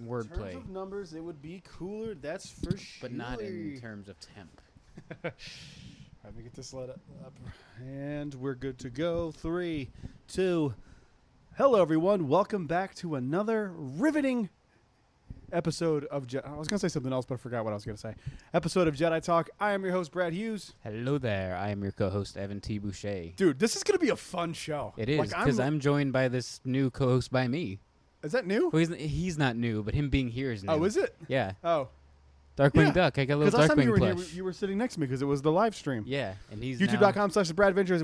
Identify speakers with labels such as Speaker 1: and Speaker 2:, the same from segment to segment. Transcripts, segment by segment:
Speaker 1: Wordplay.
Speaker 2: In terms of numbers, it would be cooler. That's for sure.
Speaker 1: But not in terms of temp.
Speaker 2: Let me get this let up. And we're good to go. 3, 2. Hello, everyone. Welcome back to another riveting episode of I was going to say something else, but I forgot what I was going to say. Episode of Jedi Talk. I am your host, Brad Hughes.
Speaker 1: Hello there. I am your co-host, Evan T. Boucher.
Speaker 2: Dude, this is going to be a fun show.
Speaker 1: It is, because I'm joined by this new co-host by me.
Speaker 2: Is that new?
Speaker 1: Well, he's not new, but him being here is new.
Speaker 2: Oh, is it?
Speaker 1: Yeah.
Speaker 2: Oh.
Speaker 1: Darkwing Duck. I got a little Darkwing plush.
Speaker 2: Here, you were sitting next to me because it was the live stream.
Speaker 1: Yeah, and he's
Speaker 2: YouTube.com/BradVentures.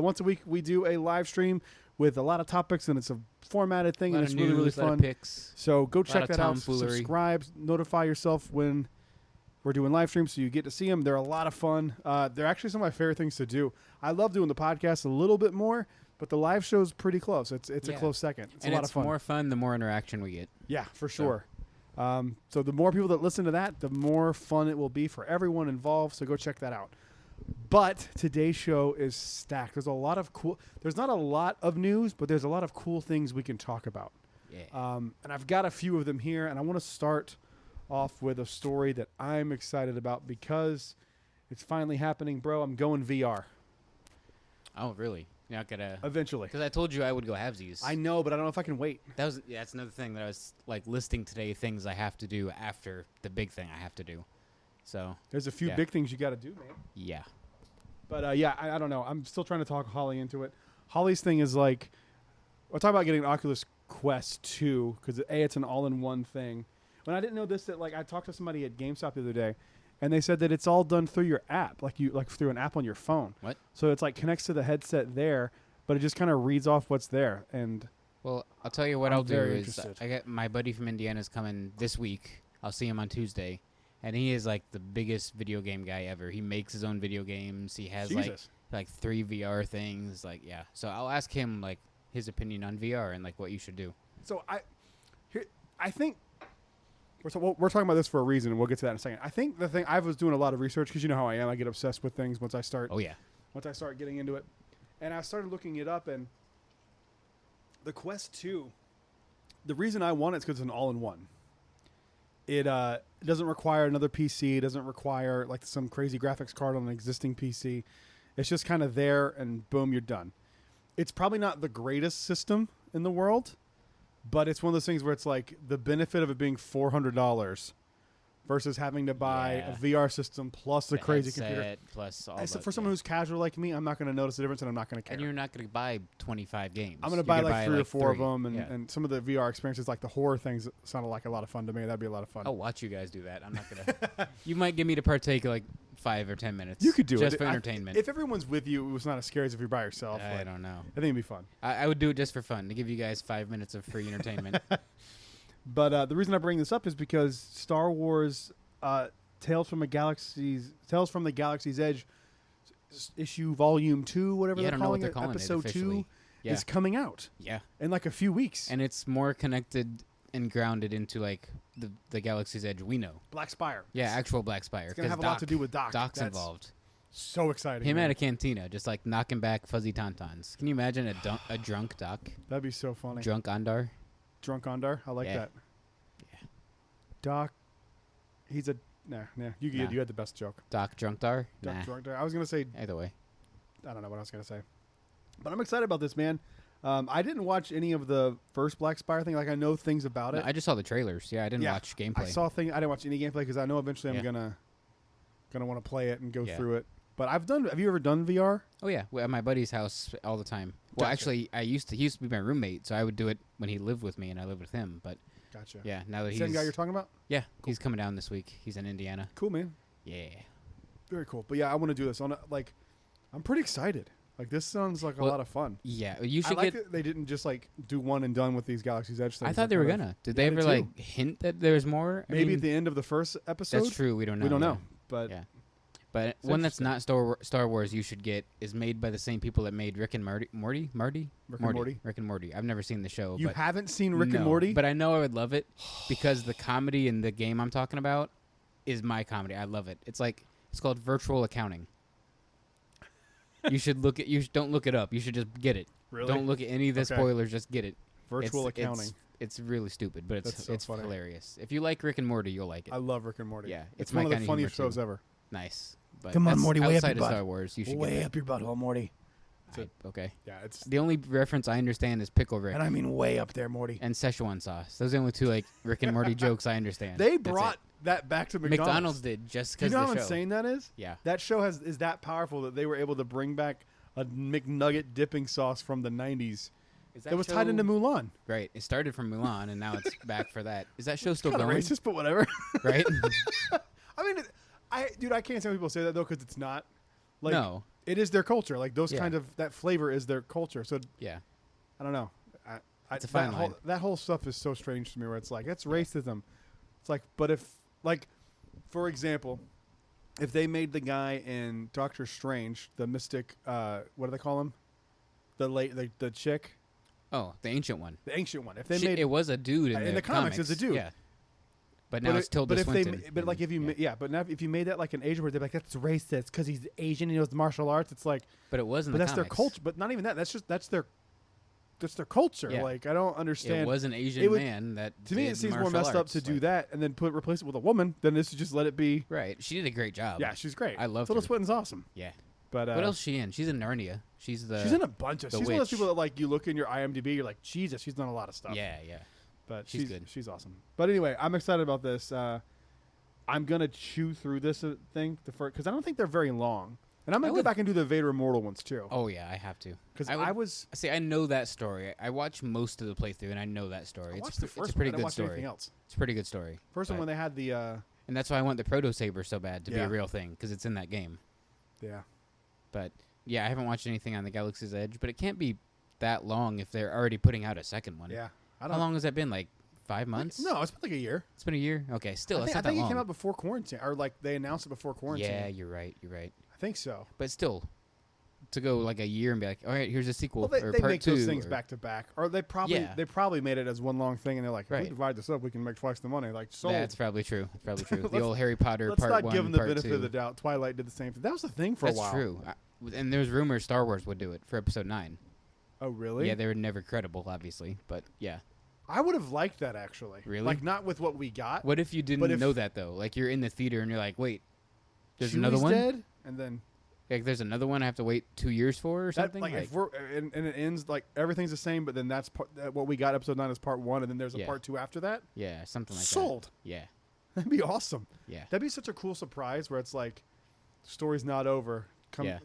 Speaker 2: Once a week, we do a live stream with a lot of topics, and it's a formatted thing, and it's really, really fun.
Speaker 1: Picks,
Speaker 2: so go check that out. Subscribe, notify yourself when we're doing live streams so you get to see them. They're a lot of fun. They're actually some of my favorite things to do. I love doing the podcast a little bit more, but the live show is pretty close. It's a close second. It's a lot of fun.
Speaker 1: And it's more fun the more interaction we get.
Speaker 2: Yeah, for sure. So the more people that listen to that, the more fun it will be for everyone involved. So go check that out. But today's show is stacked. There's not a lot of news, but there's a lot of cool things we can talk about.
Speaker 1: Yeah.
Speaker 2: And I've got a few of them here, and I want to start off with a story that I'm excited about because it's finally happening, bro. I'm going VR.
Speaker 1: Oh, really? You're not gonna
Speaker 2: eventually?
Speaker 1: Because I told you I would go halvesies.
Speaker 2: I know, but I don't know if I can wait.
Speaker 1: That's another thing that I was like listing today. Things I have to do after the big thing I have to do. So
Speaker 2: there's a few big things you got to do, man.
Speaker 1: Yeah.
Speaker 2: But I don't know. I'm still trying to talk Holly into it. Holly's thing is like, we're talking about getting an Oculus Quest 2 because it's an all-in-one thing. When I didn't know this, that like I talked to somebody at GameStop the other day, and they said that it's all done through your app, like through an app on your phone.
Speaker 1: What?
Speaker 2: So it's like connects to the headset there, but it just kind of reads off what's there. And
Speaker 1: well, I'll tell you what I'll do is I got my buddy from Indiana's coming this week. I'll see him on Tuesday, and he is like the biggest video game guy ever. He makes his own video games. He has like 3 VR things. Like so I'll ask him like his opinion on VR and like what you should do. So
Speaker 2: I think. We're talking about this for a reason, and we'll get to that in a second. I think the thing I was doing a lot of research because you know how I am. I get obsessed with things once I start.
Speaker 1: Oh yeah.
Speaker 2: Once I start getting into it, and I started looking it up, and the Quest 2. The reason I want it is because it's an all-in-one. It doesn't require another PC. It doesn't require like some crazy graphics card on an existing PC. It's just kind of there, and boom, you're done. It's probably not the greatest system in the world. But it's one of those things where it's like the benefit of it being $400 versus having to buy a VR system plus the crazy computer.
Speaker 1: Plus all
Speaker 2: for someone who's casual like me, I'm not going to notice the difference, and I'm not going to care.
Speaker 1: And you're not going to buy 25 games.
Speaker 2: I'm going to buy like 3 or 4 of them, and some of the VR experiences, like the horror things, sounded like a lot of fun to me. That'd be a lot of fun.
Speaker 1: I'll watch you guys do that. I'm not going to. You might get me to partake like 5 or 10 minutes.
Speaker 2: You could do it
Speaker 1: just for entertainment.
Speaker 2: If everyone's with you, it was not as scary as if you're by yourself.
Speaker 1: I don't know.
Speaker 2: I think it'd be fun.
Speaker 1: I would do it just for fun to give you guys 5 minutes of free entertainment.
Speaker 2: But the reason I bring this up is because Star Wars Tales from the Galaxy's Edge issue volume 2, whatever they're calling it, episode 2 is coming out.
Speaker 1: Yeah.
Speaker 2: In like a few weeks.
Speaker 1: And it's more connected and grounded into like the Galaxy's Edge we know.
Speaker 2: Black Spire.
Speaker 1: Yeah, actual Black Spire.
Speaker 2: It's going to have a lot to do with Doc.
Speaker 1: Doc's involved.
Speaker 2: So exciting.
Speaker 1: Him at a cantina, just like knocking back fuzzy tauntauns. Can you imagine a drunk Doc?
Speaker 2: That'd be so funny.
Speaker 1: Drunk Ondar.
Speaker 2: Drunk Ondar. I like that.
Speaker 1: Yeah.
Speaker 2: Doc. He's a You had the best joke.
Speaker 1: Doc Drunkdar.
Speaker 2: Doc Drunkdar. I was gonna say
Speaker 1: either way.
Speaker 2: I don't know what I was gonna say, but I'm excited about this, man. I didn't watch any of the first Black Spire thing. Like I know things about it.
Speaker 1: I just saw the trailers. Yeah, I didn't watch gameplay.
Speaker 2: I didn't watch any gameplay because I know eventually I'm gonna want to play it and go through it. But have you ever done VR?
Speaker 1: Oh yeah, at my buddy's house all the time. Well, actually, he used to be my roommate, so I would do it when he lived with me and I lived with him. But
Speaker 2: gotcha.
Speaker 1: Yeah, now that
Speaker 2: same guy you're talking about?
Speaker 1: Yeah, cool. He's coming down this week. He's in Indiana.
Speaker 2: Cool, man.
Speaker 1: Yeah.
Speaker 2: Very cool. But yeah, I want to do this. I'm pretty excited. Like this sounds like a lot of fun.
Speaker 1: Yeah, you should
Speaker 2: that they didn't just like do one and done with these Galaxy's Edge things.
Speaker 1: I thought they were gonna. Did they ever like hint that there's more?
Speaker 2: Maybe at the end of the first episode.
Speaker 1: That's true. We don't know.
Speaker 2: We don't know. But
Speaker 1: yeah. But one that's not Star Wars you should get is made by the same people that made Rick and Morty. Rick and Morty. I've never seen the show.
Speaker 2: You haven't seen Rick and Morty?
Speaker 1: But I know I would love it because the comedy in the game I'm talking about is my comedy. I love it. It's called virtual accounting. You should don't look it up. You should just get it.
Speaker 2: Really?
Speaker 1: Don't look at any of the spoilers. Just get it.
Speaker 2: Virtual accounting.
Speaker 1: It's really stupid, but it's
Speaker 2: funny.
Speaker 1: hilarious. If you like Rick and Morty, you'll like it.
Speaker 2: I love Rick and Morty.
Speaker 1: Yeah,
Speaker 2: it's one of the funniest shows ever.
Speaker 1: Nice. But
Speaker 2: Come on, Morty, way up your
Speaker 1: outside of
Speaker 2: butt.
Speaker 1: Star Wars, you should
Speaker 2: way
Speaker 1: get
Speaker 2: up your butthole, Morty.
Speaker 1: Okay.
Speaker 2: Yeah, it's
Speaker 1: The only reference I understand is Pickle Rick
Speaker 2: and I mean way up there, Morty.
Speaker 1: and Szechuan sauce. Those are the only two like Rick and Morty jokes I understand.
Speaker 2: They
Speaker 1: That's
Speaker 2: brought
Speaker 1: it.
Speaker 2: that back to McDonald's.
Speaker 1: McDonald's did just
Speaker 2: Do you
Speaker 1: because
Speaker 2: know
Speaker 1: the
Speaker 2: how
Speaker 1: show.
Speaker 2: insane that is?
Speaker 1: Yeah.
Speaker 2: That show is that powerful that they were able to bring back a McNugget dipping sauce from the 90s. That was tied into Mulan.
Speaker 1: Right. It started from Mulan, and now it's back for that. Is that show still
Speaker 2: Kind of
Speaker 1: going?
Speaker 2: racist, but whatever.
Speaker 1: Right?
Speaker 2: I mean, I can't say when people say that though because it's not. Like,
Speaker 1: No.
Speaker 2: It is their culture. Like those
Speaker 1: Yeah.
Speaker 2: kind of that flavor is their culture. So
Speaker 1: Yeah.
Speaker 2: I don't know.
Speaker 1: It's a fine line.
Speaker 2: That whole stuff is so strange to me. Where it's like it's racism. It's like, but if like, for example, if they made the guy in Doctor Strange, the mystic, what do they call him? The chick,
Speaker 1: Oh, the ancient one.
Speaker 2: the ancient one. If they made
Speaker 1: It was a dude in
Speaker 2: the comics, it's a dude.
Speaker 1: Yeah. But now it's Tilda
Speaker 2: but if
Speaker 1: Swinton.
Speaker 2: but like if you but now if you made that like an Asian word, they're like that's racist because he's Asian and he knows martial arts. It's like,
Speaker 1: But it was in
Speaker 2: but
Speaker 1: the
Speaker 2: that's
Speaker 1: comics.
Speaker 2: their culture. But not even that. That's their culture.
Speaker 1: Yeah.
Speaker 2: Like I don't understand.
Speaker 1: It was an Asian man that
Speaker 2: To me,
Speaker 1: did
Speaker 2: it seems more
Speaker 1: martial
Speaker 2: messed up
Speaker 1: arts,
Speaker 2: to do
Speaker 1: like-
Speaker 2: that and then replace it with a woman than this to just let it be.
Speaker 1: Right. She did a great job.
Speaker 2: Yeah, she's great.
Speaker 1: I love
Speaker 2: Tilda
Speaker 1: her.
Speaker 2: Swinton's awesome.
Speaker 1: Yeah.
Speaker 2: But
Speaker 1: What else is she in? She's in Narnia. She's
Speaker 2: she's in a bunch of.
Speaker 1: the
Speaker 2: She's one of those
Speaker 1: witch.
Speaker 2: people that like you look in your IMDb, you're like Jesus. She's done a lot of stuff.
Speaker 1: Yeah, yeah.
Speaker 2: But
Speaker 1: She's good.
Speaker 2: She's awesome. But anyway, I'm excited about this. I'm gonna chew through this thing because I don't think they're very long, and I'm gonna go back and do the Vader Immortal ones too.
Speaker 1: Oh yeah, I have to.
Speaker 2: Because I was.
Speaker 1: See, I know that story. I watched most of the playthrough, and I know that story.
Speaker 2: I watched
Speaker 1: It's
Speaker 2: the first
Speaker 1: a pretty
Speaker 2: one. I didn't
Speaker 1: good
Speaker 2: watch
Speaker 1: story.
Speaker 2: anything else.
Speaker 1: It's a pretty good story.
Speaker 2: First one when they had the.
Speaker 1: And that's why I want the Proto Saber so bad to be
Speaker 2: Yeah.
Speaker 1: a real thing because it's in that game.
Speaker 2: Yeah.
Speaker 1: But yeah, I haven't watched anything on the Galaxy's Edge, but it can't be that long if they're already putting out a second one.
Speaker 2: Yeah.
Speaker 1: How long has that been? Like 5 months?
Speaker 2: No, it's been like a year.
Speaker 1: It's been a year. Okay, still,
Speaker 2: I
Speaker 1: that's
Speaker 2: think,
Speaker 1: not that
Speaker 2: it
Speaker 1: long.
Speaker 2: came out before quarantine, or like they announced it before quarantine.
Speaker 1: Yeah, you're right. You're right.
Speaker 2: I think so.
Speaker 1: But still, to go like a year and be like, all right, here's a sequel
Speaker 2: Well,
Speaker 1: or
Speaker 2: they
Speaker 1: part
Speaker 2: make
Speaker 1: 2.
Speaker 2: those things back to back, or they probably made it as one long thing, and they're like, if we
Speaker 1: Right.
Speaker 2: divide this up, we can make twice the money. Like, sold.
Speaker 1: That's probably true. That's probably true. The
Speaker 2: Let's-
Speaker 1: old Harry Potter
Speaker 2: Let's
Speaker 1: part
Speaker 2: not
Speaker 1: 1,
Speaker 2: give them the
Speaker 1: part
Speaker 2: benefit
Speaker 1: 2.
Speaker 2: of the doubt. Twilight did the same thing. That was the thing for a while.
Speaker 1: That's true. And there's rumors Star Wars would do it for Episode 9.
Speaker 2: Oh, really?
Speaker 1: Yeah, they were never credible, obviously, but yeah.
Speaker 2: I would have liked that actually.
Speaker 1: Really?
Speaker 2: Like not with what we got.
Speaker 1: What if you didn't know that though? Like you're in the theater and you're like, wait, there's another
Speaker 2: Chewie's
Speaker 1: one.
Speaker 2: dead, and then
Speaker 1: Like there's another one I have to wait 2 years for or something.
Speaker 2: That, like if we're and it ends like everything's the same, but then that's what we got. Episode 9 is part 1, and then there's a part 2 after that.
Speaker 1: Yeah, something like
Speaker 2: Sold.
Speaker 1: that. Yeah,
Speaker 2: That'd be awesome.
Speaker 1: yeah.
Speaker 2: That'd be such a cool surprise where it's like, story's not over.
Speaker 1: Yeah.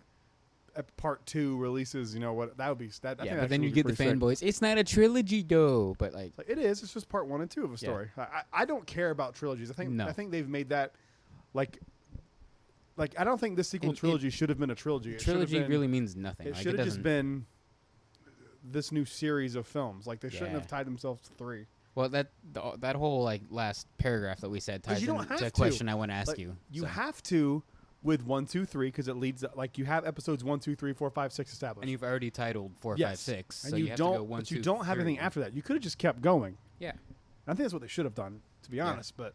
Speaker 2: Part 2 releases. You know what? That would be. That, I
Speaker 1: Yeah,
Speaker 2: think
Speaker 1: but then you
Speaker 2: actually
Speaker 1: get
Speaker 2: would
Speaker 1: the
Speaker 2: be pretty sick.
Speaker 1: fanboys. It's not a trilogy though, but like,
Speaker 2: Like, it is. It's just part 1 and 2 of a story. I don't care about trilogies. I think they've made that like I don't think this sequel trilogy should have been a trilogy. It
Speaker 1: trilogy really means nothing.
Speaker 2: It
Speaker 1: Like,
Speaker 2: should have just
Speaker 1: doesn't-
Speaker 2: been this new series of films. Like they shouldn't
Speaker 1: Yeah.
Speaker 2: have tied themselves to 3.
Speaker 1: Well, that whole like last paragraph that we said ties
Speaker 2: you don't
Speaker 1: into
Speaker 2: have
Speaker 1: a
Speaker 2: to.
Speaker 1: question I want to ask
Speaker 2: Like,
Speaker 1: you.
Speaker 2: You
Speaker 1: so.
Speaker 2: have to with 1, 2, 3 because it leads. Like you have episodes 1, 2, 3, 4, 5, 6 established,
Speaker 1: And you've already titled 4,
Speaker 2: yes.
Speaker 1: 5, 6.
Speaker 2: And
Speaker 1: So
Speaker 2: you
Speaker 1: you have
Speaker 2: don't.
Speaker 1: to go 1,
Speaker 2: but
Speaker 1: 2,
Speaker 2: you don't have
Speaker 1: 3.
Speaker 2: anything after that. You could have just kept going.
Speaker 1: Yeah.
Speaker 2: I think that's what they should have done, to be honest. But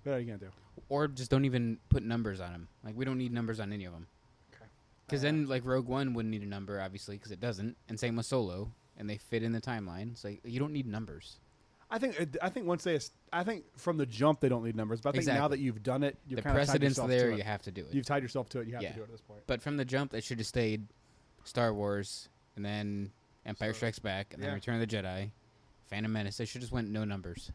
Speaker 2: what are you gonna do?
Speaker 1: Or just don't even put numbers on them. Like we don't need numbers on any of them.
Speaker 2: Okay.
Speaker 1: Because then like Rogue One wouldn't need a number, obviously, because it doesn't. And same with Solo, and they fit in the timeline. So you don't need numbers.
Speaker 2: I think once I think from the jump they don't need numbers. But I think now
Speaker 1: Exactly.
Speaker 2: that you've done it, you've
Speaker 1: The
Speaker 2: kind of tied
Speaker 1: precedent's
Speaker 2: yourself
Speaker 1: there.
Speaker 2: to it.
Speaker 1: You have to do it.
Speaker 2: You've tied yourself to it. You have
Speaker 1: Yeah.
Speaker 2: to do it at this point.
Speaker 1: But from the jump, it should have stayed Star Wars, and then Empire Strikes Back, and then Return of the Jedi, Phantom Menace. They should just went no numbers.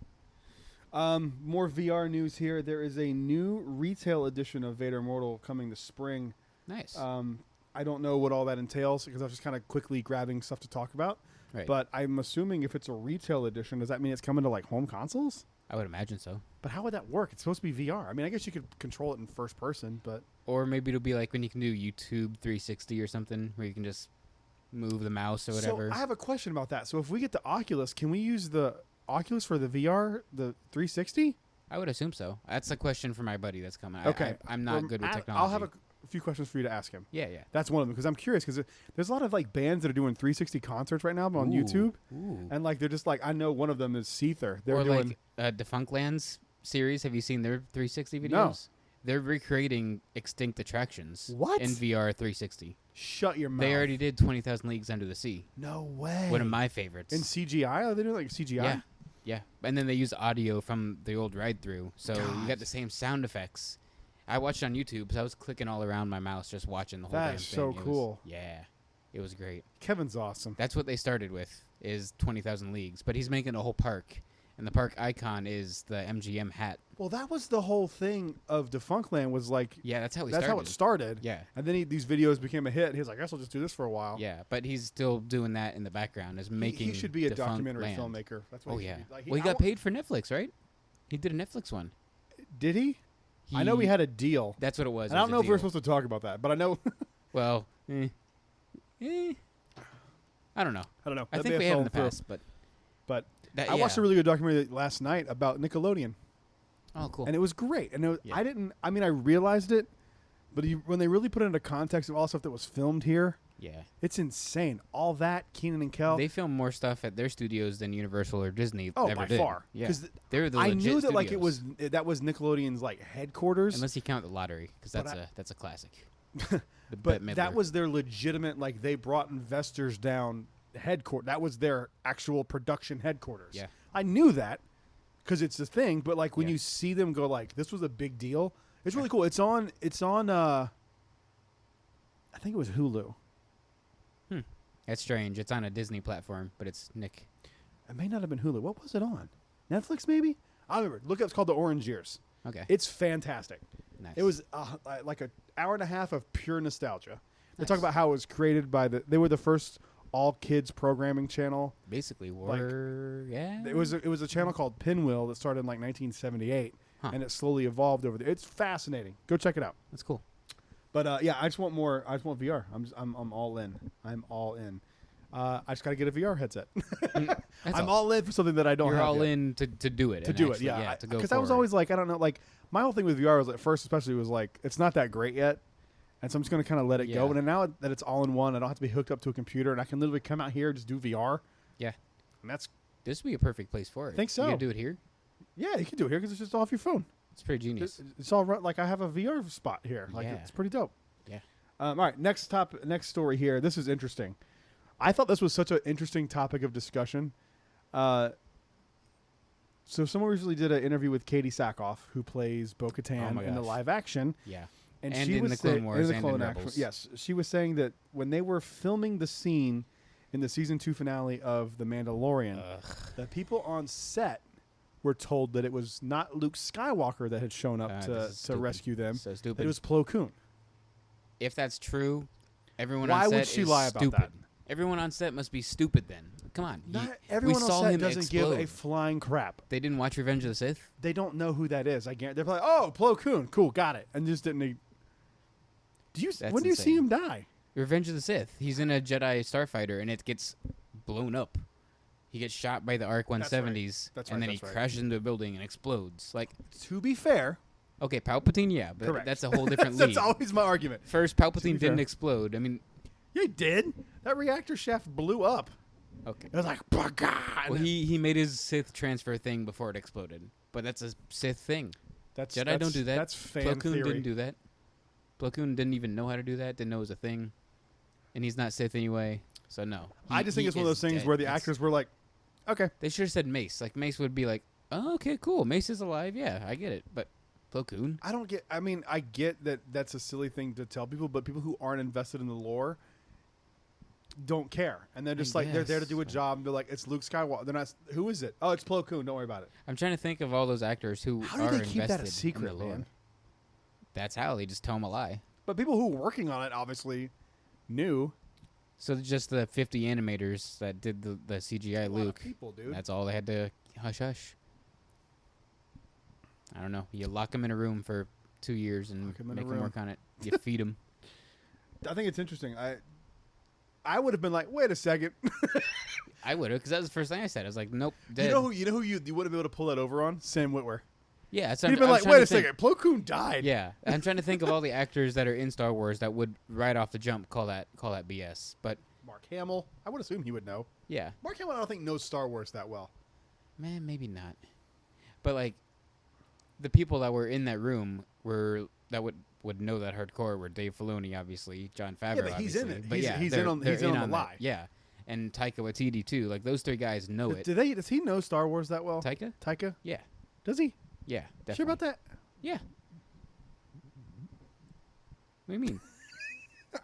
Speaker 2: More VR news here. There is a new retail edition of Vader Immortal coming this spring.
Speaker 1: Nice.
Speaker 2: I don't know what all that entails because I was just kind of quickly grabbing stuff to talk about.
Speaker 1: Right.
Speaker 2: But I'm assuming if it's a retail edition, does that mean it's coming to like home consoles?
Speaker 1: I would imagine so.
Speaker 2: But how would that work? It's supposed to be VR. I mean, I guess you could control it in first person, but
Speaker 1: Or maybe it'll be like when you can do YouTube 360 or something, where you can just move the mouse or whatever.
Speaker 2: So I have a question about that. So if we get the Oculus, can we use the Oculus for the VR, the 360?
Speaker 1: I would assume so. That's a question for my buddy that's coming.
Speaker 2: Okay.
Speaker 1: I'm not good with technology.
Speaker 2: I'll have a few questions for you to ask him.
Speaker 1: Yeah.
Speaker 2: That's one of them because I'm curious because there's a lot of like bands that are doing 360 concerts right now on YouTube, and like they're just like I know one of them is Seether. They're doing
Speaker 1: like Defunctland's series. Have you seen their 360 videos?
Speaker 2: No.
Speaker 1: They're recreating extinct attractions.
Speaker 2: What?
Speaker 1: In VR 360.
Speaker 2: Shut your mouth.
Speaker 1: They already did 20,000 Leagues Under the Sea.
Speaker 2: No way.
Speaker 1: One of my favorites.
Speaker 2: In CGI? Are they doing like CGI?
Speaker 1: Yeah, and then they use audio from the old ride-through, so you got the same sound effects. I watched it on YouTube, so I was clicking all around my mouse just watching the whole damn thing.
Speaker 2: That's so cool.
Speaker 1: It was great.
Speaker 2: Kevin's awesome.
Speaker 1: That's what they started with, is 20,000 Leagues, but he's making a whole park, and the park icon is the MGM hat.
Speaker 2: Well, that was the whole thing of Defunctland was like...
Speaker 1: Yeah, that's how
Speaker 2: it started.
Speaker 1: Yeah.
Speaker 2: And then these videos became a hit. He was like, I guess I'll just do this for a while.
Speaker 1: Yeah, but he's still doing that in the background, is making
Speaker 2: He should be a documentary
Speaker 1: Land.
Speaker 2: filmmaker. That's what he should be. Like,
Speaker 1: Well, he got paid for Netflix, right? He did a Netflix one.
Speaker 2: Did he? I know we had a deal.
Speaker 1: That's what it was.
Speaker 2: I don't know if we're supposed to talk about that, but I know...
Speaker 1: Well, I don't know. I think we have in the past, but
Speaker 2: I watched a really good documentary last night about Nickelodeon.
Speaker 1: Oh, cool.
Speaker 2: And it was great. And I realized it, but when they really put it into context of all stuff that was filmed here, it's insane. All that, Keenan and Kel.
Speaker 1: They film more stuff at their studios than Universal or Disney
Speaker 2: ever
Speaker 1: did.
Speaker 2: By far.
Speaker 1: Yeah. They're the
Speaker 2: I
Speaker 1: legit
Speaker 2: knew that
Speaker 1: studios.
Speaker 2: that was Nickelodeon's like headquarters.
Speaker 1: Unless you count the lottery, because that's a classic.
Speaker 2: But that was their legitimate, like they brought investors down headquarters. That was their actual production headquarters.
Speaker 1: Yeah.
Speaker 2: I knew that because it's the thing, but like when you see them go like, this was a big deal. It's really cool. It's on I think it was Hulu.
Speaker 1: That's strange. It's on a Disney platform, but it's Nick.
Speaker 2: It may not have been Hulu. What was it on? Netflix maybe? I remember. Look, it's called The Orange Years.
Speaker 1: Okay.
Speaker 2: It's fantastic.
Speaker 1: Nice.
Speaker 2: It was like an hour and a half of pure nostalgia. They talk about how it was created by they were the first all kids programming channel.
Speaker 1: Basically,
Speaker 2: It was a channel called Pinwheel that started in like 1978, and it slowly evolved over there. It's fascinating. Go check it out.
Speaker 1: That's cool.
Speaker 2: But I just want more. I just want VR. I'm all in. I'm all in. I just got to get a VR headset. I'm all in for something that I don't have.
Speaker 1: You're all
Speaker 2: yet.
Speaker 1: in to do it.
Speaker 2: Yeah.
Speaker 1: To go.
Speaker 2: Because I was always like, I don't know. Like my whole thing with VR was at first, especially, was like it's not that great yet, and so I'm just going to kind of let it go. And now that it's all in one, I don't have to be hooked up to a computer, and I can literally come out here and just do VR.
Speaker 1: Yeah.
Speaker 2: And
Speaker 1: this would be a perfect place for it.
Speaker 2: I think so.
Speaker 1: You can do it here.
Speaker 2: Yeah, you can do it here because it's just off your phone.
Speaker 1: It's pretty genius.
Speaker 2: It's all right. Like I have a VR spot here. Like it's pretty dope.
Speaker 1: Yeah.
Speaker 2: All right. Next story here. This is interesting. I thought this was such an interesting topic of discussion. So someone recently did an interview with Katie Sackhoff, who plays Bo-Katan in the live action.
Speaker 1: Yeah.
Speaker 2: And
Speaker 1: she
Speaker 2: in
Speaker 1: was
Speaker 2: the
Speaker 1: Clone Wars
Speaker 2: and in
Speaker 1: Rebels.
Speaker 2: action. Yes. She was saying that when they were filming the scene in the season 2 finale of The Mandalorian, the people on set were told that it was not Luke Skywalker that had shown up to rescue them.
Speaker 1: So stupid.
Speaker 2: It was Plo Koon.
Speaker 1: If that's true, everyone
Speaker 2: Why
Speaker 1: on set
Speaker 2: would she
Speaker 1: is
Speaker 2: lie about
Speaker 1: stupid.
Speaker 2: that?
Speaker 1: Everyone on set must be stupid then. Come on.
Speaker 2: Not everyone on set doesn't give a flying crap.
Speaker 1: They didn't watch Revenge of the Sith?
Speaker 2: They don't know who that is. I guarantee. They're like, oh, Plo Koon. Cool, got it. And just didn't. When do you see him die?
Speaker 1: Revenge of the Sith. He's in a Jedi starfighter, and it gets blown up. He gets shot by the ARC 170s, and then he crashes into a building and explodes. Like,
Speaker 2: to be fair,
Speaker 1: okay, Palpatine, yeah, but
Speaker 2: correct.
Speaker 1: That's a whole different league.
Speaker 2: That's always my argument.
Speaker 1: First, Palpatine didn't explode. I mean,
Speaker 2: yeah, he did. That reactor shaft blew up.
Speaker 1: Okay,
Speaker 2: it was like, well,
Speaker 1: he made his Sith transfer thing before it exploded, but that's a Sith thing. Jedi don't do that.
Speaker 2: That's fan
Speaker 1: Plo Koon
Speaker 2: theory.
Speaker 1: didn't do that. Plo Koon didn't even know how to do that. Didn't know it was a thing, and he's not Sith anyway. So no.
Speaker 2: I just think it's one of those things where the actors were like, okay.
Speaker 1: They should have said Mace. Like Mace would be like, oh, okay, cool. Mace is alive. Yeah, I get it. But Plo Koon?
Speaker 2: I don't get. I mean, I get that that's a silly thing to tell people, but people who aren't invested in the lore don't care, and they're just they're there to do a job and be like, it's Luke Skywalker. They're not. Who is it? Oh, it's Plo Koon. Don't worry about it.
Speaker 1: I'm trying to think of all those actors who
Speaker 2: how
Speaker 1: are
Speaker 2: do they keep
Speaker 1: invested
Speaker 2: that a secret,
Speaker 1: in the lore.
Speaker 2: man?
Speaker 1: That's how they just tell them a lie.
Speaker 2: But people who were working on it obviously knew.
Speaker 1: So just the 50 animators that did the CGI Luke.
Speaker 2: People, dude.
Speaker 1: That's all they had to hush hush. I don't know. You lock them in a room for 2 years and make them work on it. You feed them.
Speaker 2: I think it's interesting. I would have been like, wait a second.
Speaker 1: I would have, because that was the first thing I said. I was like, nope, dead.
Speaker 2: You know who you wouldn't be able to pull that over on? Sam Witwer.
Speaker 1: Yeah,
Speaker 2: so you'd been like, wait a second, Plo Koon died.
Speaker 1: Yeah, I'm trying to think of all the actors that are in Star Wars that would right off the jump call that BS. But
Speaker 2: Mark Hamill, I would assume he would know.
Speaker 1: Yeah,
Speaker 2: Mark Hamill, I don't think knows Star Wars that well.
Speaker 1: Man, maybe not. But like, the people that were in that room that would know that hardcore were Dave Filoni, obviously, Jon Favreau,
Speaker 2: yeah, but he's
Speaker 1: obviously.
Speaker 2: in it.
Speaker 1: But
Speaker 2: he's in on the lie.
Speaker 1: Yeah, and Taika Waititi too. Like those 3 guys know it.
Speaker 2: Does he know Star Wars that well?
Speaker 1: Taika? Yeah.
Speaker 2: Does he?
Speaker 1: Yeah, definitely.
Speaker 2: Sure about that?
Speaker 1: Yeah. What do you mean?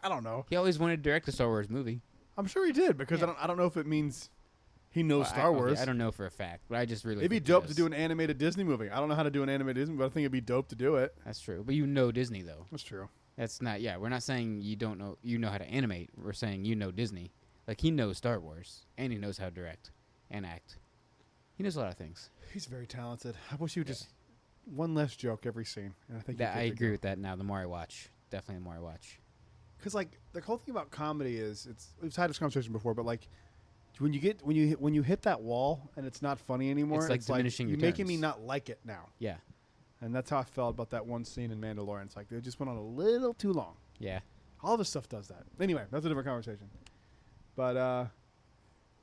Speaker 2: I don't know.
Speaker 1: He always wanted to direct a Star Wars movie.
Speaker 2: I'm sure he did because I don't know if it means he knows Star Wars.
Speaker 1: I don't know for a fact, but I just really
Speaker 2: it'd be dope to do an animated Disney movie. I don't know how to do an animated Disney, but I think it'd be dope to do it.
Speaker 1: That's true. But you know Disney though.
Speaker 2: That's true.
Speaker 1: That's not. Yeah, we're not saying you don't know. You know how to animate. We're saying you know Disney. Like he knows Star Wars and he knows how to direct and act. He knows a lot of things.
Speaker 2: He's very talented. I wish he would just one less joke every scene. And I think
Speaker 1: that I agree with that now. The more I watch, definitely the more I watch.
Speaker 2: Because like the whole thing about comedy is we've had this conversation before, but like when you hit that wall and it's not funny anymore,
Speaker 1: it's like diminishing
Speaker 2: you're
Speaker 1: returns.
Speaker 2: making me not like it now.
Speaker 1: Yeah.
Speaker 2: And that's how I felt about that one scene in Mandalorian. It's like they just went on a little too long.
Speaker 1: Yeah.
Speaker 2: All this stuff does that. Anyway, that's a different conversation. But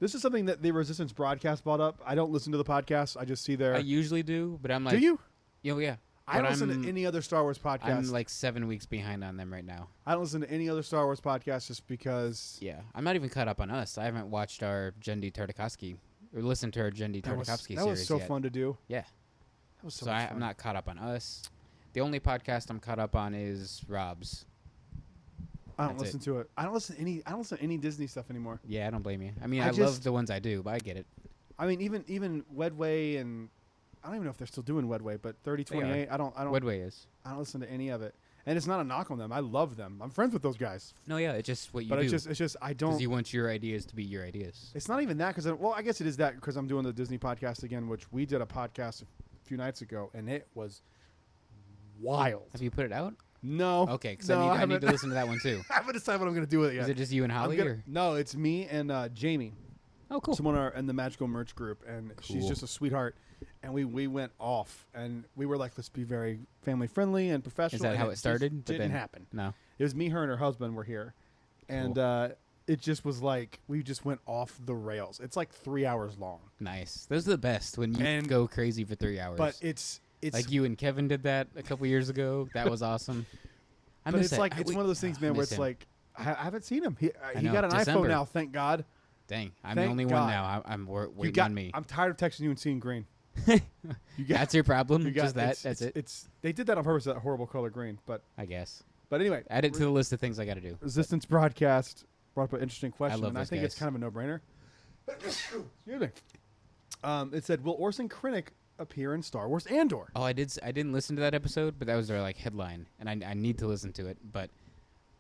Speaker 2: this is something that the Resistance broadcast brought up. I don't listen to the podcast. I just see their...
Speaker 1: I usually do, but I'm like...
Speaker 2: Do you?
Speaker 1: Yeah.
Speaker 2: I don't listen to any other Star Wars podcast.
Speaker 1: I'm like 7 weeks behind on them right now.
Speaker 2: I don't listen to any other Star Wars podcast just because...
Speaker 1: Yeah. I'm not even caught up on us. I haven't watched our Jendi Tartakovsky... Or listened to our Jendi Tartakovsky series
Speaker 2: That was so
Speaker 1: yet.
Speaker 2: fun to do.
Speaker 1: Yeah.
Speaker 2: That was so much fun.
Speaker 1: I'm not caught up on us. The only podcast I'm caught up on is Rob's.
Speaker 2: I don't listen to it. I don't listen to any Disney stuff anymore.
Speaker 1: Yeah, I don't blame you. I mean, I love the ones I do, but I get it.
Speaker 2: I mean, even Wedway and I don't even know if they're still doing Wedway, but 3028. I don't.
Speaker 1: Wedway is.
Speaker 2: I don't listen to any of it, and it's not a knock on them. I love them. I'm friends with those guys.
Speaker 1: No, yeah, it's just what you do.
Speaker 2: But it's just I don't.
Speaker 1: Because you want your ideas to be your ideas.
Speaker 2: It's not even that because I guess it is that because I'm doing the Disney podcast again, which we did a podcast a few nights ago, and it was wild.
Speaker 1: Have you put it out?
Speaker 2: No.
Speaker 1: Okay, because I need to listen to that one too.
Speaker 2: I haven't decided what I'm going to do with it yet.
Speaker 1: Is it just you and Holly?
Speaker 2: No, it's me and Jamie.
Speaker 1: Oh, cool.
Speaker 2: Someone in the Magical Merch group, and she's just a sweetheart. And we went off, and we were like, let's be very family friendly and professional.
Speaker 1: Is that how it started?
Speaker 2: Didn't happen.
Speaker 1: No.
Speaker 2: It was me, her, and her husband were here, and it just was like we just went off the rails. It's like 3 hours long.
Speaker 1: Nice. Those are the best when you go crazy for 3 hours.
Speaker 2: But it's
Speaker 1: like you and Kevin did that a couple years ago. That was awesome.
Speaker 2: But it's like it's one of those things, man, where it's like I haven't seen him. He got an iPhone now, thank God.
Speaker 1: Dang, I'm the only one now. I'm waiting on me.
Speaker 2: I'm tired of texting you and seeing green.
Speaker 1: That's your problem. Just that. That's it.
Speaker 2: They did that on purpose. That horrible color green, but
Speaker 1: I guess.
Speaker 2: But anyway,
Speaker 1: add it to the list of things I got to do.
Speaker 2: Resistance broadcast brought up an interesting question,
Speaker 1: and
Speaker 2: I think it's kind of a no-brainer. Excuse me. It said, "Will Orson Krennic appear in Star Wars Andor?"
Speaker 1: Oh, I didn't listen to that episode, but that was their like headline, and I need to listen to it. But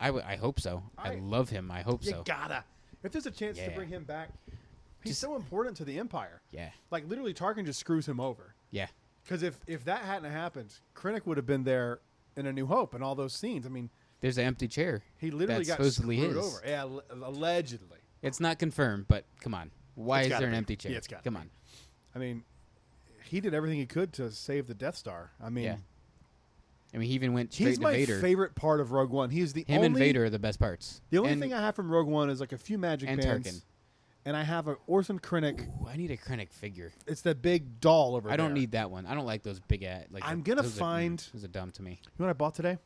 Speaker 1: I hope so. I love him. I hope so.
Speaker 2: You gotta. If there's a chance to bring him back, he's so important to the Empire.
Speaker 1: Yeah.
Speaker 2: Like literally, Tarkin just screws him over.
Speaker 1: Yeah.
Speaker 2: Because if that hadn't happened, Krennic would have been there in A New Hope and all those scenes. I mean,
Speaker 1: there's an empty chair.
Speaker 2: He literally got screwed over. Yeah, allegedly.
Speaker 1: It's not confirmed, but come on. Why is there an empty chair?
Speaker 2: Yeah, it's got
Speaker 1: come on.
Speaker 2: I mean, he did everything he could to save the Death Star. I mean,
Speaker 1: he even went straight to Vader.
Speaker 2: He's my favorite part of Rogue One. Him
Speaker 1: and Vader are the best parts.
Speaker 2: The only thing I have from Rogue One is like a few magic bands.
Speaker 1: Tarkin.
Speaker 2: And I have an Orson Krennic.
Speaker 1: Ooh, I need a Krennic figure.
Speaker 2: It's that big doll over there.
Speaker 1: I don't need that one. I don't like those big
Speaker 2: I'm going to find.
Speaker 1: Those are dumb to me.
Speaker 2: You know what I bought today?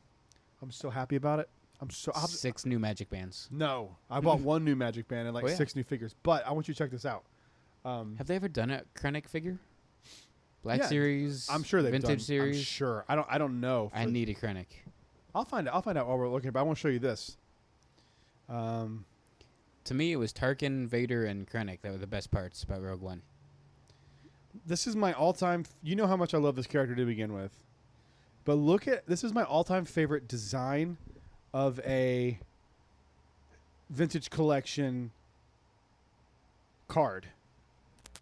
Speaker 2: I'm so happy about it.
Speaker 1: 6 new magic bands.
Speaker 2: No. I bought 1 new magic band and 6 new figures. But I want you to check this out.
Speaker 1: Have they ever done a Krennic figure? Black Series?
Speaker 2: I'm sure they've
Speaker 1: Vintage
Speaker 2: done.
Speaker 1: Series?
Speaker 2: I'm sure. I don't know.
Speaker 1: I need a Krennic.
Speaker 2: I'll find out while we're looking, but I want to show you this.
Speaker 1: To me, it was Tarkin, Vader, and Krennic that were the best parts about Rogue One.
Speaker 2: This is my all-time... You know how much I love this character to begin with. But this is my all-time favorite design of a vintage collection card.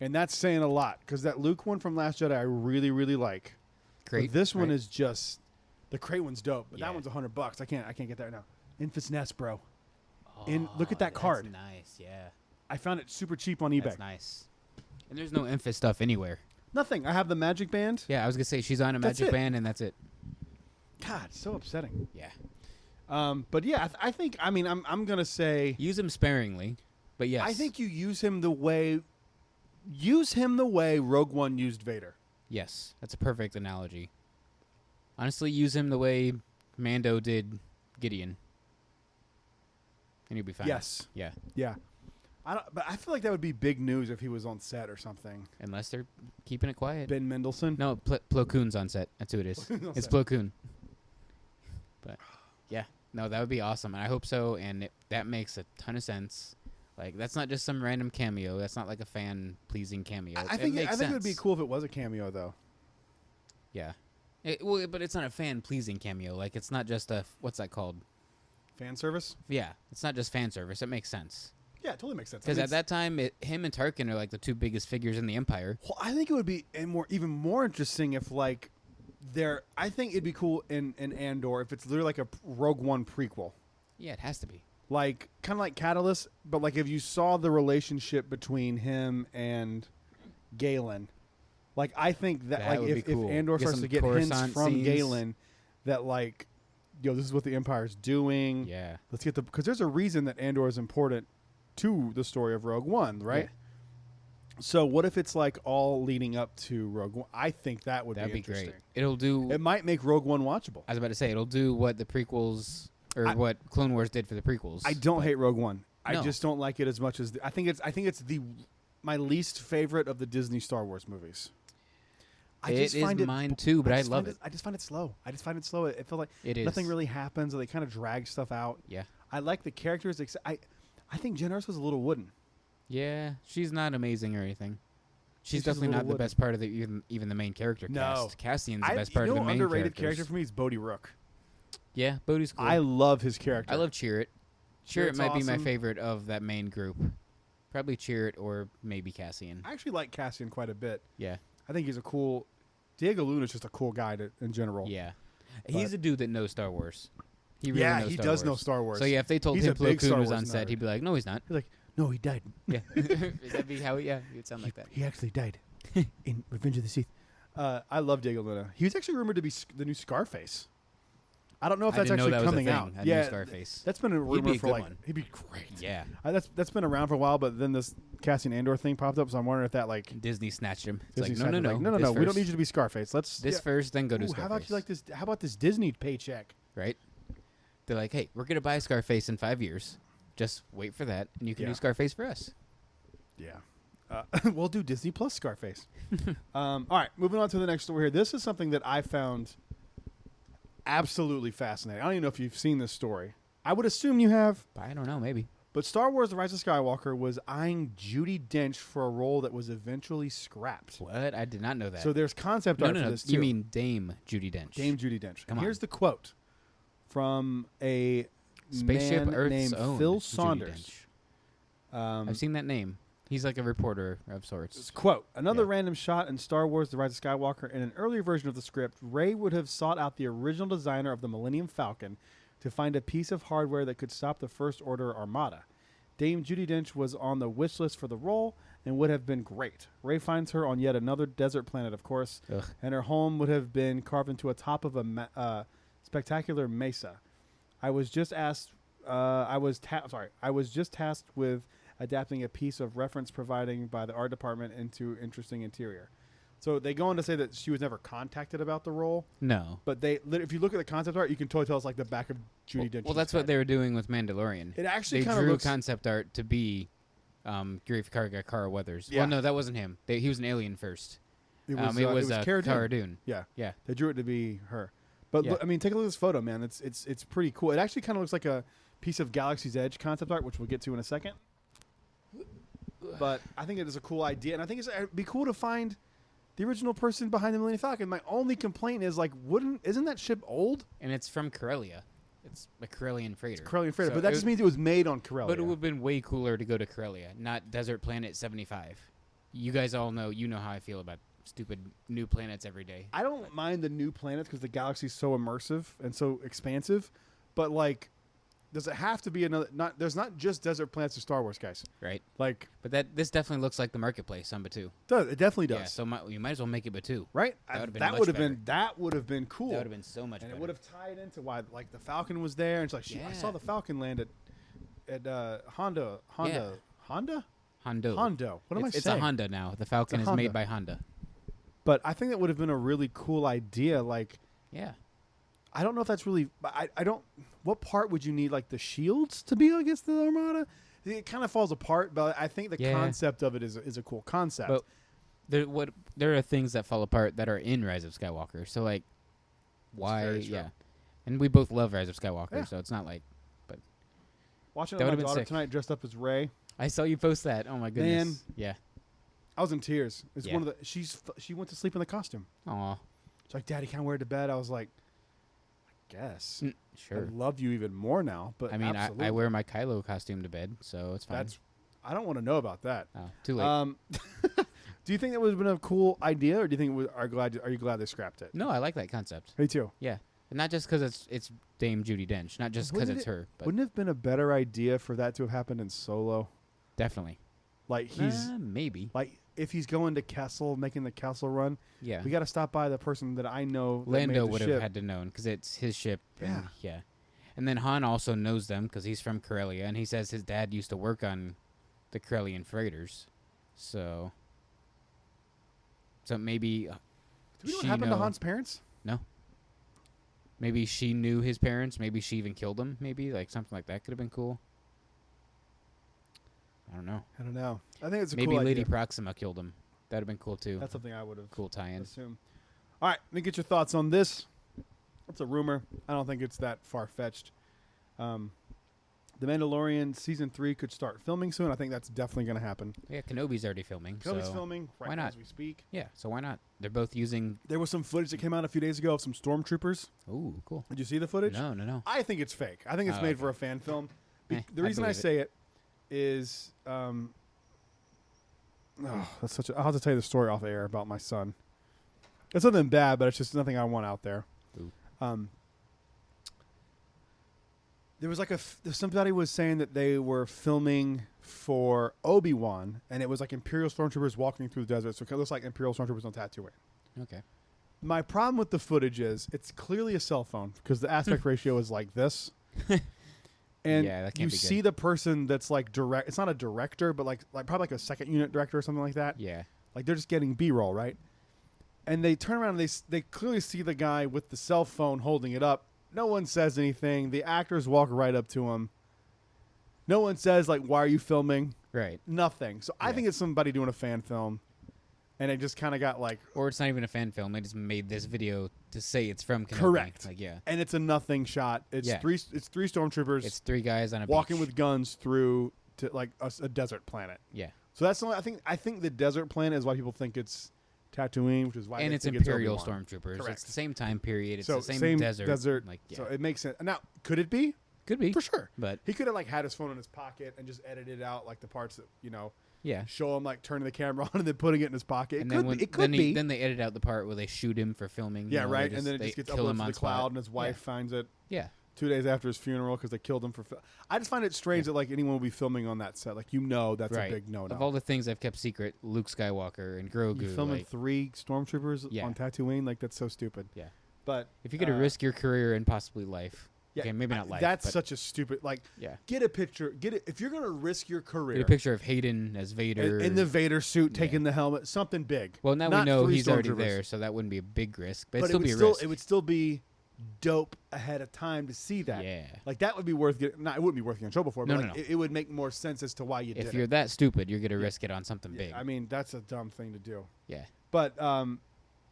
Speaker 2: And that's saying a lot, because that Luke one from Last Jedi I really, really like.
Speaker 1: Crate,
Speaker 2: but this one is just... The crate one's dope, but that one's $100. I can't get that right now. Infant's Nest, bro. Look at that card.
Speaker 1: That's nice, yeah.
Speaker 2: I found it super cheap on eBay.
Speaker 1: That's nice. And there's no Infant stuff anywhere.
Speaker 2: Nothing. I have the magic band.
Speaker 1: Yeah, I was gonna say she's on a magic band, and that's it.
Speaker 2: God, so upsetting.
Speaker 1: Yeah.
Speaker 2: But yeah, I think. I mean, I'm gonna say
Speaker 1: use him sparingly, but yes.
Speaker 2: I think you use him the way Rogue One used Vader.
Speaker 1: Yes, that's a perfect analogy. Honestly, use him the way Mando did Gideon. And he'll be fine.
Speaker 2: Yes.
Speaker 1: Yeah.
Speaker 2: Yeah. But I feel like that would be big news if he was on set or something.
Speaker 1: Unless they're keeping it quiet.
Speaker 2: Ben Mendelsohn?
Speaker 1: No, Plo Koon's on set. That's who it is. It's Plo Koon. But yeah, no, that would be awesome, and I hope so. And that makes a ton of sense. Like, that's not just some random cameo. That's not like a fan pleasing cameo.
Speaker 2: I think it would be cool if it was a cameo, though.
Speaker 1: Yeah, but it's not a fan pleasing cameo. Like, it's not just a what's that called?
Speaker 2: Fan service.
Speaker 1: Yeah, it's not just fan service. It makes sense.
Speaker 2: Yeah, it totally makes sense.
Speaker 1: Because at that time, him and Tarkin are like the two biggest figures in the Empire.
Speaker 2: Well, I think it would be even more interesting if like I think it'd be cool in Andor if it's literally like a Rogue One prequel.
Speaker 1: Yeah, it has to be.
Speaker 2: Like kind of like Catalyst, but like if you saw the relationship between him and Galen, like I think that like if Andor starts to get hints from Galen that like, yo, this is what the Empire's doing.
Speaker 1: Yeah,
Speaker 2: let's get because there's a reason that Andor is important to the story of Rogue One, right? Yeah. So what if it's like all leading up to Rogue One? I think that'd be interesting.
Speaker 1: Great.
Speaker 2: It might make Rogue One watchable.
Speaker 1: I was about to say it'll do what the prequels or what Clone Wars did for the prequels.
Speaker 2: I don't hate Rogue One. No. I just don't like it as much as I think it's my least favorite of the Disney Star Wars movies.
Speaker 1: It is mine too, but I love it.
Speaker 2: I just find it slow. It feels like
Speaker 1: nothing
Speaker 2: really happens, or they kind of drag stuff out.
Speaker 1: Yeah,
Speaker 2: I like the characters. I think Jen Erso was a little wooden.
Speaker 1: Yeah, she's not amazing or anything. She's definitely not the best part of even the main character cast. Cassian's the best part of the main
Speaker 2: underrated character for me is Bodhi Rook.
Speaker 1: Yeah, Bodhi's cool.
Speaker 2: I love his character.
Speaker 1: I love Chirrut. Chirrut might be my favorite of that main group. Probably Chirrut or maybe Cassian.
Speaker 2: I actually like Cassian quite a bit.
Speaker 1: Yeah.
Speaker 2: I think he's a cool... Diego Luna's just a cool guy in general.
Speaker 1: Yeah. He's a dude that knows Star Wars. He really knows
Speaker 2: he does know Star Wars.
Speaker 1: So yeah, if they told him Plo Koon was on set, he'd be like, no, he's not.
Speaker 2: He's like, no, he died.
Speaker 1: Yeah. That'd be how he would sound like that.
Speaker 2: He actually died in Revenge of the Sith. I love Diego Luna. He was actually rumored to be the new Scarface. I don't know if that's actually coming out.
Speaker 1: Yeah, Scarface.
Speaker 2: That's been a rumor for like. He'd be great.
Speaker 1: Yeah,
Speaker 2: that's been around for a while, but then this Cassian Andor thing popped up, so I'm wondering if that like
Speaker 1: Disney snatched him. It's
Speaker 2: Disney
Speaker 1: like no.
Speaker 2: We don't need you to be Scarface. Let's
Speaker 1: first, then go to Scarface.
Speaker 2: How about you like this? How about this Disney paycheck?
Speaker 1: Right. They're like, hey, we're gonna buy Scarface in 5 years. Just wait for that, and you can do Scarface for us.
Speaker 2: Yeah. We'll do Disney plus Scarface. All right, moving on to the next story here. This is something that I found absolutely fascinating. I don't even know if you've seen this story. I would assume you have.
Speaker 1: I don't know, maybe.
Speaker 2: But Star Wars The Rise of Skywalker was eyeing Judi Dench for a role that was eventually scrapped.
Speaker 1: What? I did not know that.
Speaker 2: So there's concept art for this too.
Speaker 1: You mean Dame Judi Dench.
Speaker 2: Dame Judi Dench. And here's the quote from a
Speaker 1: Spaceship
Speaker 2: man
Speaker 1: Earth's
Speaker 2: named
Speaker 1: own
Speaker 2: Phil Saunders.
Speaker 1: I've seen that name. He's like a reporter of sorts.
Speaker 2: Quote, another random shot in Star Wars The Rise of Skywalker. In an earlier version of the script, Rey would have sought out the original designer of the Millennium Falcon to find a piece of hardware that could stop the First Order Armada. Dame Judi Dench was on the wish list for the role and would have been great. Rey finds her on yet another desert planet, of course, and her home would have been carved into a top of a spectacular mesa. I was just tasked with adapting a piece of reference providing by the art department into interesting interior. So they go on to say that she was never contacted about the role.
Speaker 1: No.
Speaker 2: But if you look at the concept art, you can totally tell it's like the back of Judi Dench's
Speaker 1: Well, that's what they were doing with Mandalorian.
Speaker 2: It actually
Speaker 1: kind of drew concept art to be Grief Karga Cara Weathers. Yeah. Well, no, that wasn't him. He was an alien first. It was Cara Dune.
Speaker 2: Yeah.
Speaker 1: Yeah.
Speaker 2: They drew it to be her. But look, I mean, take a look at this photo, man. It's pretty cool. It actually kind of looks like a piece of Galaxy's Edge concept art, which we'll get to in a second. But I think it is a cool idea, and I think it'd be cool to find the original person behind the Millennium Falcon. My only complaint is isn't that ship old?
Speaker 1: And it's from Corellia. It's a Corellian freighter.
Speaker 2: So but that just means it was made on Corellia.
Speaker 1: But it would have been way cooler to go to Corellia, not Desert Planet 75. You guys all know, how I feel about stupid new planets every day.
Speaker 2: I don't mind the new planets because the galaxy's so immersive and so expansive, but does it have to be another? There's not just desert planets of Star Wars, guys.
Speaker 1: Right.
Speaker 2: But
Speaker 1: this definitely looks like the marketplace on Batu.
Speaker 2: It definitely does.
Speaker 1: Yeah. So you might as well make it Batu.
Speaker 2: Right. That would have been cool.
Speaker 1: That would have been so much.
Speaker 2: And
Speaker 1: better.
Speaker 2: it would have tied into why the Falcon was there. And it's like I saw the Falcon land at Honda.
Speaker 1: Hondo.
Speaker 2: What am I saying?
Speaker 1: It's a Honda now. The Falcon is made by Honda.
Speaker 2: But I think that would have been a really cool idea.
Speaker 1: Yeah.
Speaker 2: I don't know if that's really. I don't. What part would you need, the shields to be against the Armada? it kind of falls apart, but I think the concept of it is a cool concept.
Speaker 1: But there are things that fall apart that are in Rise of Skywalker. So like, why? Yeah, and we both love Rise of Skywalker, so it's not like. But
Speaker 2: watching it with my daughter tonight, dressed up as Rey.
Speaker 1: I saw you post that. Oh my goodness!
Speaker 2: Man,
Speaker 1: yeah,
Speaker 2: I was in tears. It's one of the. She went to sleep in the costume.
Speaker 1: Aw.
Speaker 2: She's like, Daddy, can't wear it to bed. I was like, I guess.
Speaker 1: Sure.
Speaker 2: I love you even more now. But
Speaker 1: I mean, I wear my Kylo costume to bed, so it's fine.
Speaker 2: I don't want to know about that.
Speaker 1: Oh, too late.
Speaker 2: Do you think that would have been a cool idea, or do you think are you glad they scrapped it?
Speaker 1: No, I like that concept.
Speaker 2: Me too.
Speaker 1: Yeah, and not just because it's Dame Judi Dench, not just because it's her. But
Speaker 2: wouldn't it have been a better idea for that to have happened in Solo?
Speaker 1: Definitely.
Speaker 2: Like he's
Speaker 1: maybe
Speaker 2: like if he's going to Kessel, making the Kessel run.
Speaker 1: Yeah,
Speaker 2: we got to stop by the person that I know.
Speaker 1: Lando would have had to know because it's his ship. And and then Han also knows them because he's from Corellia, and he says his dad used to work on the Corellian freighters. So maybe.
Speaker 2: Do we know what happened to Han's parents?
Speaker 1: No. Maybe she knew his parents. Maybe she even killed them. Maybe like something like that could have been cool. I don't know.
Speaker 2: I think it's a
Speaker 1: maybe
Speaker 2: cool
Speaker 1: Lady
Speaker 2: idea.
Speaker 1: Proxima killed him. That'd have been cool too.
Speaker 2: That's something I would have
Speaker 1: cool tie-in.
Speaker 2: Assume. All right, let me get your thoughts on this. It's a rumor. I don't think it's that far-fetched. The Mandalorian season 3 could start filming soon. I think that's definitely going to happen.
Speaker 1: Yeah, Kenobi's already filming.
Speaker 2: Kenobi's filming right now as we speak.
Speaker 1: Yeah, so why not? They're both using...
Speaker 2: There was some footage that came out a few days ago of some stormtroopers.
Speaker 1: Ooh, cool.
Speaker 2: Did you see the footage?
Speaker 1: No.
Speaker 2: I think it's fake. I think it's made for a fan film. The reason I say it is... that's such I'll have to tell you the story off air about my son. It's nothing bad, but it's just nothing I want out there. There was like somebody was saying that they were filming for Obi-Wan, and it was like Imperial stormtroopers walking through the desert. So it looks like Imperial stormtroopers on Tatooine.
Speaker 1: Okay.
Speaker 2: My problem with the footage is it's clearly a cell phone because the aspect ratio is like this. And you see the person that's like direct. It's not a director, but like probably like a second unit director or something like that.
Speaker 1: Yeah.
Speaker 2: Like they're just getting B-roll, right? And they turn around and they clearly see the guy with the cell phone holding it up. No one says anything. The actors walk right up to him. No one says like, "Why are you filming?"
Speaker 1: Right.
Speaker 2: Nothing. So I think it's somebody doing a fan film, and it just kind of got like.
Speaker 1: Or it's not even a fan film. They just made this video to say it's from Kenobi.
Speaker 2: Correct.
Speaker 1: Like
Speaker 2: and it's a nothing shot. It's three stormtroopers.
Speaker 1: It's 3 guys on a
Speaker 2: walking
Speaker 1: beach.
Speaker 2: with guns through to like a desert planet.
Speaker 1: Yeah.
Speaker 2: So that's the only, I think the desert planet is why people think it's Tatooine, which is why
Speaker 1: and
Speaker 2: they
Speaker 1: it's
Speaker 2: think
Speaker 1: Imperial
Speaker 2: it's
Speaker 1: stormtroopers.
Speaker 2: Correct.
Speaker 1: It's the same time period. It's
Speaker 2: so
Speaker 1: the same desert.
Speaker 2: Like, so it makes sense. Now, could it be?
Speaker 1: Could be
Speaker 2: for sure.
Speaker 1: But
Speaker 2: he could have like had his phone in his pocket and just edited out like the parts that
Speaker 1: Yeah.
Speaker 2: show him like turning the camera on and then putting it in his pocket. It
Speaker 1: then
Speaker 2: could be.
Speaker 1: Then they edit out the part where they shoot him for filming.
Speaker 2: Yeah, right. And then it just gets uploaded to the cloud, and his wife finds it.
Speaker 1: Yeah.
Speaker 2: 2 days after his funeral because they killed him for. I just find it strange that like anyone would be filming on that set. Like that's a big no-no.
Speaker 1: Of all the things I've kept secret, Luke Skywalker and Grogu.
Speaker 2: You filming 3 stormtroopers on Tatooine? Like that's so stupid.
Speaker 1: Yeah.
Speaker 2: But
Speaker 1: if you're gonna risk your career and possibly life.
Speaker 2: Yeah,
Speaker 1: okay, maybe not life.
Speaker 2: That's such a stupid. Like, get a picture. Get it if you're gonna risk your career.
Speaker 1: Get a picture of Hayden as Vader
Speaker 2: in the Vader suit, taking the helmet. Something big.
Speaker 1: Well, now we know he's already there, so that wouldn't be a big risk. But it'd still be a risk.
Speaker 2: It would still be dope ahead of time to see that.
Speaker 1: Yeah,
Speaker 2: like that would be worth getting. It wouldn't be worth getting in trouble for. But
Speaker 1: no.
Speaker 2: It would make more sense as to why you did it.
Speaker 1: If you're that stupid, you're gonna risk it on something big.
Speaker 2: I mean, that's a dumb thing to do.
Speaker 1: Yeah.
Speaker 2: But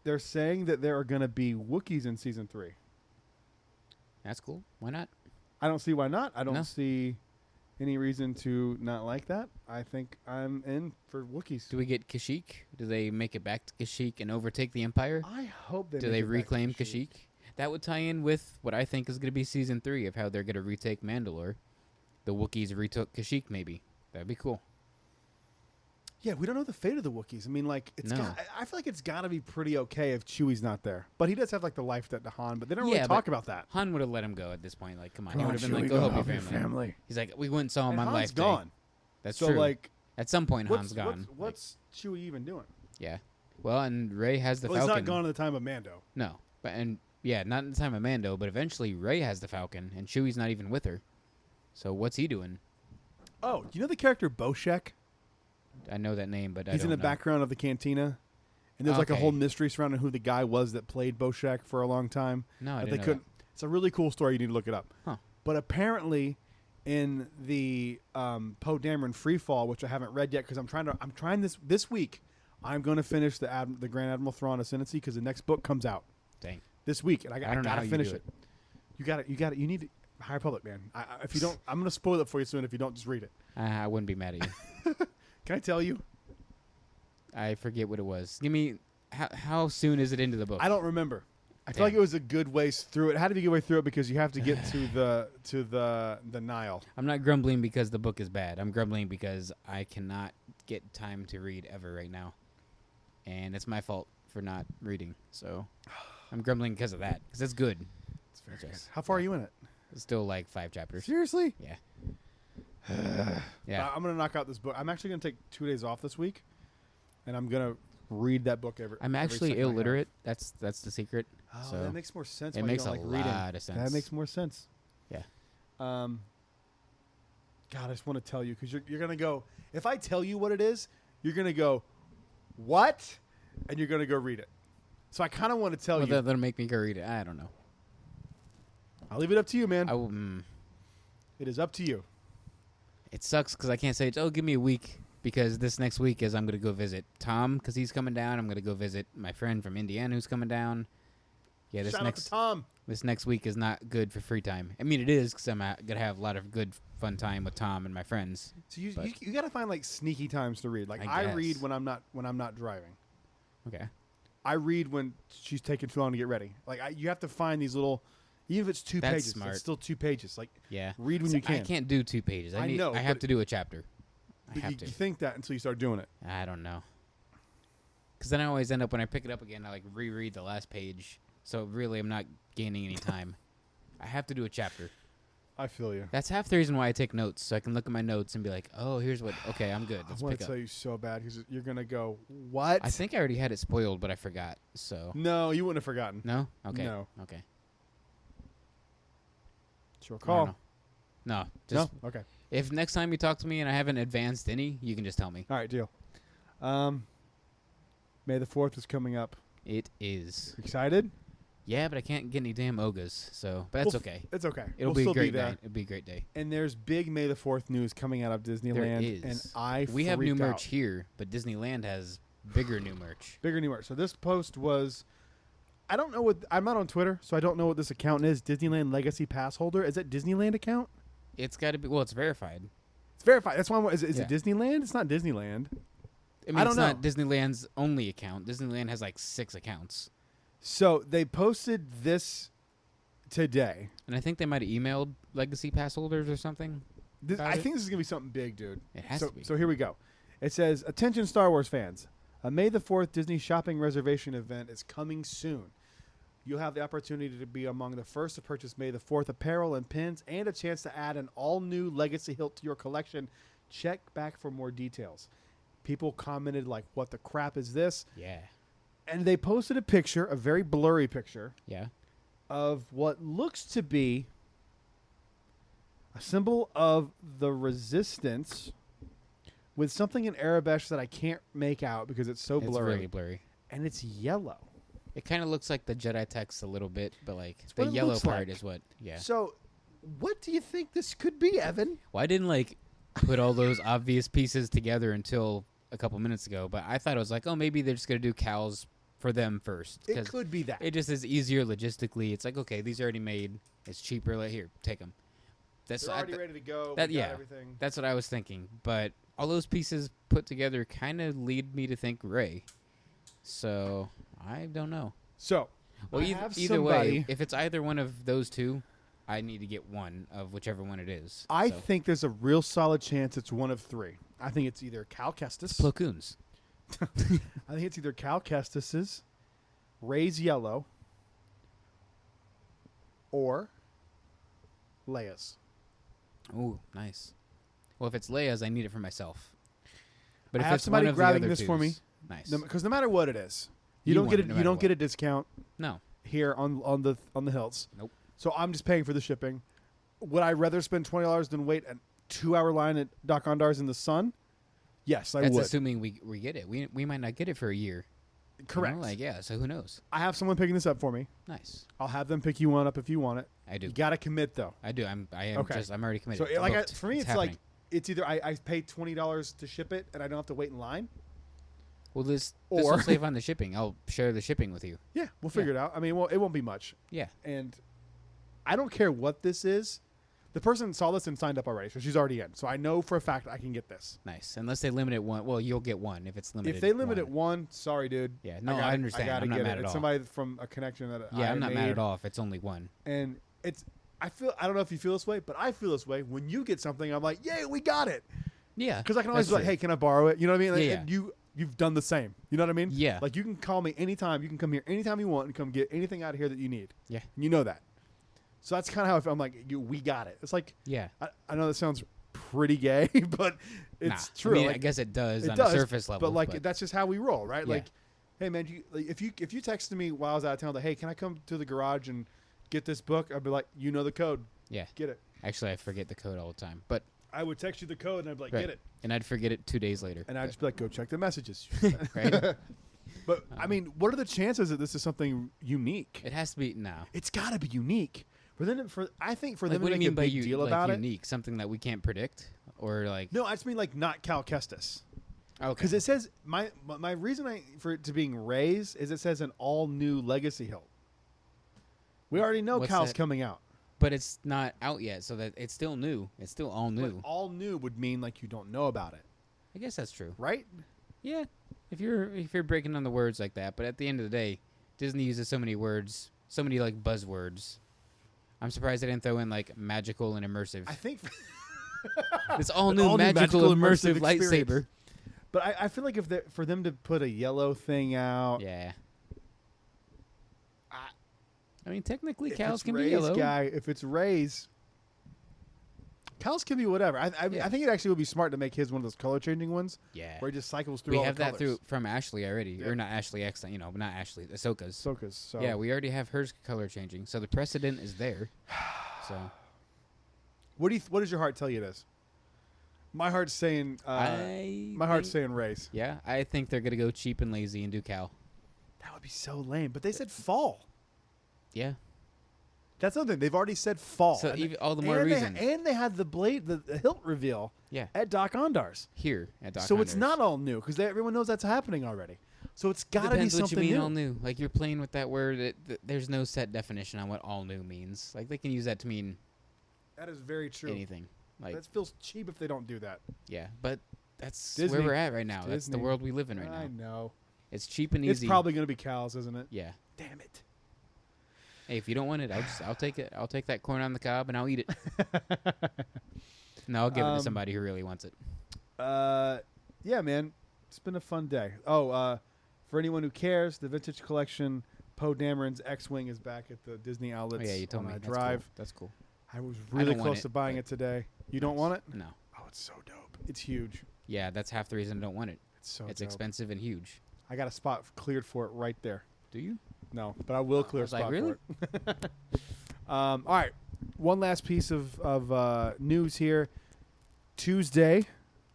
Speaker 2: they're saying that there are gonna be Wookiees in season 3.
Speaker 1: That's cool. Why not?
Speaker 2: I don't see why not. I don't see any reason to not like that. I think I'm in for Wookiees.
Speaker 1: Do we get Kashyyyk? Do they make it back to Kashyyyk and overtake the Empire?
Speaker 2: I hope they
Speaker 1: do. They reclaim Kashyyyk? That would tie in with what I think is going to be season 3 of how they're going to retake Mandalore. The Wookiees retook Kashyyyk, maybe. That'd be cool.
Speaker 2: Yeah, we don't know the fate of the Wookiees. I mean, like, I feel like it's got to be pretty okay if Chewie's not there. But he does have like the life debt to Han. But they don't really talk about that.
Speaker 1: Han would have let him go at this point. Like, come on, he would have been like, "Go help your family." He's like, "We went and saw him on life day."
Speaker 2: Gone.
Speaker 1: That's
Speaker 2: so
Speaker 1: true.
Speaker 2: Like,
Speaker 1: at some point, Han's gone.
Speaker 2: What's Chewie even doing?
Speaker 1: Yeah. Well, and Rey has the Falcon.
Speaker 2: He's not gone at the time of Mando.
Speaker 1: No, but not in the time of Mando. But eventually, Rey has the Falcon, and Chewie's not even with her. So what's he doing?
Speaker 2: Oh, do you know the character Boshek?
Speaker 1: I know that name, but
Speaker 2: he's in the background of the cantina, and there's like a whole mystery surrounding who the guy was that played Boshek for a long time.
Speaker 1: No, I didn't know that.
Speaker 2: It's a really cool story. You need to look it up.
Speaker 1: Huh.
Speaker 2: But apparently, in the Poe Dameron Freefall, which I haven't read yet because I'm trying this week. I'm going to finish the Grand Admiral Thrawn Ascendancy because the next book comes out.
Speaker 1: Dang.
Speaker 2: This week, and I gotta finish it. You need High Republic, man. If you don't, I'm going to spoil it for you soon. If you don't, just read it.
Speaker 1: I wouldn't be mad at you.
Speaker 2: Can I tell you?
Speaker 1: I forget what it was. Give me how soon is it into the book?
Speaker 2: I don't remember. I feel like it was a good ways through it. It had to be a good way through it because you have to get to the Nile.
Speaker 1: I'm not grumbling because the book is bad. I'm grumbling because I cannot get time to read ever right now, and it's my fault for not reading. So I'm grumbling because of that. Because it's good.
Speaker 2: It's very good. How far are you in it?
Speaker 1: It's still like 5 chapters.
Speaker 2: Seriously?
Speaker 1: Yeah. Yeah.
Speaker 2: I'm gonna knock out this book. I'm actually gonna take 2 days off this week, and I'm gonna read that book
Speaker 1: I'm actually illiterate. That's the secret.
Speaker 2: Oh,
Speaker 1: so
Speaker 2: that makes more sense.
Speaker 1: It makes a lot of sense.
Speaker 2: That makes more sense.
Speaker 1: Yeah.
Speaker 2: God, I just want to tell you because you're gonna go. If I tell you what it is, you're gonna go, what? And you're gonna go read it. So I kind of want to tell you.
Speaker 1: That'll make me go read it. I don't know.
Speaker 2: I'll leave it up to you, man. It is up to you.
Speaker 1: It sucks because I can't say, give me a week. Because this next week is I'm going to go visit Tom because he's coming down. I'm going to go visit my friend from Indiana who's coming down. Yeah,
Speaker 2: Shout out to Tom.
Speaker 1: This next week is not good for free time. I mean, it is because I'm going to have a lot of good, fun time with Tom and my friends.
Speaker 2: So you got to find like sneaky times to read. Like I read when I'm not driving.
Speaker 1: Okay.
Speaker 2: I read when she's taking too long to get ready. Like you have to find these little. Even if it's 2 pages,
Speaker 1: smart.
Speaker 2: It's still 2 pages. Like
Speaker 1: yeah,
Speaker 2: read when you can.
Speaker 1: I can't do 2 pages. I have to do a chapter.
Speaker 2: You think that until you start doing it.
Speaker 1: I don't know. Because then I always end up, when I pick it up again, I like reread the last page. So really, I'm not gaining any time. I have to do a chapter.
Speaker 2: I feel you.
Speaker 1: That's half the reason why I take notes. So I can look at my notes and be like, oh, here's what. Okay, I'm good. Let's
Speaker 2: I want to tell you so bad because you're going to go, what?
Speaker 1: I think I already had it spoiled, but I forgot. So
Speaker 2: no, you wouldn't have forgotten.
Speaker 1: No? Okay.
Speaker 2: No.
Speaker 1: Okay.
Speaker 2: It's your call.
Speaker 1: No.
Speaker 2: No? Okay.
Speaker 1: If next time you talk to me and I haven't advanced any, you can just tell me.
Speaker 2: All right, deal. May the 4th is coming up.
Speaker 1: It is.
Speaker 2: Excited?
Speaker 1: Yeah, but I can't get any damn Ogas, so but that's okay.
Speaker 2: It's okay.
Speaker 1: It'll be a great day. It'll be a great day.
Speaker 2: And there's big May the 4th news coming out of Disneyland.
Speaker 1: There is.
Speaker 2: And
Speaker 1: we have new merch here, but Disneyland has bigger new merch.
Speaker 2: Bigger new merch. So this post was, I don't know what, I'm not on Twitter, so I don't know what this account is. Disneyland Legacy Pass Holder. Is it Disneyland account?
Speaker 1: It's got to be. Well, it's verified.
Speaker 2: It's verified. That's why. Is it Disneyland? It's not Disneyland.
Speaker 1: I mean, it's not Disneyland's only account. Disneyland has like 6 accounts.
Speaker 2: So they posted this today,
Speaker 1: and I think they might have emailed Legacy Pass holders or something.
Speaker 2: I think this is gonna be something big, dude.
Speaker 1: It has to be.
Speaker 2: So here we go. It says, "Attention, Star Wars fans! A May the 4th Disney shopping reservation event is coming soon. You'll have the opportunity to be among the first to purchase May the 4th apparel and pins and a chance to add an all-new Legacy hilt to your collection. Check back for more details." People commented like, what the crap is this?
Speaker 1: Yeah.
Speaker 2: And they posted a picture, a very blurry picture.
Speaker 1: Yeah.
Speaker 2: Of what looks to be a symbol of the Resistance with something in Arabic that I can't make out because it's so blurry.
Speaker 1: It's really blurry.
Speaker 2: And it's yellow.
Speaker 1: It kind of looks like the Jedi text a little bit, but like the yellow part is what, yeah.
Speaker 2: So what do you think this could be, Evan?
Speaker 1: Well, I didn't like put all those obvious pieces together until a couple minutes ago, but I thought it was like, oh, maybe they're just going to do cows for them first.
Speaker 2: It could be that.
Speaker 1: It just is easier logistically. It's like, okay, these are already made. It's cheaper. Like, here, take them.
Speaker 2: They're already ready to go. Everything.
Speaker 1: That's what I was thinking. But all those pieces put together kind of lead me to think Rey. So I don't know.
Speaker 2: So,
Speaker 1: well, either way, if it's either one of those two, I need to get one of whichever one it is.
Speaker 2: I think there's a real solid chance it's one of 3. I think it's either Cal Kestis.
Speaker 1: Plo Koons.
Speaker 2: I think it's either Cal Kestis's, Rey's Yellow, or Leia's.
Speaker 1: Ooh, nice. Well, if it's Leia's, I need it for myself. But
Speaker 2: I
Speaker 1: if
Speaker 2: have
Speaker 1: it's
Speaker 2: somebody
Speaker 1: one of
Speaker 2: grabbing
Speaker 1: the other
Speaker 2: this for me.
Speaker 1: Nice.
Speaker 2: Because no matter what it is, you don't get a discount.
Speaker 1: No.
Speaker 2: Here on the hilts.
Speaker 1: Nope.
Speaker 2: So I'm just paying for the shipping. Would I rather spend $20 than wait a 2-hour line at Doc Ondar's in the sun? Yes, I would.
Speaker 1: That's assuming we get it. We might not get it for a year.
Speaker 2: Correct.
Speaker 1: You know, like, yeah, so who knows?
Speaker 2: I have someone picking this up for me.
Speaker 1: Nice.
Speaker 2: I'll have them pick you one up if you want it.
Speaker 1: I do.
Speaker 2: You got to commit, though.
Speaker 1: I do. I'm already committed.
Speaker 2: So, for me, it's
Speaker 1: happening.
Speaker 2: like, it's either I pay $20 to ship it and I don't have to wait in line.
Speaker 1: Well, this will save on the shipping. I'll share the shipping with you.
Speaker 2: Yeah, we'll figure it out. I mean, well, it won't be much.
Speaker 1: Yeah.
Speaker 2: And I don't care what this is. The person saw this and signed up already, so she's already in. So I know for a fact I can get this.
Speaker 1: Nice. Unless they limit it one. Well, you'll get one if it's limited.
Speaker 2: If they limit it one, sorry, dude.
Speaker 1: Yeah, no, I understand. I'm not mad at all.
Speaker 2: It's somebody from a connection that
Speaker 1: I'm not mad at all if it's only one.
Speaker 2: And I don't know if you feel this way, but I feel this way. When you get something, I'm like, yay, we got it.
Speaker 1: Yeah.
Speaker 2: Because I can always be like, hey, can I borrow it? You know what I mean? Like,
Speaker 1: Yeah.
Speaker 2: and you've done the same. You know what I mean?
Speaker 1: Yeah.
Speaker 2: Like, you can call me anytime. You can come here anytime you want and come get anything out of here that you need.
Speaker 1: Yeah.
Speaker 2: And you know that. So that's kind of how I feel. I'm like, we got it. It's like,
Speaker 1: yeah.
Speaker 2: I know that sounds pretty gay, but it's true.
Speaker 1: I mean,
Speaker 2: like,
Speaker 1: I guess it does on a surface level.
Speaker 2: But like, that's just how we roll, right?
Speaker 1: Yeah.
Speaker 2: Like, hey man, if you texted me while I was out of town, like, hey, can I come to the garage and get this book? I'd be like, you know the code.
Speaker 1: Yeah.
Speaker 2: Get it.
Speaker 1: Actually, I forget the code all the time, but
Speaker 2: I would text you the code and I'd be like,
Speaker 1: right.
Speaker 2: get it.
Speaker 1: And I'd forget it 2 days later.
Speaker 2: And I'd just be like, go check the messages.
Speaker 1: Right.
Speaker 2: But I mean, what are the chances that this is something unique?
Speaker 1: It has to be now.
Speaker 2: It's got to be unique. I think for
Speaker 1: Like,
Speaker 2: them
Speaker 1: what
Speaker 2: to
Speaker 1: do you
Speaker 2: make
Speaker 1: mean
Speaker 2: a
Speaker 1: by
Speaker 2: big deal
Speaker 1: like
Speaker 2: about
Speaker 1: unique? Something that we can't predict, or like?
Speaker 2: No, I just mean like not Cal Kestis.
Speaker 1: Okay.
Speaker 2: Because it says my reason for it to being raised is it says an all new Legacy hilt. We already know
Speaker 1: What's
Speaker 2: Cal's
Speaker 1: that?
Speaker 2: coming out,
Speaker 1: but it's not out yet, so that it's still new. It's still all new.
Speaker 2: But all new would mean like you don't know about it,
Speaker 1: I guess that's true.
Speaker 2: right?
Speaker 1: Yeah, if you're breaking on the words like that, but at the end of the day, Disney uses so many words, so many like buzzwords. I'm surprised they didn't throw in like magical and immersive.
Speaker 2: I think
Speaker 1: It's all new magical immersive lightsaber.
Speaker 2: But I feel like for them to put a yellow thing out,
Speaker 1: Yeah. I mean, technically,
Speaker 2: if
Speaker 1: cows
Speaker 2: it's
Speaker 1: can
Speaker 2: Rey's
Speaker 1: be yellow.
Speaker 2: if it's Rey's, cows can be whatever. I think it actually would be smart to make his one of those color changing ones.
Speaker 1: Yeah.
Speaker 2: Where it just cycles through.
Speaker 1: We
Speaker 2: all
Speaker 1: have
Speaker 2: the
Speaker 1: that
Speaker 2: colors.
Speaker 1: from Ashley already,
Speaker 2: Yeah.
Speaker 1: or not Ashley X, not Ashley, Ahsoka's.
Speaker 2: So
Speaker 1: Yeah, we already have hers color changing, so the precedent is there. So
Speaker 2: what does your heart tell you it is? My heart's saying saying Rey's.
Speaker 1: Yeah, I think they're gonna go cheap and lazy and do Cal.
Speaker 2: That would be so lame. But they said fall.
Speaker 1: Yeah.
Speaker 2: That's another thing. They've already said fall.
Speaker 1: So even all the more
Speaker 2: and
Speaker 1: reason.
Speaker 2: They had the hilt reveal.
Speaker 1: Yeah.
Speaker 2: At Doc Ondar's.
Speaker 1: Here at Doc.
Speaker 2: So it's not all new because everyone knows that's happening already. So it's got to be
Speaker 1: Depends
Speaker 2: something
Speaker 1: what you mean
Speaker 2: new.
Speaker 1: all new. Like you're playing with that word. There's no set definition on what all new means. Like they can use that to mean
Speaker 2: That is very true.
Speaker 1: anything. Like
Speaker 2: That feels cheap if they don't do that.
Speaker 1: yeah, but that's
Speaker 2: Disney.
Speaker 1: where we're at right now. That's the
Speaker 2: Disney.
Speaker 1: world we live in right
Speaker 2: I
Speaker 1: now.
Speaker 2: know.
Speaker 1: It's cheap and easy.
Speaker 2: It's probably going to be Cal's, isn't it?
Speaker 1: Yeah.
Speaker 2: Damn it.
Speaker 1: Hey, if you don't want it, I'll take it. I'll take that corn on the cob and I'll eat it. No, I'll give it to somebody who really wants it.
Speaker 2: Yeah, man. It's been a fun day. Oh, for anyone who cares, the Vintage Collection Poe Dameron's X-Wing is back at the Disney outlets.
Speaker 1: Oh yeah, you told me.
Speaker 2: on
Speaker 1: That's
Speaker 2: Drive.
Speaker 1: cool. That's cool.
Speaker 2: I was
Speaker 1: I
Speaker 2: really
Speaker 1: don't want
Speaker 2: close
Speaker 1: it,
Speaker 2: to buying
Speaker 1: but
Speaker 2: it today. You don't
Speaker 1: Nice.
Speaker 2: want it?
Speaker 1: No.
Speaker 2: Oh, it's so dope. It's huge.
Speaker 1: Yeah, that's half the reason I don't want it.
Speaker 2: It's so
Speaker 1: It's
Speaker 2: dope.
Speaker 1: expensive and huge.
Speaker 2: I got a spot cleared for it right there.
Speaker 1: Do you?
Speaker 2: No, but I will clear a
Speaker 1: was like,
Speaker 2: spot
Speaker 1: really?
Speaker 2: for it. All right. One last piece of news here. Tuesday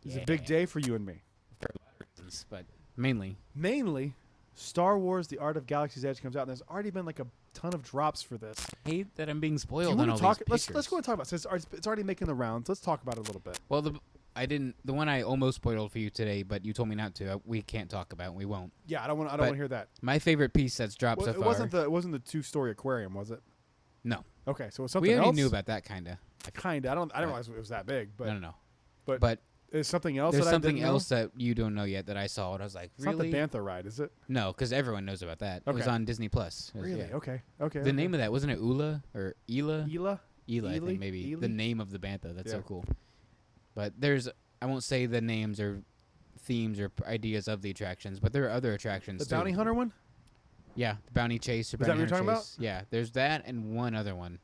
Speaker 2: is a big
Speaker 1: Yeah.
Speaker 2: day for you and me.
Speaker 1: For a lot of reasons, but mainly.
Speaker 2: Mainly, Star Wars: The Art of Galaxy's Edge comes out, and there's already been like a ton of drops for this.
Speaker 1: I hate that I'm being
Speaker 2: Do you
Speaker 1: spoiled on
Speaker 2: want
Speaker 1: all
Speaker 2: to talk?
Speaker 1: these
Speaker 2: Let's
Speaker 1: pictures.
Speaker 2: go and talk about it. Since it's already making the rounds. Let's talk about it a little bit.
Speaker 1: Well, the one I almost spoiled for you today, but you told me not to. We can't talk about. And we won't.
Speaker 2: Yeah, I don't want
Speaker 1: But
Speaker 2: to hear that.
Speaker 1: My favorite piece that's dropped so
Speaker 2: It
Speaker 1: far.
Speaker 2: wasn't the 2-story aquarium, was it?
Speaker 1: No,
Speaker 2: Okay, so it's something
Speaker 1: we already
Speaker 2: else.
Speaker 1: knew about that kinda.
Speaker 2: Kinda. I didn't realize it was that big. But
Speaker 1: No.
Speaker 2: but there's something else.
Speaker 1: There's
Speaker 2: that
Speaker 1: something
Speaker 2: I didn't
Speaker 1: else that you don't know yet that I saw, and I was like,
Speaker 2: It's
Speaker 1: really?
Speaker 2: not the Panther ride, is it?
Speaker 1: No, because everyone knows about that. It was
Speaker 2: Okay.
Speaker 1: on Disney Plus. It was-
Speaker 2: Really?
Speaker 1: yeah.
Speaker 2: Okay.
Speaker 1: The name of that wasn't it Ula or Ela?
Speaker 2: Ela.
Speaker 1: Ela, I
Speaker 2: Ely?
Speaker 1: think maybe
Speaker 2: Ely?
Speaker 1: the name of the bantha. That's
Speaker 2: Yeah.
Speaker 1: so cool. But I won't say the names or themes or ideas of the attractions, but there are other attractions.
Speaker 2: The
Speaker 1: too.
Speaker 2: Bounty Hunter one.
Speaker 1: Yeah, the Bounty Chase or
Speaker 2: Is that
Speaker 1: Bounty
Speaker 2: what you're
Speaker 1: Hunter
Speaker 2: talking
Speaker 1: Chase. Yeah, there's that and one other one.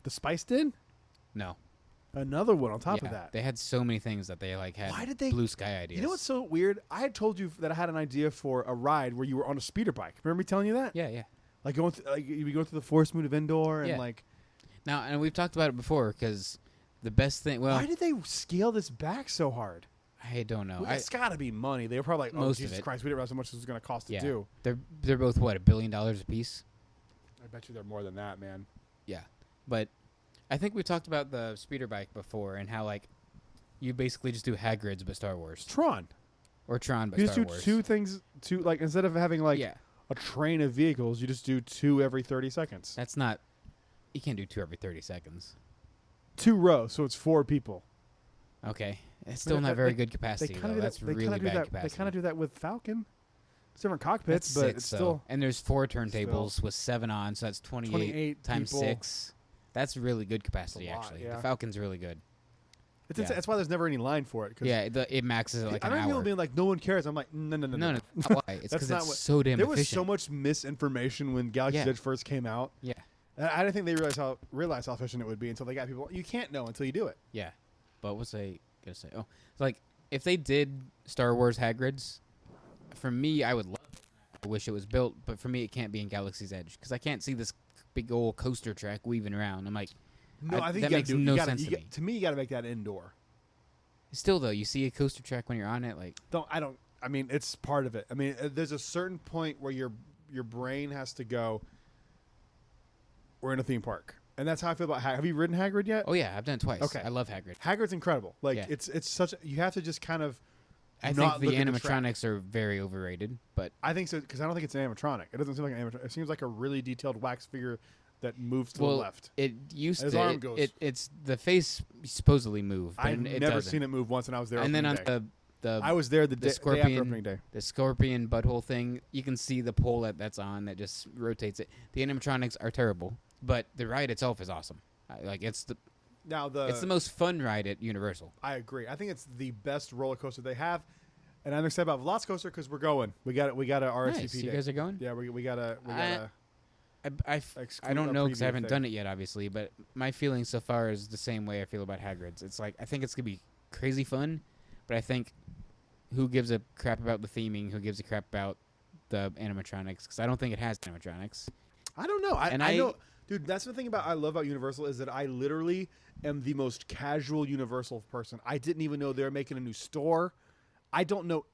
Speaker 2: The Spice Den.
Speaker 1: No.
Speaker 2: Another one on top
Speaker 1: Yeah,
Speaker 2: of that.
Speaker 1: they had so many things that they had.
Speaker 2: Why did they-
Speaker 1: blue sky ideas?
Speaker 2: You know what's so weird? I had told you that I had an idea for a ride where you were on a speeder bike. Remember me telling you that?
Speaker 1: Yeah.
Speaker 2: Like going you go through the Forest Moon of Endor and
Speaker 1: Yeah.
Speaker 2: like.
Speaker 1: Now, and we've talked about it before because the best thing. Well,
Speaker 2: Why did they scale this back so hard?
Speaker 1: I don't know.
Speaker 2: Well, it's got to be money. They were probably like, oh, Jesus Christ, we didn't realize how much this was going to cost to do.
Speaker 1: They're both, what, $1 billion a piece?
Speaker 2: I bet you they're more than that, man.
Speaker 1: Yeah. But I think we talked about the speeder bike before and how, like, you basically just do Hagrid's but Star Wars.
Speaker 2: Tron.
Speaker 1: Or Tron but
Speaker 2: you
Speaker 1: Star Wars.
Speaker 2: just do two things, like, instead of having, like, a train of vehicles, you just do 2 every 30 seconds.
Speaker 1: That's not... You can't do 2 every 30 seconds.
Speaker 2: 2 rows, so it's 4 people.
Speaker 1: Okay. It's still not very good capacity, though. That's really bad capacity.
Speaker 2: They kind of do that with Falcon. It's different cockpits, but it's still...
Speaker 1: And there's 4 turntables with 7 on, so that's 28 times
Speaker 2: people.
Speaker 1: 6. That's really good capacity, actually. The Falcon's really good.
Speaker 2: That's why there's never any line for it.
Speaker 1: It maxes at like an hour.
Speaker 2: I don't know being like, no one cares. I'm like, no.
Speaker 1: No. Why? It's because it's so damn efficient.
Speaker 2: There was so much misinformation when Galaxy's Edge first came out.
Speaker 1: Yeah.
Speaker 2: I didn't think they realized how efficient it would be until they got people. You can't know until you do it.
Speaker 1: Yeah. But what's I gonna say? Oh, it's like if they did Star Wars Hagrid's, for me, I would love it. I wish it was built, but for me, it can't be in Galaxy's Edge because I can't see this big old coaster track weaving around. I'm like,
Speaker 2: no, I think
Speaker 1: that makes no sense to me.
Speaker 2: To me, you got to make that indoor.
Speaker 1: Still, though, you see a coaster track when you're on it, like
Speaker 2: I mean, it's part of it. I mean, there's a certain point where your brain has to go. We're in a theme park. And that's how I feel about Hagrid. Have you ridden Hagrid yet?
Speaker 1: Oh, yeah. I've done it twice.
Speaker 2: Okay.
Speaker 1: I love Hagrid.
Speaker 2: Hagrid's incredible. Like, it's such... You have to just kind of...
Speaker 1: I think the animatronics are very overrated, but...
Speaker 2: I think so, because I don't think it's an animatronic. It doesn't seem like an animatronic. It seems like a really detailed wax figure that moves to the left.
Speaker 1: It used
Speaker 2: His
Speaker 1: to...
Speaker 2: arm goes.
Speaker 1: It's the face supposedly moved, but
Speaker 2: I've never seen it move once, and I was there
Speaker 1: and then on
Speaker 2: day.
Speaker 1: the
Speaker 2: I was there the day after opening day.
Speaker 1: The scorpion butthole thing, you can see the pole that's on that just rotates it. The animatronics are terrible, but the ride itself is awesome. It's the most fun ride at Universal.
Speaker 2: I agree. I think it's the best roller coaster they have, and I'm excited about Velocicoaster because we're going. We got a RSVP.
Speaker 1: Nice. You guys are going?
Speaker 2: Yeah, we got a.
Speaker 1: I don't know because I haven't done it yet, obviously, but my feeling so far is the same way I feel about Hagrid's. It's like I think it's gonna be crazy fun, but I think who gives a crap about the theming? Who gives a crap about the animatronics? Because I don't think it has animatronics.
Speaker 2: I don't know. I know. Dude, that's the thing I love about Universal is that I literally am the most casual Universal person. I didn't even know they were making a new store. I don't know.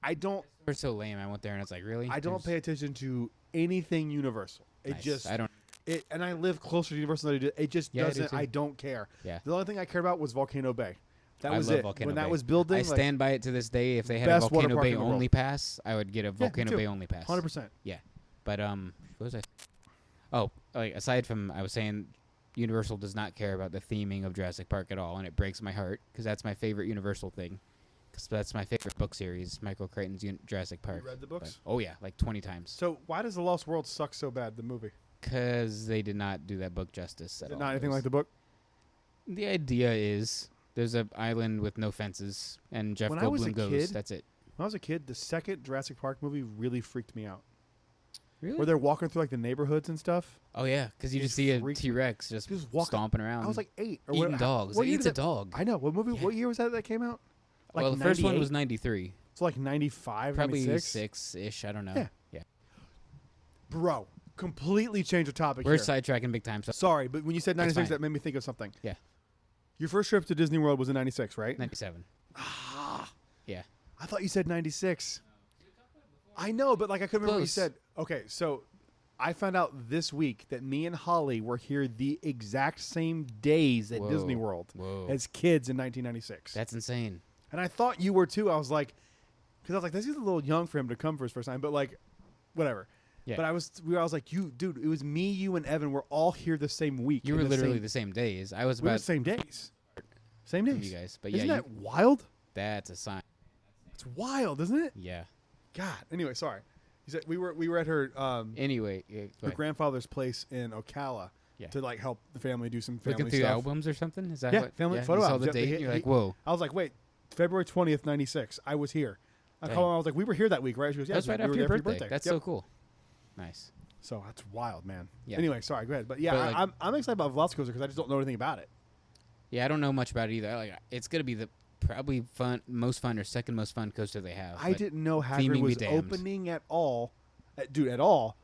Speaker 1: We're so lame. I went there and it's like, really?
Speaker 2: I don't pay attention to anything Universal.
Speaker 1: I don't.
Speaker 2: And I live closer to Universal than I do. It just doesn't. I don't care.
Speaker 1: Yeah.
Speaker 2: The only thing I cared about was Volcano Bay. That was
Speaker 1: it.
Speaker 2: When that was building,
Speaker 1: I stand by it to this day. If they had a Volcano Bay only pass, I would get a Volcano Bay only pass.
Speaker 2: 100%.
Speaker 1: Yeah. But what was I? Oh, like aside from I was saying, Universal does not care about the theming of Jurassic Park at all, and it breaks my heart because that's my favorite Universal thing. Because that's my favorite book series, Michael Crichton's Jurassic Park.
Speaker 2: You read the books?
Speaker 1: Oh yeah, like 20 times.
Speaker 2: So why does The Lost World suck so bad? The movie?
Speaker 1: Because they did not do that book justice at all.
Speaker 2: Not anything like the book.
Speaker 1: The idea is there's an island with no fences, and Jeff Goldblum goes. That's it.
Speaker 2: When I was a kid, the second Jurassic Park movie really freaked me out.
Speaker 1: Really?
Speaker 2: Where they're walking through like the neighborhoods and stuff.
Speaker 1: Oh yeah, because you just see a T-Rex just stomping around.
Speaker 2: I was like 8.
Speaker 1: Or eating dogs. It eats a dog.
Speaker 2: I know. What movie? Yeah. What year was that came out?
Speaker 1: Like well, the first one was 93.
Speaker 2: So like 95,
Speaker 1: probably
Speaker 2: 96?
Speaker 1: 6-ish. I don't know. Yeah.
Speaker 2: Bro, completely change the topic.
Speaker 1: We're sidetracking big time. So
Speaker 2: sorry, but when you said 96, that made me think of something.
Speaker 1: Yeah.
Speaker 2: Your first trip to Disney World was in 96, right?
Speaker 1: 97. Yeah.
Speaker 2: I thought you said 96. I know, but like I couldn't remember what you said. Okay, so I found out this week that me and Holly were here the exact same days at Disney World as kids in 1996.
Speaker 1: That's insane.
Speaker 2: And I thought you were too. I was like, because I was like, this is a little young for him to come for his first time, but like, whatever. Yeah. But I was like, dude, it was me, you, and Evan. We're all here the same week.
Speaker 1: You were literally the same days. I was about
Speaker 2: the same days. Same days.
Speaker 1: You guys, but
Speaker 2: isn't that wild?
Speaker 1: That's a sign.
Speaker 2: It's wild, isn't it?
Speaker 1: Yeah.
Speaker 2: God. Anyway, sorry. He said we were at her her grandfather's place in Ocala to like help the family do some family
Speaker 1: looking through
Speaker 2: stuff.
Speaker 1: albums or something. Is that
Speaker 2: what? Family photo albums.
Speaker 1: You saw the date. You're like, whoa.
Speaker 2: I was like, wait, February 20th, 96. I was here. I called her. I was like, we were here that week, right? She goes, yeah,
Speaker 1: that's right after your birthday. That's so cool. Nice.
Speaker 2: So that's wild, man.
Speaker 1: Yeah.
Speaker 2: Anyway, sorry. Go ahead. But yeah, I'm excited about Velocicoaster because I just don't know anything about it.
Speaker 1: Yeah, I don't know much about it either. Like, it's gonna be the probably most fun or second most fun coaster they have.
Speaker 2: I didn't know Hagrid was opening at all. Dude, at all.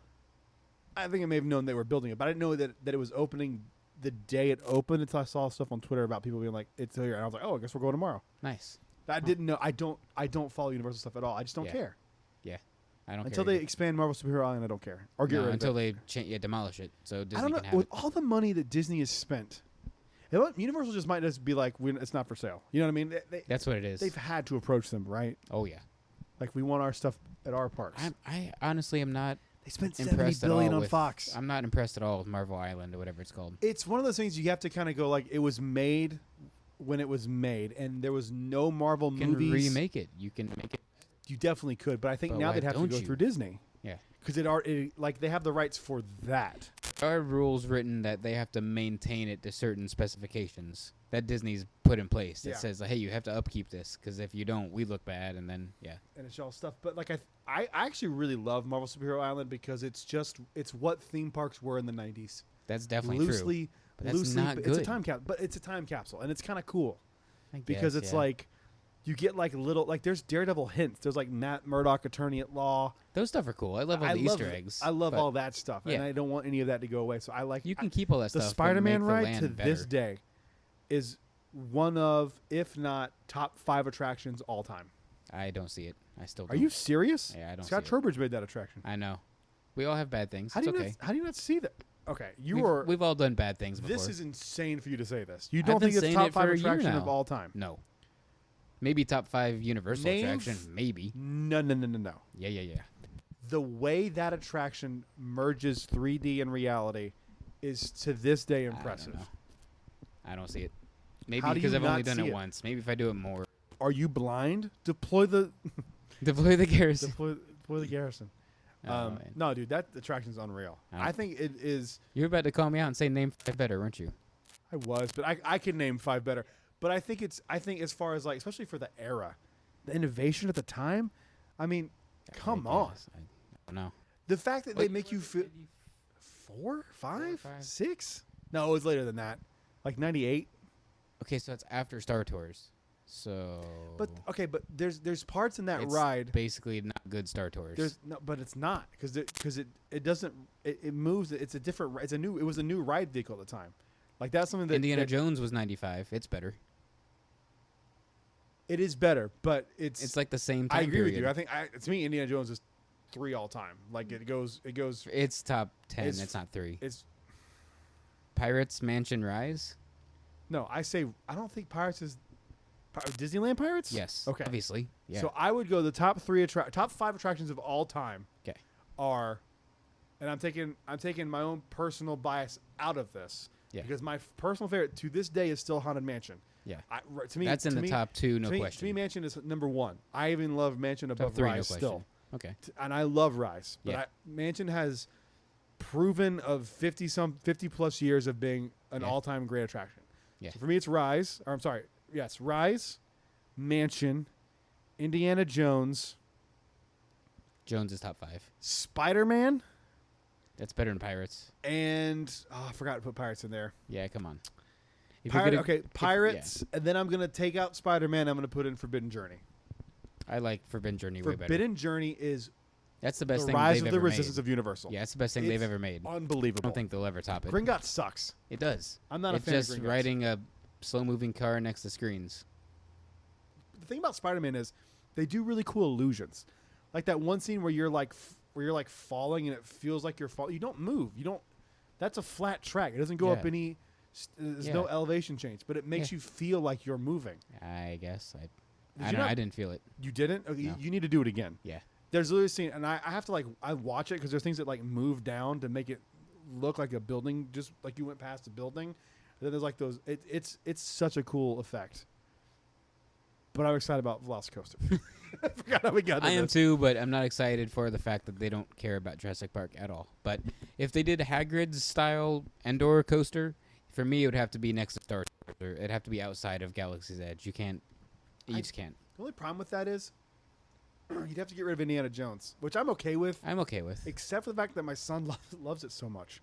Speaker 2: I think I may have known they were building it, but I didn't know that it was opening the day it opened until I saw stuff on Twitter about people being like, it's here. And I was like, oh, I guess we'll go tomorrow.
Speaker 1: Nice.
Speaker 2: I didn't know. I don't follow Universal stuff at all. I just don't care.
Speaker 1: Yeah, I don't
Speaker 2: until
Speaker 1: care
Speaker 2: they expand Marvel Superhero Island. I don't care or get rid
Speaker 1: until
Speaker 2: of it.
Speaker 1: they demolish it. So Disney
Speaker 2: I don't know.
Speaker 1: can have
Speaker 2: With
Speaker 1: it.
Speaker 2: all the money that Disney has spent, Universal just might just be like, it's not for sale. You know what I mean?
Speaker 1: That's what it is.
Speaker 2: They've had to approach them, right?
Speaker 1: Oh yeah.
Speaker 2: Like we want our stuff at our parks.
Speaker 1: I honestly am not.
Speaker 2: They spent
Speaker 1: impressed
Speaker 2: $70 billion
Speaker 1: at all
Speaker 2: on
Speaker 1: with,
Speaker 2: Fox.
Speaker 1: I'm not impressed at all with Marvel Island or whatever it's called.
Speaker 2: It's one of those things you have to kind of go like it was made when it was made, and there was no Marvel
Speaker 1: You can
Speaker 2: movies.
Speaker 1: remake it. You can make it.
Speaker 2: You definitely could, but I think
Speaker 1: But
Speaker 2: now
Speaker 1: why
Speaker 2: they'd have to
Speaker 1: don't
Speaker 2: go
Speaker 1: you?
Speaker 2: through Disney.
Speaker 1: Yeah.
Speaker 2: Because like they have the rights for that.
Speaker 1: There are rules written that they have to maintain it to certain specifications that Disney's put in place. That says, hey, you have to upkeep this because if you don't, we look bad, and then
Speaker 2: And it's all stuff. But like I actually really love Marvel Superhero Island because it's what theme parks were in the 90s.
Speaker 1: That's definitely true. But that's not good.
Speaker 2: It's a time capsule, but it's a time capsule, and it's kind of cool because
Speaker 1: guess,
Speaker 2: it's like you get like little there's Daredevil hints. There's like Matt Murdock, attorney at law.
Speaker 1: Those stuff are cool. I love all the Easter eggs.
Speaker 2: I love all that stuff, and I don't want any of that to go away. So I like
Speaker 1: you can keep all that
Speaker 2: the
Speaker 1: stuff.
Speaker 2: Spider-Man
Speaker 1: but make the
Speaker 2: ride
Speaker 1: land
Speaker 2: to
Speaker 1: better.
Speaker 2: this day is one of, if not top 5 attractions all time.
Speaker 1: I don't see it. I still.
Speaker 2: Are
Speaker 1: don't.
Speaker 2: you serious?
Speaker 1: Yeah, I don't.
Speaker 2: Scott
Speaker 1: see
Speaker 2: Trowbridge made that attraction.
Speaker 1: I know. We all have bad things.
Speaker 2: How
Speaker 1: It's
Speaker 2: do you
Speaker 1: okay.
Speaker 2: how do you not see that? Okay,
Speaker 1: We've all done bad things before.
Speaker 2: This is insane for you to say this. You
Speaker 1: I've
Speaker 2: don't
Speaker 1: been
Speaker 2: think it's
Speaker 1: saying
Speaker 2: top
Speaker 1: it for
Speaker 2: 5
Speaker 1: a year
Speaker 2: attraction
Speaker 1: now.
Speaker 2: of all time?
Speaker 1: No. Maybe top 5 Universal
Speaker 2: Name
Speaker 1: attraction. Maybe.
Speaker 2: No.
Speaker 1: Yeah.
Speaker 2: The way that attraction merges 3D and reality is to this day impressive.
Speaker 1: I don't see it. Maybe
Speaker 2: How do
Speaker 1: because
Speaker 2: you
Speaker 1: I've only
Speaker 2: not
Speaker 1: done
Speaker 2: see
Speaker 1: it
Speaker 2: it?
Speaker 1: once. Maybe if I do it more.
Speaker 2: Are you blind? Deploy the
Speaker 1: Deploy the garrison.
Speaker 2: deploy the garrison.
Speaker 1: Man.
Speaker 2: No, dude, that attraction is unreal. I think it is.
Speaker 1: You were about to call me out and say name 5 better, weren't you?
Speaker 2: I was, but I can name 5 better. But I think as far as like, especially for the era, the innovation at the time. I mean, come on.
Speaker 1: I don't know.
Speaker 2: The fact that they make you feel 4, 5, 6. No, it was later than that, like 98.
Speaker 1: Okay, so it's after Star Tours. So.
Speaker 2: But okay, but there's parts in that
Speaker 1: it's
Speaker 2: ride.
Speaker 1: basically not good Star Tours.
Speaker 2: But it's not because it doesn't it moves. It's a different. It was a new ride vehicle at the time. Like that's something that
Speaker 1: Indiana Jones was 95. It's better.
Speaker 2: It is better, but it's
Speaker 1: like the same time
Speaker 2: I agree
Speaker 1: period.
Speaker 2: with you. I think to me, Indiana Jones is 3 all time. Like it goes.
Speaker 1: It's top 10. It's not 3.
Speaker 2: It's
Speaker 1: Pirates Mansion Rise.
Speaker 2: No, I don't think Pirates is Disneyland Pirates.
Speaker 1: Yes.
Speaker 2: Okay.
Speaker 1: Obviously. Yeah.
Speaker 2: So I would go the top 5 attractions of all time.
Speaker 1: Okay.
Speaker 2: Are, and I'm taking my own personal bias out of this.
Speaker 1: Yeah.
Speaker 2: Because my personal favorite to this day is still Haunted Mansion.
Speaker 1: Yeah.
Speaker 2: To me,
Speaker 1: that's in the top 2, no question.
Speaker 2: To me, Mansion is number 1. I even love Mansion above
Speaker 1: top 3,
Speaker 2: Rise
Speaker 1: no
Speaker 2: still.
Speaker 1: Okay.
Speaker 2: And I love Rise, but
Speaker 1: Yeah.
Speaker 2: Mansion has proven of 50 plus years of being an all-time great attraction.
Speaker 1: Yeah.
Speaker 2: So for me, it's Rise. Or I'm sorry. Yes, Rise, Mansion, Indiana Jones.
Speaker 1: Jones is top 5.
Speaker 2: Spider-Man.
Speaker 1: That's better than Pirates.
Speaker 2: And I forgot to put Pirates in there.
Speaker 1: Yeah, come on.
Speaker 2: Pirates, and then I'm going to take out Spider-Man. I'm going to put in Forbidden Journey.
Speaker 1: I like Forbidden Journey way better.
Speaker 2: Forbidden Journey is
Speaker 1: that's the best
Speaker 2: the
Speaker 1: thing
Speaker 2: Rise
Speaker 1: they've
Speaker 2: of
Speaker 1: ever
Speaker 2: the Resistance
Speaker 1: made.
Speaker 2: of Universal.
Speaker 1: Yeah, it's the best thing they've ever made.
Speaker 2: Unbelievable.
Speaker 1: I don't think they'll ever top it.
Speaker 2: Gringotts sucks.
Speaker 1: It does.
Speaker 2: I'm not a fan
Speaker 1: It's
Speaker 2: of
Speaker 1: just
Speaker 2: Gringotts.
Speaker 1: riding a slow-moving car next to screens.
Speaker 2: The thing about Spider-Man is they do really cool illusions. Like that one scene where you're like falling and it feels like you're falling. You don't move. That's a flat track. It doesn't go up any. There's no elevation change, but it makes you feel like you're moving.
Speaker 1: I guess
Speaker 2: I
Speaker 1: didn't feel it.
Speaker 2: You didn't? Okay,
Speaker 1: No.
Speaker 2: You need to do it again.
Speaker 1: Yeah.
Speaker 2: There's literally a scene, and I have to I watch it because there's things that move down to make it look like a building, just like you went past a building. And then there's like those. It's such a cool effect. But I'm excited about Velocicoaster. I forgot how we got to
Speaker 1: I am
Speaker 2: this.
Speaker 1: too, but I'm not excited for the fact that they don't care about Jurassic Park at all. But if they did a Hagrid's style Endor coaster, for me it would have to be next to Star Tours, or it'd have to be outside of Galaxy's Edge. You just can't.
Speaker 2: The only problem with that is you'd have to get rid of Indiana Jones, which I'm okay with.
Speaker 1: I'm okay with.
Speaker 2: Except for the fact that my son loves it so much.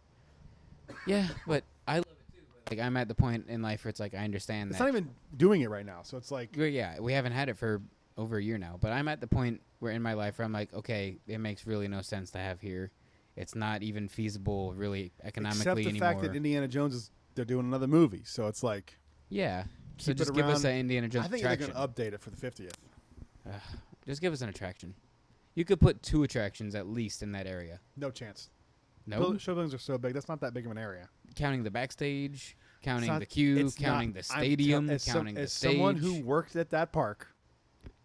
Speaker 1: Yeah, but I love it too. But I'm at the point in life where it's like I understand
Speaker 2: It's
Speaker 1: that.
Speaker 2: not even doing it right now, so it's like.
Speaker 1: Well, yeah, we haven't had it for over a year now, but I'm at the point where in my life where I'm like, okay, it makes really no sense to have here. It's not even feasible, really, economically
Speaker 2: anymore. Except the fact that Indiana Jones they're doing another movie, so it's like.
Speaker 1: Yeah, So just give us an Indiana Jones attraction.
Speaker 2: I think they're going to update it for the 50th.
Speaker 1: Just give us an attraction. You could put 2 attractions at least in that area.
Speaker 2: No chance.
Speaker 1: No?
Speaker 2: Show buildings are so big. That's not that big of an area.
Speaker 1: Counting the backstage, counting the queue, counting the stadium, counting the stage.
Speaker 2: As someone who worked at that park,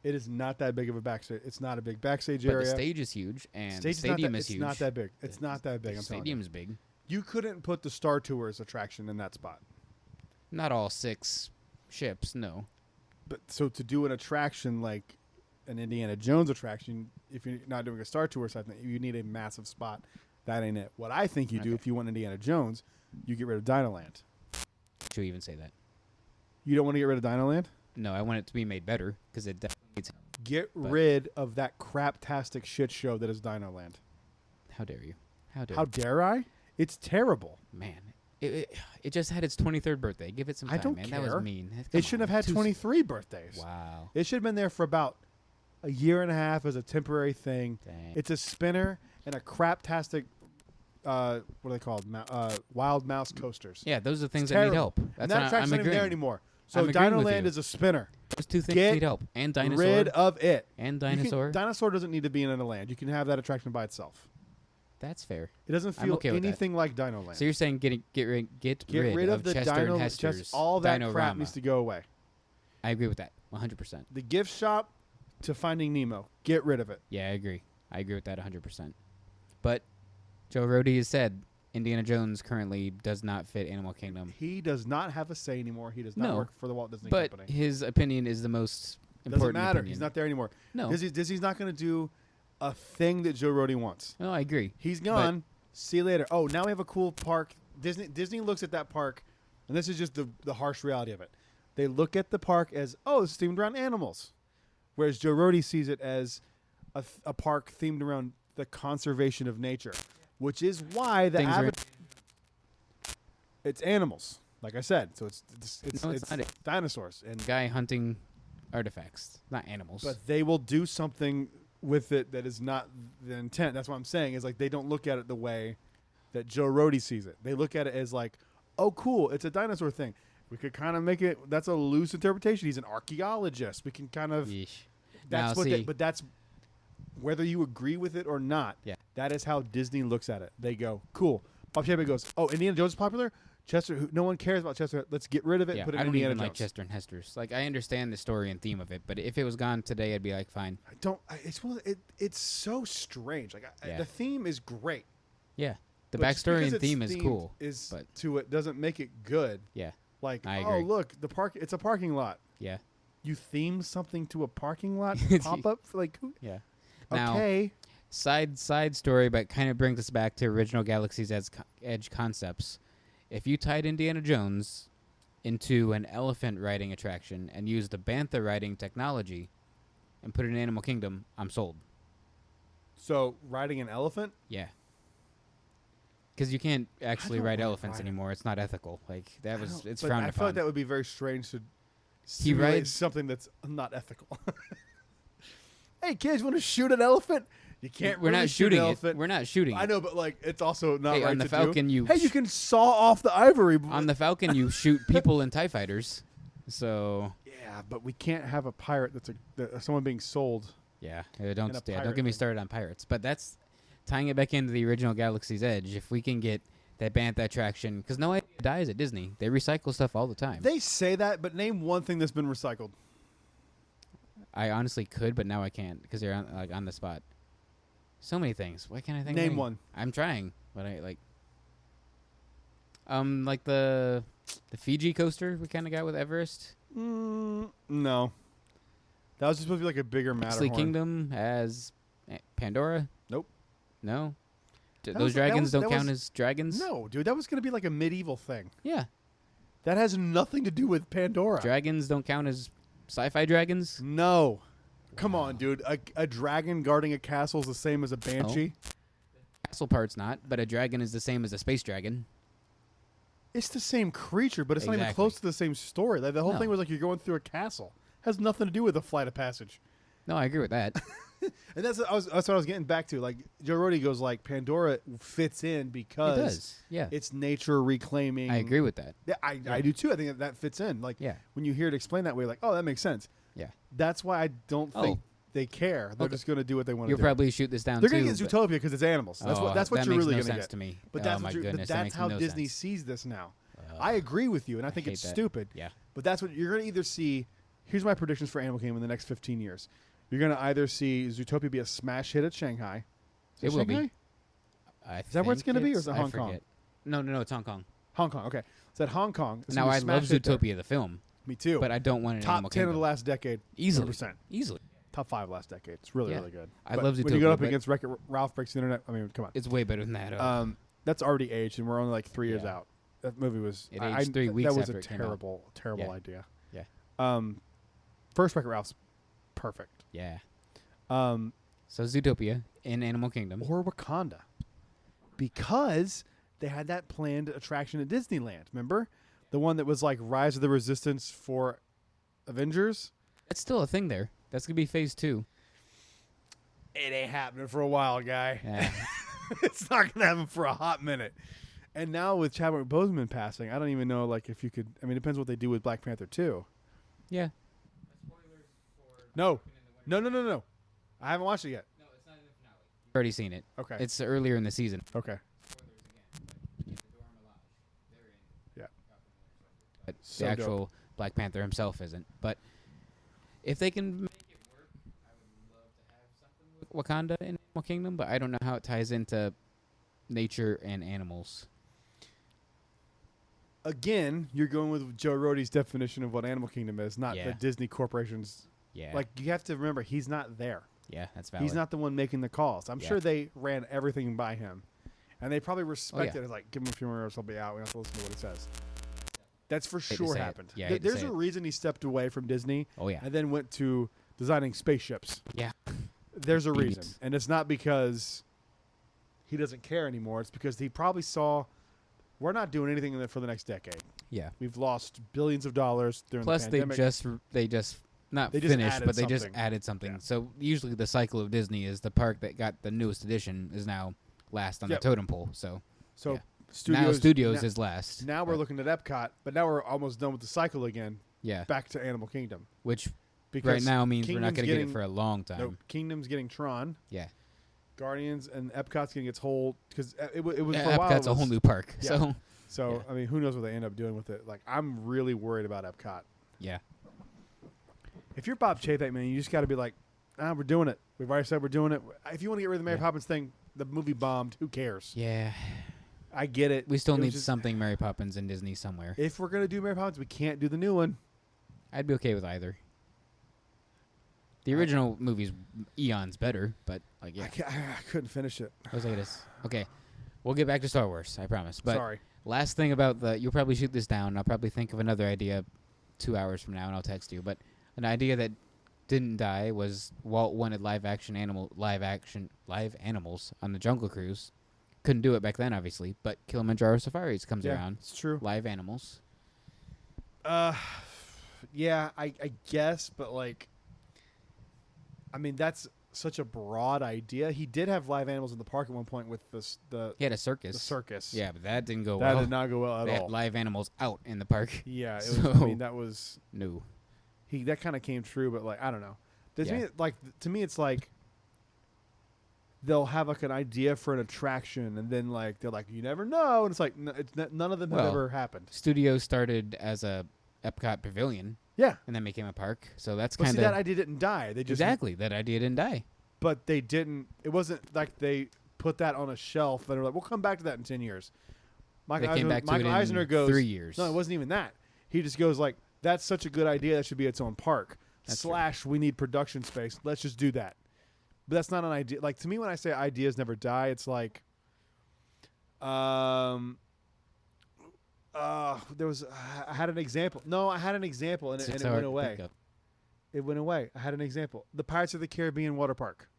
Speaker 2: it is not that big of a backstage. It's not a big backstage area.
Speaker 1: But the stage is huge, and the stadium is huge.
Speaker 2: It's not that big. It's not that big.
Speaker 1: The stadium's big.
Speaker 2: You couldn't put the Star Tours attraction in that spot.
Speaker 1: Not all 6 ships, no.
Speaker 2: But so to do an attraction like an Indiana Jones attraction, if you're not doing a Star Tours, I think you need a massive spot. That ain't it. What I think you do if you want Indiana Jones, you get rid of Dinoland.
Speaker 1: Should we even say that?
Speaker 2: You don't want to get rid of Dinoland?
Speaker 1: No, I want it to be made better because it definitely needs help.
Speaker 2: Get rid of that craptastic shit show that is Dinoland.
Speaker 1: How dare you?
Speaker 2: How dare I? It's terrible.
Speaker 1: Man, it just had its 23rd birthday. Give it some time,
Speaker 2: I don't
Speaker 1: man.
Speaker 2: care.
Speaker 1: That was mean.
Speaker 2: It shouldn't have had 23 birthdays.
Speaker 1: Wow.
Speaker 2: It should have been there for about a year and a half as a temporary thing.
Speaker 1: Dang.
Speaker 2: It's a spinner and a craptastic, what are they called? Wild mouse coasters.
Speaker 1: Yeah, those are the things that need help.
Speaker 2: That's not even there anymore. So
Speaker 1: Dinoland
Speaker 2: is a spinner.
Speaker 1: Those 2 things need help. And dinosaur.
Speaker 2: Rid of it.
Speaker 1: And dinosaur.
Speaker 2: Dinosaur doesn't need to be in a land. You can have that attraction by itself.
Speaker 1: That's fair.
Speaker 2: It doesn't feel anything like Dinoland.
Speaker 1: So you're saying get rid of
Speaker 2: the
Speaker 1: Chester and Hester's
Speaker 2: all that
Speaker 1: Dino-rama.
Speaker 2: crap needs to go away.
Speaker 1: I agree with that 100%.
Speaker 2: The gift shop to Finding Nemo. Get rid of it.
Speaker 1: Yeah, I agree. I agree with that 100%. But Joe Rohde has said Indiana Jones currently does not fit Animal Kingdom.
Speaker 2: He does not have a say anymore. He does not work for the Walt Disney Company.
Speaker 1: But his opinion is the most important.
Speaker 2: Doesn't matter.
Speaker 1: Opinion.
Speaker 2: He's not there anymore.
Speaker 1: No.
Speaker 2: Disney's not going to do a thing that Joe Rohde wants.
Speaker 1: No, I agree.
Speaker 2: He's gone. See you later. Oh, now we have a cool park. Disney looks at that park, and this is just the harsh reality of it. They look at the park as, oh, it's themed around animals. Whereas Joe Rohde sees it as a park themed around the conservation of nature, which is why it's animals, like I said. So it's dinosaurs and
Speaker 1: guy hunting artifacts, not animals.
Speaker 2: But they will do something with it that is not the intent. That's what I'm saying. Is like they don't look at it the way that Joe Rohde sees it. They look at it as like, oh, cool, it's a dinosaur thing. We could kind of make it. That's a loose interpretation. He's an archaeologist. We can kind of.
Speaker 1: Yeesh.
Speaker 2: But that's whether you agree with it or not.
Speaker 1: Yeah.
Speaker 2: That is how Disney looks at it. They go, cool. Bob Chapek goes, oh, Indiana Jones is popular. Chester, no one cares about Chester. Let's get rid of it.
Speaker 1: Yeah,
Speaker 2: and put it
Speaker 1: I
Speaker 2: in
Speaker 1: don't
Speaker 2: Indiana
Speaker 1: even
Speaker 2: Jones.
Speaker 1: like Chester and Hester's. Like I understand the story and theme of it, but if it was gone today, I'd be like, fine.
Speaker 2: It's so strange. Like the theme is great.
Speaker 1: Yeah, the backstory and theme is cool.
Speaker 2: It doesn't make it good.
Speaker 1: Yeah,
Speaker 2: like
Speaker 1: I agree.
Speaker 2: Look, it's a parking lot.
Speaker 1: Yeah,
Speaker 2: you theme something to a parking lot pop up like who?
Speaker 1: Yeah.
Speaker 2: Okay.
Speaker 1: Now, side story, but kind of brings us back to original Galaxy's Edge concepts. If you tied Indiana Jones into an elephant riding attraction and used the Panther riding technology and put it in Animal Kingdom, I'm sold.
Speaker 2: So riding an elephant?
Speaker 1: Yeah. Because you can't actually ride elephants anymore. It's not ethical. Like it's frowned upon.
Speaker 2: I feel like that would be very strange to simulate something that's not ethical. Hey kids, want to shoot an elephant? You can't.
Speaker 1: We're not shooting it. We're not shooting it.
Speaker 2: I know, but like it's also not right
Speaker 1: on the
Speaker 2: to
Speaker 1: Falcon,
Speaker 2: do. You can saw off the ivory.
Speaker 1: On the Falcon, you shoot people and TIE fighters. So
Speaker 2: yeah, but we can't have a pirate that's someone being sold.
Speaker 1: Yeah, don't get me started on pirates. But that's tying it back into the original Galaxy's Edge. If we can get that Bantha attraction, because no idea dies at Disney. They recycle stuff all the time.
Speaker 2: They say that, but name one thing that's been recycled.
Speaker 1: I honestly could, but now I can't because you're on the spot. So many things. Why can't I think?
Speaker 2: Name one.
Speaker 1: I'm trying, but I like the Fiji coaster we kind of got with Everest.
Speaker 2: No, that was just supposed to be like a bigger Matterhorn.
Speaker 1: Kingdom as Pandora.
Speaker 2: Nope.
Speaker 1: No. Those dragons don't count as dragons.
Speaker 2: No, dude, that was going to be like a medieval thing.
Speaker 1: Yeah.
Speaker 2: That has nothing to do with Pandora.
Speaker 1: Dragons don't count as sci-fi dragons.
Speaker 2: No. Come on, dude. A dragon guarding a castle is the same as a banshee?
Speaker 1: No. Castle part's not, but a dragon is the same as a space dragon.
Speaker 2: It's the same creature, but it's not even close to the same story. Like, the whole thing was like you're going through a castle. It has nothing to do with the Flight of Passage.
Speaker 1: No, I agree with that.
Speaker 2: And that's what I was getting back to. Like Joe Rohde goes, like Pandora fits in because
Speaker 1: it does. Yeah,
Speaker 2: it's nature reclaiming.
Speaker 1: I agree with that.
Speaker 2: Yeah, I do too. I think that fits in. Like, when you hear it explained that way, like, oh, that makes sense.
Speaker 1: Yeah,
Speaker 2: that's why I don't think they care. They're just going to do what they want to do.
Speaker 1: You'll probably shoot this down.
Speaker 2: They're going to get Zootopia because it's animals. That's what you're really going to get.
Speaker 1: To me.
Speaker 2: But that's how Disney sees this now. I agree with you, and I think it's stupid.
Speaker 1: Yeah.
Speaker 2: But that's what you're going to either see. Here's my predictions for Animal Kingdom in the next 15 years. You're going to either see Zootopia be a smash hit at Shanghai.
Speaker 1: It will be.
Speaker 2: Is that where it's going to be, or is it Hong Kong?
Speaker 1: No, it's Hong Kong.
Speaker 2: Hong Kong, okay. It's at Hong Kong.
Speaker 1: Now, I love Zootopia, the film.
Speaker 2: Me too.
Speaker 1: But I don't want an
Speaker 2: Top
Speaker 1: Animal
Speaker 2: 10
Speaker 1: Kingdom.
Speaker 2: of the last decade.
Speaker 1: Easily.
Speaker 2: 100%.
Speaker 1: Easily.
Speaker 2: Top 5 last decade. It's really, really good.
Speaker 1: I love Zootopia.
Speaker 2: When you go up against Wreck-It Ralph Breaks the Internet, I mean, come on.
Speaker 1: It's way better than that.
Speaker 2: That's already aged, and we're only like 3 years out. That movie was...
Speaker 1: It aged 3 weeks
Speaker 2: That was
Speaker 1: after
Speaker 2: a terrible, terrible idea.
Speaker 1: Yeah.
Speaker 2: First Wreck-It Ralph's perfect.
Speaker 1: Yeah. So Zootopia in Animal Kingdom.
Speaker 2: Or Wakanda. Because they had that planned attraction at Disneyland, remember? The one that was like Rise of the Resistance for Avengers?
Speaker 1: It's still a thing there. That's going to be phase 2.
Speaker 2: It ain't happening for a while, guy.
Speaker 1: Yeah.
Speaker 2: It's not going to happen for a hot minute. And now with Chadwick Boseman passing, I don't even know like if you could... I mean, it depends what they do with Black Panther 2.
Speaker 1: Yeah.
Speaker 2: No. I haven't watched it yet.
Speaker 1: No, it's not in the finale. I've already seen it.
Speaker 2: Okay.
Speaker 1: It's earlier in the season.
Speaker 2: Okay.
Speaker 1: Yeah. But the actual Black Panther himself isn't. But if they can make it work, I would love to have something with Wakanda in Animal Kingdom, but I don't know how it ties into nature and animals.
Speaker 2: Again, you're going with Joe Rohde's definition of what Animal Kingdom is, not the Disney corporation's.
Speaker 1: Yeah.
Speaker 2: Like, you have to remember, he's not there.
Speaker 1: Yeah, that's valid.
Speaker 2: He's not the one making the calls. I'm sure they ran everything by him. And they probably respected it. Like, give him a few more hours, he'll be out. We don't have to listen to what he says. That's for sure happened.
Speaker 1: Yeah,
Speaker 2: there's a reason he stepped away from Disney.
Speaker 1: Oh, yeah.
Speaker 2: And then went to designing spaceships.
Speaker 1: Yeah.
Speaker 2: There's a reason. And it's not because he doesn't care anymore. It's because he probably saw, we're not doing anything for the next decade.
Speaker 1: Yeah.
Speaker 2: We've lost billions of dollars during the pandemic.
Speaker 1: Plus, they just finished, but they just added something. Yeah. So usually the cycle of Disney is the park that got the newest edition is now last on the totem pole. So Studios is last.
Speaker 2: Now we're looking at Epcot, but now we're almost done with the cycle again.
Speaker 1: Yeah.
Speaker 2: Back to Animal Kingdom.
Speaker 1: Which right now means
Speaker 2: Kingdom's
Speaker 1: we're not going to get it for a long time.
Speaker 2: No, Kingdom's getting Tron.
Speaker 1: Yeah.
Speaker 2: Guardians and Epcot's getting its whole, because it was for a while.
Speaker 1: Epcot's a whole new park.
Speaker 2: Yeah. So I mean, who knows what they end up doing with it? Like, I'm really worried about Epcot.
Speaker 1: Yeah.
Speaker 2: If you're Bob Chapek, man, you just got to be like, we're doing it. We've already said we're doing it. If you want to get rid of the Mary Poppins thing, the movie bombed. Who cares?
Speaker 1: Yeah.
Speaker 2: I get it.
Speaker 1: We still need something Mary Poppins in Disney somewhere.
Speaker 2: If we're going to do Mary Poppins, we can't do the new one.
Speaker 1: I'd be okay with either. The original movie's eons better, but like, yeah.
Speaker 2: I couldn't finish it.
Speaker 1: I was like, this. Okay. We'll get back to Star Wars, I promise. But
Speaker 2: sorry.
Speaker 1: Last thing about you'll probably shoot this down. I'll probably think of another idea 2 hours from now, and I'll text you. But an idea that didn't die was Walt wanted live animals on the Jungle Cruise. Couldn't do it back then, obviously. But Kilimanjaro Safaris comes around.
Speaker 2: It's true.
Speaker 1: Live animals.
Speaker 2: Yeah, I guess, but like, I mean, that's such a broad idea. He did have live animals in the park at one point with
Speaker 1: he had a circus.
Speaker 2: The circus.
Speaker 1: Yeah, but that didn't go well.
Speaker 2: That did not go well at all.
Speaker 1: They had live animals out in the park.
Speaker 2: Yeah, it was, I mean, that was
Speaker 1: no.
Speaker 2: That kind of came true, but like, I don't know. To me, it's like they'll have like an idea for an attraction, and then like they're like, you never know, and it's like none of them have ever happened.
Speaker 1: Studio started as a Epcot Pavilion.
Speaker 2: Yeah.
Speaker 1: And then became a park. So that's
Speaker 2: kind of... that idea didn't die. They just
Speaker 1: Exactly. That idea didn't die.
Speaker 2: But they didn't... It wasn't like they put that on a shelf and were like, we'll come back to that in 10 years.
Speaker 1: Michael Eisner goes... 3 years.
Speaker 2: No, it wasn't even that. He just goes like, that's such a good idea. That should be its own park. That's / we need production space. Let's just do that. But that's not an idea. Like, to me, when I say ideas never die, it's like... there was. I had an example. No, I had an example, and it went away. It went away. I had an example. The Pirates of the Caribbean water park.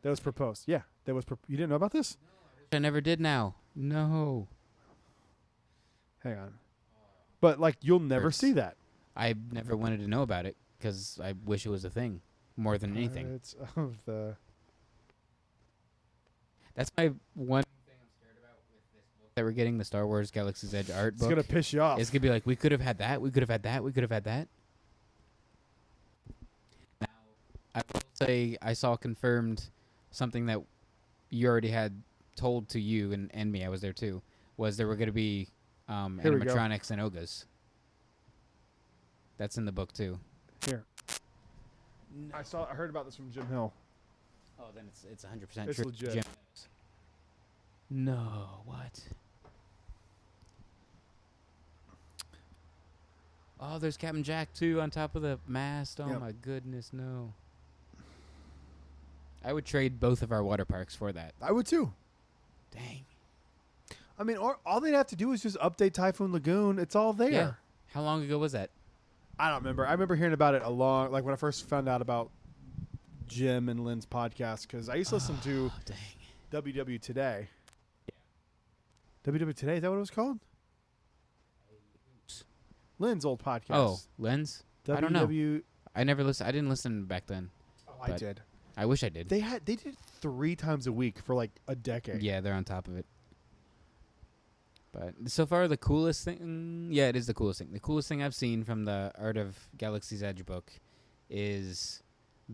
Speaker 2: That was proposed. Yeah, that was. You didn't know about this?
Speaker 1: No, I never did. Now, no.
Speaker 2: Hang on. But like, you'll never see that.
Speaker 1: I never wanted to know about it because I wish it was a thing. more than anything.
Speaker 2: Pirates of the.
Speaker 1: That's my one thing I'm scared about with this book that we're getting, the Star Wars Galaxy's Edge art book.
Speaker 2: It's gonna piss you off.
Speaker 1: It's gonna be like, we could have had that. We could have had that. We could have had that. Now, I will say I saw confirmed something that you already had told to you and me. I was there too. Was there were going to be animatronics and Ogas. That's in the book too.
Speaker 2: Here. I heard about this from Jim Hill.
Speaker 1: Oh, then it's 100%
Speaker 2: It's
Speaker 1: true.
Speaker 2: legit.
Speaker 1: Jim. No, what? Oh, there's Captain Jack too on top of the mast. Oh my goodness, no. I would trade both of our water parks for that.
Speaker 2: I would too.
Speaker 1: Dang.
Speaker 2: I mean, all they'd have to do is just update Typhoon Lagoon. It's all there.
Speaker 1: Yeah. How long ago was that?
Speaker 2: I don't remember. I remember hearing about it like when I first found out about Jim and Lynn's podcast, because I used to listen to WW Today. Yeah. WW Today, is that what it was called? Lynn's old podcast.
Speaker 1: Oh, Lynn's? I don't know. I never listened. I didn't listen back then.
Speaker 2: Oh, I did.
Speaker 1: I wish I did.
Speaker 2: They did it 3 times a week for like a decade.
Speaker 1: Yeah, they're on top of it. But so far, the coolest thing... Yeah, it is the coolest thing. The coolest thing I've seen from the Art of Galaxy's Edge book is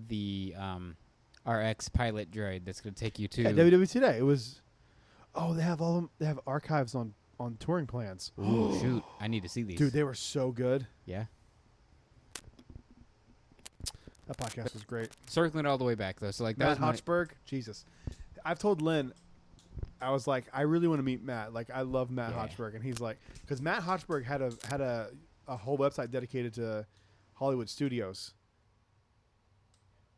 Speaker 1: the RX pilot droid that's going to take you to...
Speaker 2: Yeah, WW Today. It was... Oh, they have they have archives on touring plans.
Speaker 1: Ooh, shoot. I need to see these.
Speaker 2: Dude, they were so good.
Speaker 1: Yeah.
Speaker 2: That podcast was great.
Speaker 1: Circling it all the way back, though. So like
Speaker 2: Matt Hochberg, Jesus. I've told Lynn, I was like, I really want to meet Matt. Like, I love Matt Hochberg. And he's like, because Matt Hochberg had a whole website dedicated to Hollywood studios.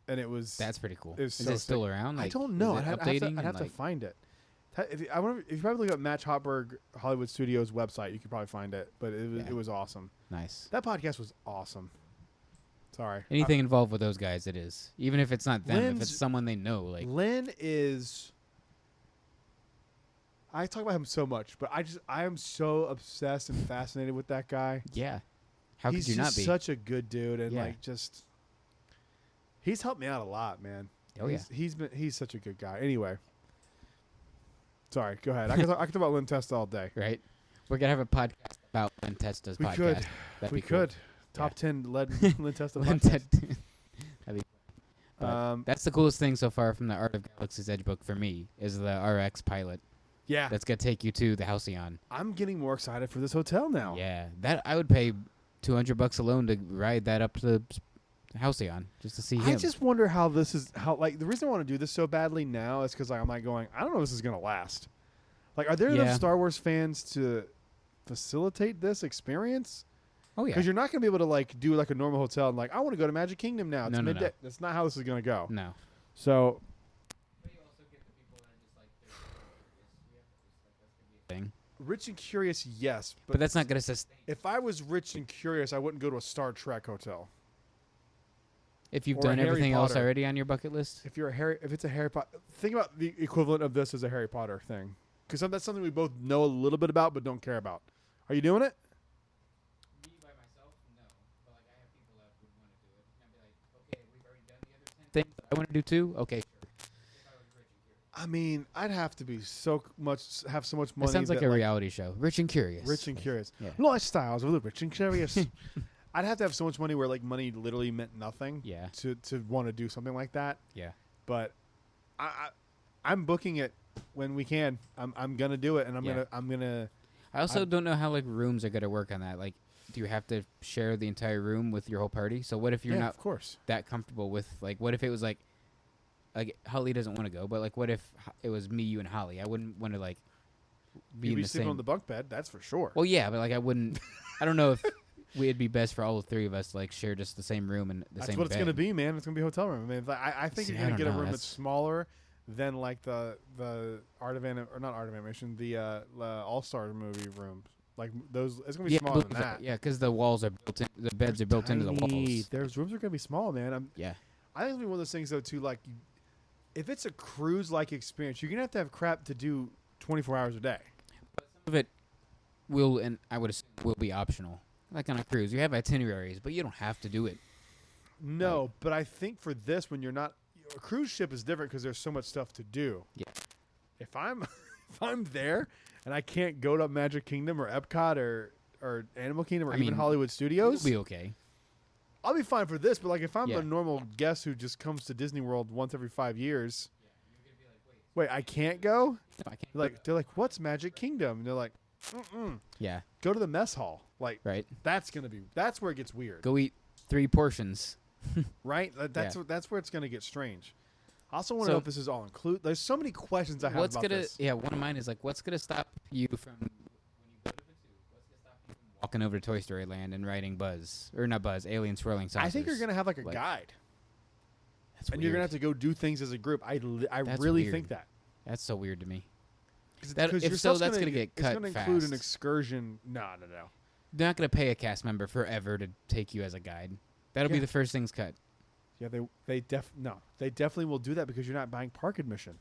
Speaker 2: And it was...
Speaker 1: That's pretty cool.
Speaker 2: Is
Speaker 1: it still around?
Speaker 2: Like, I don't know. I'd have to find it. If you probably look up Matt Hochberg Hollywood Studios website, you could probably find it. But it was awesome.
Speaker 1: Nice.
Speaker 2: That podcast was awesome. Sorry.
Speaker 1: Anything involved with those guys, it is. Even if it's not them, if it's someone they know. Like
Speaker 2: Lynn is... I talk about him so much, but I am so obsessed and fascinated with that guy.
Speaker 1: Yeah. How could you not be?
Speaker 2: He's such a good dude, and he's helped me out a lot, man.
Speaker 1: Oh
Speaker 2: he's such a good guy. Anyway. Sorry, go ahead. I can talk about Lynn Testa all day.
Speaker 1: Right. We're gonna have a podcast about Lynn Testa's podcast.
Speaker 2: We could. Top 10 Lynn Testa podcast.
Speaker 1: That'd be that's the coolest thing so far from the Art of Galaxy's Edge book for me is the RX pilot.
Speaker 2: Yeah.
Speaker 1: That's gonna take you to the Halcyon.
Speaker 2: I'm getting more excited for this hotel now.
Speaker 1: Yeah. That I would pay $200 alone to ride that up to the Halcyon just to see him.
Speaker 2: I just wonder how the reason I want to do this so badly now is because I'm like going, I don't know if this is gonna last. Like, are there enough Star Wars fans to facilitate this experience?
Speaker 1: Oh yeah.
Speaker 2: Because you're not gonna be able to like do like a normal hotel and like I want to go to Magic Kingdom now. It's midday. No. That's not how this is gonna go.
Speaker 1: No.
Speaker 2: So.
Speaker 1: But you also get the people that are just like they're thing.
Speaker 2: Rich and curious, yes,
Speaker 1: but that's not gonna sustain.
Speaker 2: If I was rich and curious, I wouldn't go to a Star Trek hotel.
Speaker 1: If you've done everything else already on your bucket list?
Speaker 2: If it's a Harry Potter, think about the equivalent of this as a Harry Potter thing. Because that's something we both know a little bit about but don't care about. Are you doing it?
Speaker 1: Me by myself? No. But like I have people that would want to do it. And I'd be like, okay, we've already done the other 10 things I want to do too? Okay, sure. If I was rich and curious.
Speaker 2: I mean, I'd have to be have so much money.
Speaker 1: It sounds like a reality show. Rich and curious.
Speaker 2: Rich and curious.
Speaker 1: Yeah.
Speaker 2: Lifestyles of the rich and curious. I'd have to have so much money where like money literally meant nothing.
Speaker 1: Yeah.
Speaker 2: To want to do something like that.
Speaker 1: Yeah.
Speaker 2: But I'm booking it when we can. I'm gonna do it, and I'm gonna.
Speaker 1: I also don't know how like rooms are gonna work on that. Like, do you have to share the entire room with your whole party? So what if you're not
Speaker 2: of course.
Speaker 1: that comfortable with like? What if it was like Holly doesn't want to go, but like what if it was me, you, and Holly? I wouldn't want to like be in the
Speaker 2: sleeping
Speaker 1: same
Speaker 2: on the bunk bed. That's for sure.
Speaker 1: Well, yeah, but like I wouldn't. I don't know if it'd be best for all 3 of us to like share just the same room and the same bed.
Speaker 2: That's what it's gonna be, man. It's gonna be a hotel room. I mean, I think you're gonna get a room that's smaller than like the Art of Animation, the All-Star movie rooms. Like those, it's gonna be smaller than that.
Speaker 1: Yeah, because the walls are built in. The beds are built into the walls.
Speaker 2: There's rooms are gonna be small, man. I think it's gonna be one of those things though too. Like, if it's a cruise-like experience, you're gonna have crap to do 24 hours a day.
Speaker 1: But some of it will, and I would assume will be optional. Like on a cruise, you have itineraries, but you don't have to do it.
Speaker 2: No,
Speaker 1: Like,
Speaker 2: but I think for this, when you're not, a cruise ship is different because there's so much stuff to do.
Speaker 1: Yeah.
Speaker 2: If I'm if I'm there and I can't go to Magic Kingdom or Epcot or Animal Kingdom or even Hollywood Studios,
Speaker 1: it'll be okay.
Speaker 2: I'll be fine for this. But like if I'm
Speaker 1: Yeah.
Speaker 2: a normal guest who just comes to Disney World once every 5 years, wait, I can't go?
Speaker 1: No, I can't.
Speaker 2: They're like, what's Magic Kingdom? And they're like,
Speaker 1: Yeah.
Speaker 2: go to the mess hall. Like,
Speaker 1: Right.
Speaker 2: that's where it gets weird.
Speaker 1: Go eat 3 portions.
Speaker 2: Right? That's where it's going to get strange. I also want to
Speaker 1: So-
Speaker 2: know if this is all included. There's so many questions I have
Speaker 1: What's
Speaker 2: about
Speaker 1: gonna?
Speaker 2: this.
Speaker 1: Yeah. One of mine is like, what's gonna stop you from when you go to the zoo? What's gonna stop you from walking over to Toy Story Land and riding Buzz or not Buzz, Alien Swirling Saucers?
Speaker 2: I think you're going to have like a guide.
Speaker 1: That's
Speaker 2: And
Speaker 1: weird.
Speaker 2: you're going to have to go do things as a group. I
Speaker 1: That's
Speaker 2: really
Speaker 1: weird.
Speaker 2: think that.
Speaker 1: That's so weird to me.
Speaker 2: Because
Speaker 1: If
Speaker 2: your
Speaker 1: so,
Speaker 2: stuff's
Speaker 1: that's gonna get
Speaker 2: It's
Speaker 1: cut
Speaker 2: going to include an
Speaker 1: fast.
Speaker 2: excursion. No.
Speaker 1: They're not gonna pay a cast member forever to take you as a guide. That'll be
Speaker 2: Yeah.
Speaker 1: the first things cut.
Speaker 2: Yeah, they definitely will do that because you're not buying park admission.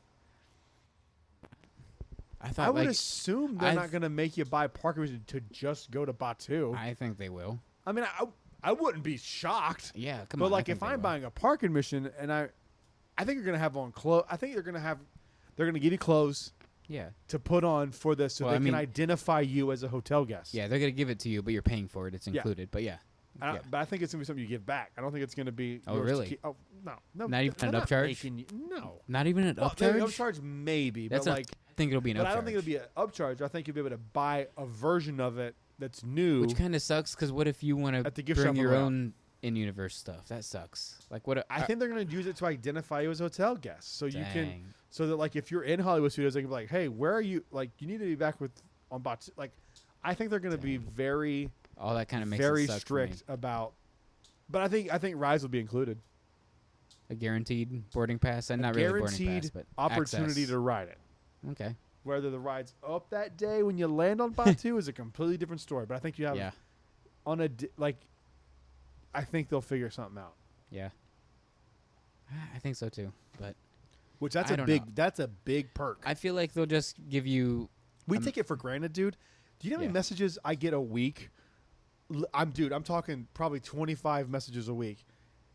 Speaker 1: I thought
Speaker 2: I would
Speaker 1: like
Speaker 2: assume they're not going to make you buy park admission to just go to Batu.
Speaker 1: I think they will.
Speaker 2: I mean, I wouldn't be shocked.
Speaker 1: Yeah, come
Speaker 2: But
Speaker 1: on.
Speaker 2: like, if I'm buying a park admission and I think you're going to have on clothes. I think they're going to give you clothes
Speaker 1: yeah,
Speaker 2: to put on for this so
Speaker 1: Well,
Speaker 2: they
Speaker 1: I
Speaker 2: can
Speaker 1: mean-
Speaker 2: identify you as a hotel guest.
Speaker 1: yeah, they're gonna give it to you, but you're paying for it. It's
Speaker 2: Yeah.
Speaker 1: included. But yeah, yeah.
Speaker 2: But I think it's going to be something you give back. I don't think it's going to be.
Speaker 1: Oh,
Speaker 2: yours to
Speaker 1: really?
Speaker 2: keep. Oh, no.
Speaker 1: Not even
Speaker 2: they're
Speaker 1: an
Speaker 2: not
Speaker 1: upcharge?
Speaker 2: making you- no.
Speaker 1: Not even an
Speaker 2: Well,
Speaker 1: upcharge.
Speaker 2: maybe upcharge maybe,
Speaker 1: That's
Speaker 2: but
Speaker 1: not,
Speaker 2: like,
Speaker 1: I think it'll be an
Speaker 2: but
Speaker 1: upcharge.
Speaker 2: I don't think it'll be an upcharge. I think you'll be able to buy a version of it that's new.
Speaker 1: Which kind of sucks because what if you want
Speaker 2: At the
Speaker 1: to
Speaker 2: gift
Speaker 1: bring
Speaker 2: shop
Speaker 1: your
Speaker 2: around.
Speaker 1: own in-universe stuff? That sucks. Like what?
Speaker 2: I think they're going to use it to identify you as a hotel guest, so you can,
Speaker 1: dang.
Speaker 2: so that like if you're in Hollywood Studios, they can be like, hey, where are you? Like, you need to be back on Batu. Like, I think they're going to be
Speaker 1: Dang.
Speaker 2: very,
Speaker 1: All that kind of makes
Speaker 2: very
Speaker 1: it suck for me.
Speaker 2: strict about. But I think rides will be included.
Speaker 1: A guaranteed boarding pass, and
Speaker 2: A
Speaker 1: not really boarding
Speaker 2: guaranteed
Speaker 1: pass, but
Speaker 2: opportunity
Speaker 1: access.
Speaker 2: to ride it.
Speaker 1: Okay.
Speaker 2: Whether the ride's up that day when you land on Batu is a completely different story. But I think you have
Speaker 1: Yeah.
Speaker 2: on like. I think they'll figure something out.
Speaker 1: Yeah. I think so too, but
Speaker 2: Which that's
Speaker 1: I
Speaker 2: a
Speaker 1: don't
Speaker 2: big
Speaker 1: know.
Speaker 2: that's a big perk.
Speaker 1: I feel like they'll just give you.
Speaker 2: We take it for granted, dude. Do you know how many
Speaker 1: Yeah.
Speaker 2: messages I get a week? I'm talking probably 25 messages a week.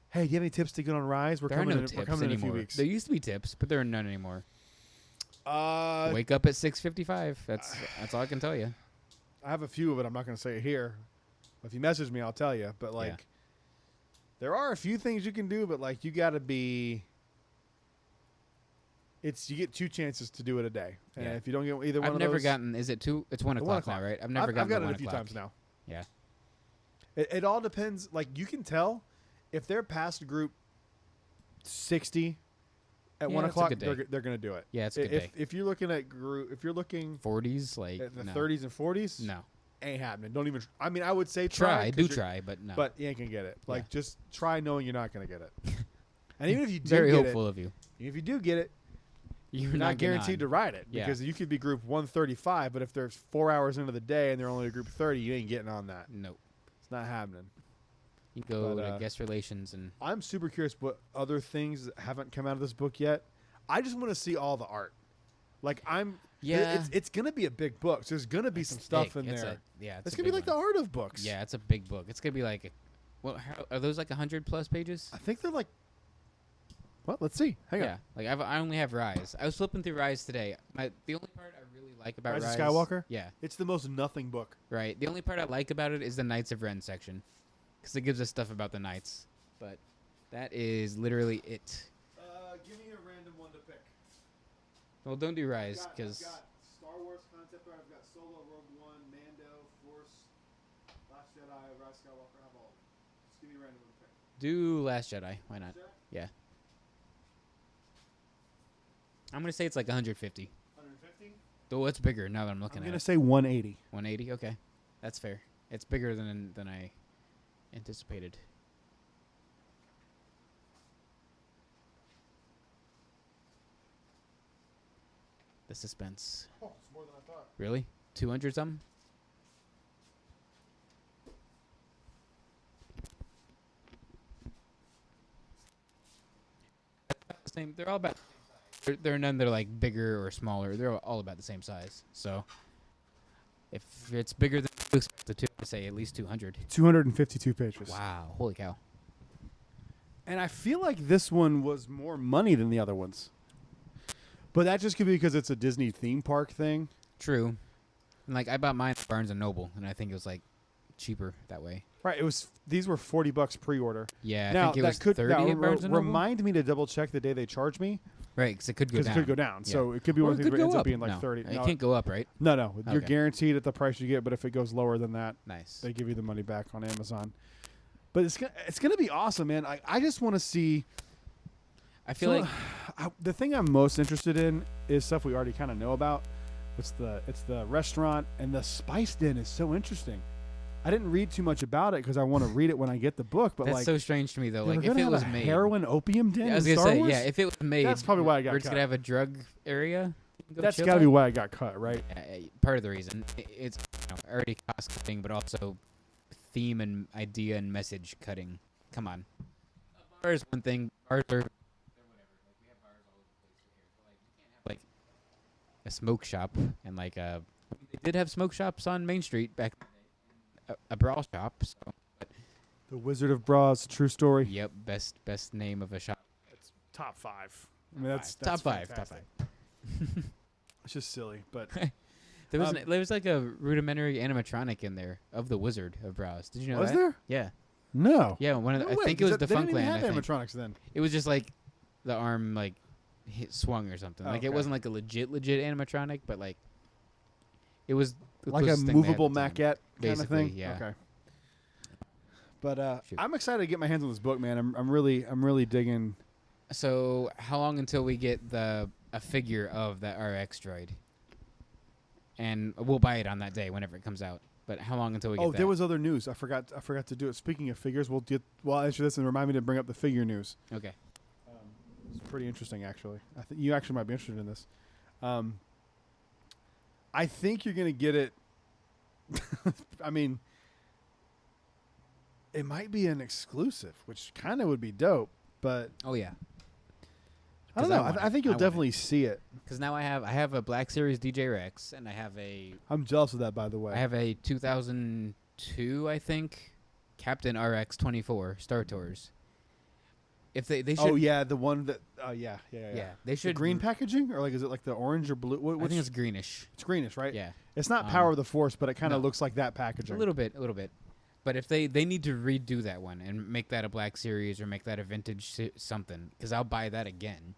Speaker 2: Hey, do you have any tips to get on Rise? We're
Speaker 1: There are
Speaker 2: coming
Speaker 1: no
Speaker 2: in,
Speaker 1: tips
Speaker 2: we're coming in a few
Speaker 1: anymore.
Speaker 2: weeks.
Speaker 1: There used to be tips, but there are none anymore.
Speaker 2: I
Speaker 1: Wake up at 6:55. That's all I can tell you.
Speaker 2: have a few of it. I'm not going to say it here. If you message me, I'll tell you. But like,
Speaker 1: Yeah.
Speaker 2: there are a few things you can do, but like, you got to be. You get 2 chances to do it a day, and
Speaker 1: Yeah.
Speaker 2: if you don't get either one
Speaker 1: I've
Speaker 2: of
Speaker 1: never
Speaker 2: those,
Speaker 1: gotten. Is it 2? It's 1 o'clock now, right? I've never
Speaker 2: I've
Speaker 1: gotten.
Speaker 2: gotten
Speaker 1: the
Speaker 2: it a few
Speaker 1: 1 o'clock.
Speaker 2: times now.
Speaker 1: Yeah.
Speaker 2: It all depends. Like, you can tell if they're past group 60 at
Speaker 1: Yeah,
Speaker 2: 1
Speaker 1: that's a
Speaker 2: o'clock,
Speaker 1: good day.
Speaker 2: they're going to do it.
Speaker 1: Yeah, it's a good day.
Speaker 2: If you're looking at group, if you're looking
Speaker 1: 40s, like
Speaker 2: at the
Speaker 1: no.
Speaker 2: 30s and 40s,
Speaker 1: No.
Speaker 2: ain't happening. Don't even. I mean, I would say
Speaker 1: Try,
Speaker 2: 'cause
Speaker 1: do
Speaker 2: you're-
Speaker 1: try, but no.
Speaker 2: but you ain't gonna get it. Like,
Speaker 1: Yeah.
Speaker 2: just try knowing you're not gonna get it. And even if you do
Speaker 1: very
Speaker 2: get
Speaker 1: hopeful of you.
Speaker 2: it, if you do get it,
Speaker 1: You're
Speaker 2: you're not
Speaker 1: getting
Speaker 2: guaranteed
Speaker 1: on.
Speaker 2: to ride it
Speaker 1: Yeah.
Speaker 2: because you could be group 135, but if there's 4 hours into the day and they're only a group 30, you ain't getting on that.
Speaker 1: Nope.
Speaker 2: It's not happening.
Speaker 1: You go
Speaker 2: But,
Speaker 1: to guest relations and
Speaker 2: I'm super curious what other things that haven't come out of this book yet. I just want to see all the art. Like,
Speaker 1: yeah.
Speaker 2: it's gonna be a big book. So there's gonna be some stuff
Speaker 1: big.
Speaker 2: in
Speaker 1: It's
Speaker 2: there.
Speaker 1: it's
Speaker 2: It's
Speaker 1: a
Speaker 2: gonna be
Speaker 1: big
Speaker 2: like
Speaker 1: one.
Speaker 2: the art of books.
Speaker 1: Yeah, it's a big book. It's gonna be like, well, are those like 100+ pages?
Speaker 2: I think they're like. Well, let's see. Hang on.
Speaker 1: Yeah, like I only have Rise. I was flipping through Rise today. The only part I really like about
Speaker 2: Rise
Speaker 1: Rise
Speaker 2: of Skywalker?
Speaker 1: Yeah,
Speaker 2: It's the most nothing book.
Speaker 1: right. The only part I like about it is the Knights of Ren section, because it gives us stuff about the Knights. But that is literally it.
Speaker 2: Give me a random one to pick.
Speaker 1: Well, don't do Rise,
Speaker 2: I've
Speaker 1: because
Speaker 2: got Star Wars concept art. I've got Solo, Rogue One, Mando, Force, Last Jedi, Rise of Skywalker. I have all of them. Just give me a random one to pick.
Speaker 1: do Last Jedi. Why not?
Speaker 2: Jedi?
Speaker 1: Yeah. I'm gonna say it's like 150.
Speaker 2: 150?
Speaker 1: Though it's bigger now that I'm looking
Speaker 2: I'm
Speaker 1: at
Speaker 2: gonna
Speaker 1: it.
Speaker 2: say 180.
Speaker 1: 180. Okay, that's fair. It's bigger than I anticipated. The suspense.
Speaker 2: Oh, it's more than I thought.
Speaker 1: Really? 200 something? Same. They're all about. There are none that are like bigger or smaller. They're all about the same size. So, if it's bigger than you expect the two, I say at least 200.
Speaker 2: 252 pages.
Speaker 1: Wow! Holy cow!
Speaker 2: And I feel like this one was more money than the other ones. But that just could be because it's a Disney theme park thing.
Speaker 1: True. And like I bought mine at Barnes and Noble, and I think it was like cheaper that way.
Speaker 2: Right. These were $40 pre-order.
Speaker 1: Yeah,
Speaker 2: now,
Speaker 1: I think it was 30 at Barnes and Noble.
Speaker 2: Remind me to double check the day they charge me.
Speaker 1: Right, because it could go down.
Speaker 2: Because it could go down. Yeah. So it could be one of the things that ends up being like 30.
Speaker 1: It can't go up, right?
Speaker 2: No. You're guaranteed at the price you get, but if it goes lower than that,
Speaker 1: nice.
Speaker 2: They give you the money back on Amazon. But it's gonna be awesome, man. I just want to see.
Speaker 1: I feel like
Speaker 2: the thing I'm most interested in is stuff we already kind of know about. It's the restaurant, and the Spice Den is so interesting. I didn't read too much about it because I want to read it when I get the book. But
Speaker 1: that's so strange to me though.
Speaker 2: Like
Speaker 1: if it was
Speaker 2: a
Speaker 1: made,
Speaker 2: heroin opium den.
Speaker 1: Yeah, I was gonna say, yeah. If it was made,
Speaker 2: that's probably why I got cut.
Speaker 1: It's gonna have a drug area.
Speaker 2: That's got to be why I got cut, right?
Speaker 1: Part of the reason it's already cost cutting, but also theme and idea and message cutting. Come on, bars one thing. Bars are whatever. Like we have bars all over the place here, so like we can't have like a smoke shop and like they did have smoke shops on Main Street back in the day, a bra shop. So,
Speaker 2: the Wizard of Bras, true story.
Speaker 1: Yep, best name of a shop.
Speaker 2: It's top 5. I mean that's
Speaker 1: top five.
Speaker 2: It's just silly, but
Speaker 1: there was like a rudimentary animatronic in there of the Wizard of Bras. Did you know that?
Speaker 2: Was there?
Speaker 1: Yeah.
Speaker 2: No.
Speaker 1: Yeah, I think it was the Funkland.
Speaker 2: They didn't even have animatronics then.
Speaker 1: It was just like the arm like swung or something. Like it wasn't like a legit animatronic, but like it was
Speaker 2: like a movable maquette kind of thing.
Speaker 1: Yeah.
Speaker 2: Okay. But I'm excited to get my hands on this book, man. I'm really digging.
Speaker 1: So how long until we get a figure of that RX droid? And we'll buy it on that day whenever it comes out. But how long until we get that?
Speaker 2: Oh, there was other news. I forgot to do it. Speaking of figures, we'll answer this and remind me to bring up the figure news.
Speaker 1: Okay.
Speaker 2: It's pretty interesting, actually. I think you actually might be interested in this. I think you're going to get it. I mean, it might be an exclusive, which kind of would be dope. But
Speaker 1: oh yeah.
Speaker 2: I don't know. I think you'll definitely see it.
Speaker 1: Because now I have a Black Series DJ Rex, and I have
Speaker 2: I'm jealous of that, by the way.
Speaker 1: I have a 2002, I think, Captain RX 24 Star Tours. If they should.
Speaker 2: Oh yeah, the one that. Yeah.
Speaker 1: They should.
Speaker 2: The green packaging, or like is it like the orange or blue?
Speaker 1: I think it's greenish.
Speaker 2: It's greenish, right?
Speaker 1: Yeah.
Speaker 2: It's not Power of the Force, but it kind of looks like that packaging.
Speaker 1: A little bit. But if they need to redo that one and make that a Black Series or make that a vintage something, because I'll buy that again.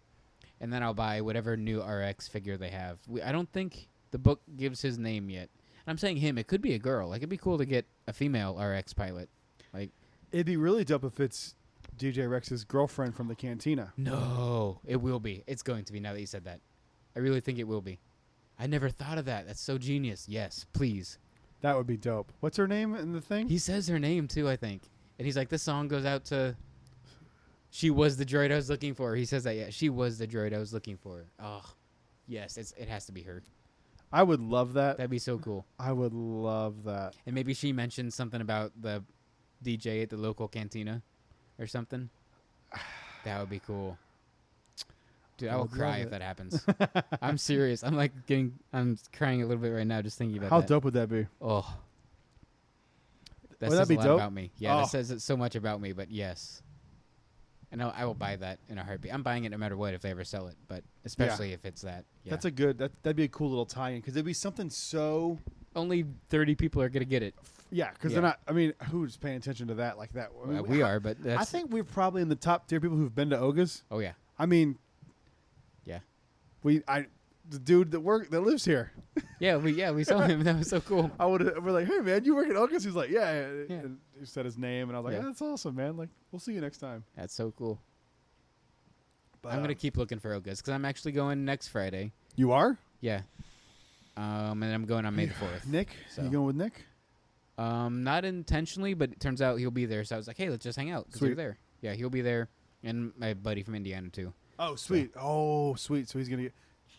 Speaker 1: And then I'll buy whatever new RX figure they have. I don't think the book gives his name yet. And I'm saying him. It could be a girl. Like, it'd be cool to get a female RX pilot. Like,
Speaker 2: it'd be really dope if it's DJ Rex's girlfriend from the Cantina.
Speaker 1: No, it will be. It's going to be now that you said that. I really think it will be. I never thought of that. That's so genius. Yes, please.
Speaker 2: That would be dope. What's her name in the thing?
Speaker 1: He says her name, too, I think. And he's like, this song goes out to... She was the droid I was looking for. He says that, yeah. She was the droid I was looking for. Oh, yes, it has to be her.
Speaker 2: I would love that.
Speaker 1: That'd be so cool.
Speaker 2: I would love that.
Speaker 1: And maybe she mentioned something about the DJ at the local cantina or something. That would be cool. Dude, I will cry if that happens. I'm serious. I'm crying a little bit right now just thinking about that.
Speaker 2: How dope would that be?
Speaker 1: Oh. That
Speaker 2: says
Speaker 1: a lot
Speaker 2: dope?
Speaker 1: about me. Yeah, that says so much about me, but yes. And I will buy that in a heartbeat. I'm buying it no matter what if they ever sell it, but especially if it's that. Yeah.
Speaker 2: That's that'd be a cool little tie-in because it'd be something so.
Speaker 1: Only 30 people are gonna get it.
Speaker 2: Yeah, because they're not. I mean, who's paying attention to that like that? I mean,
Speaker 1: we are, but
Speaker 2: I think we're probably in the top tier people who've been to Oga's.
Speaker 1: Oh yeah.
Speaker 2: I mean.
Speaker 1: Yeah.
Speaker 2: The dude that lives here.
Speaker 1: we saw him. That was so cool.
Speaker 2: We're like, hey man, you work at Oga's? He's like, yeah. And he said his name, and I was like, that's awesome, man. Like, we'll see you next time.
Speaker 1: That's so cool.
Speaker 2: But,
Speaker 1: I'm gonna keep looking for Oga's because I'm actually going next Friday.
Speaker 2: You are?
Speaker 1: Yeah. And I'm going on May the 4th.
Speaker 2: Nick, you going with Nick?
Speaker 1: Not intentionally, but it turns out he'll be there. So I was like, hey, let's just hang out because you're there. Yeah, he'll be there, and my buddy from Indiana too.
Speaker 2: Oh, sweet. So. Oh, sweet. So he's gonna get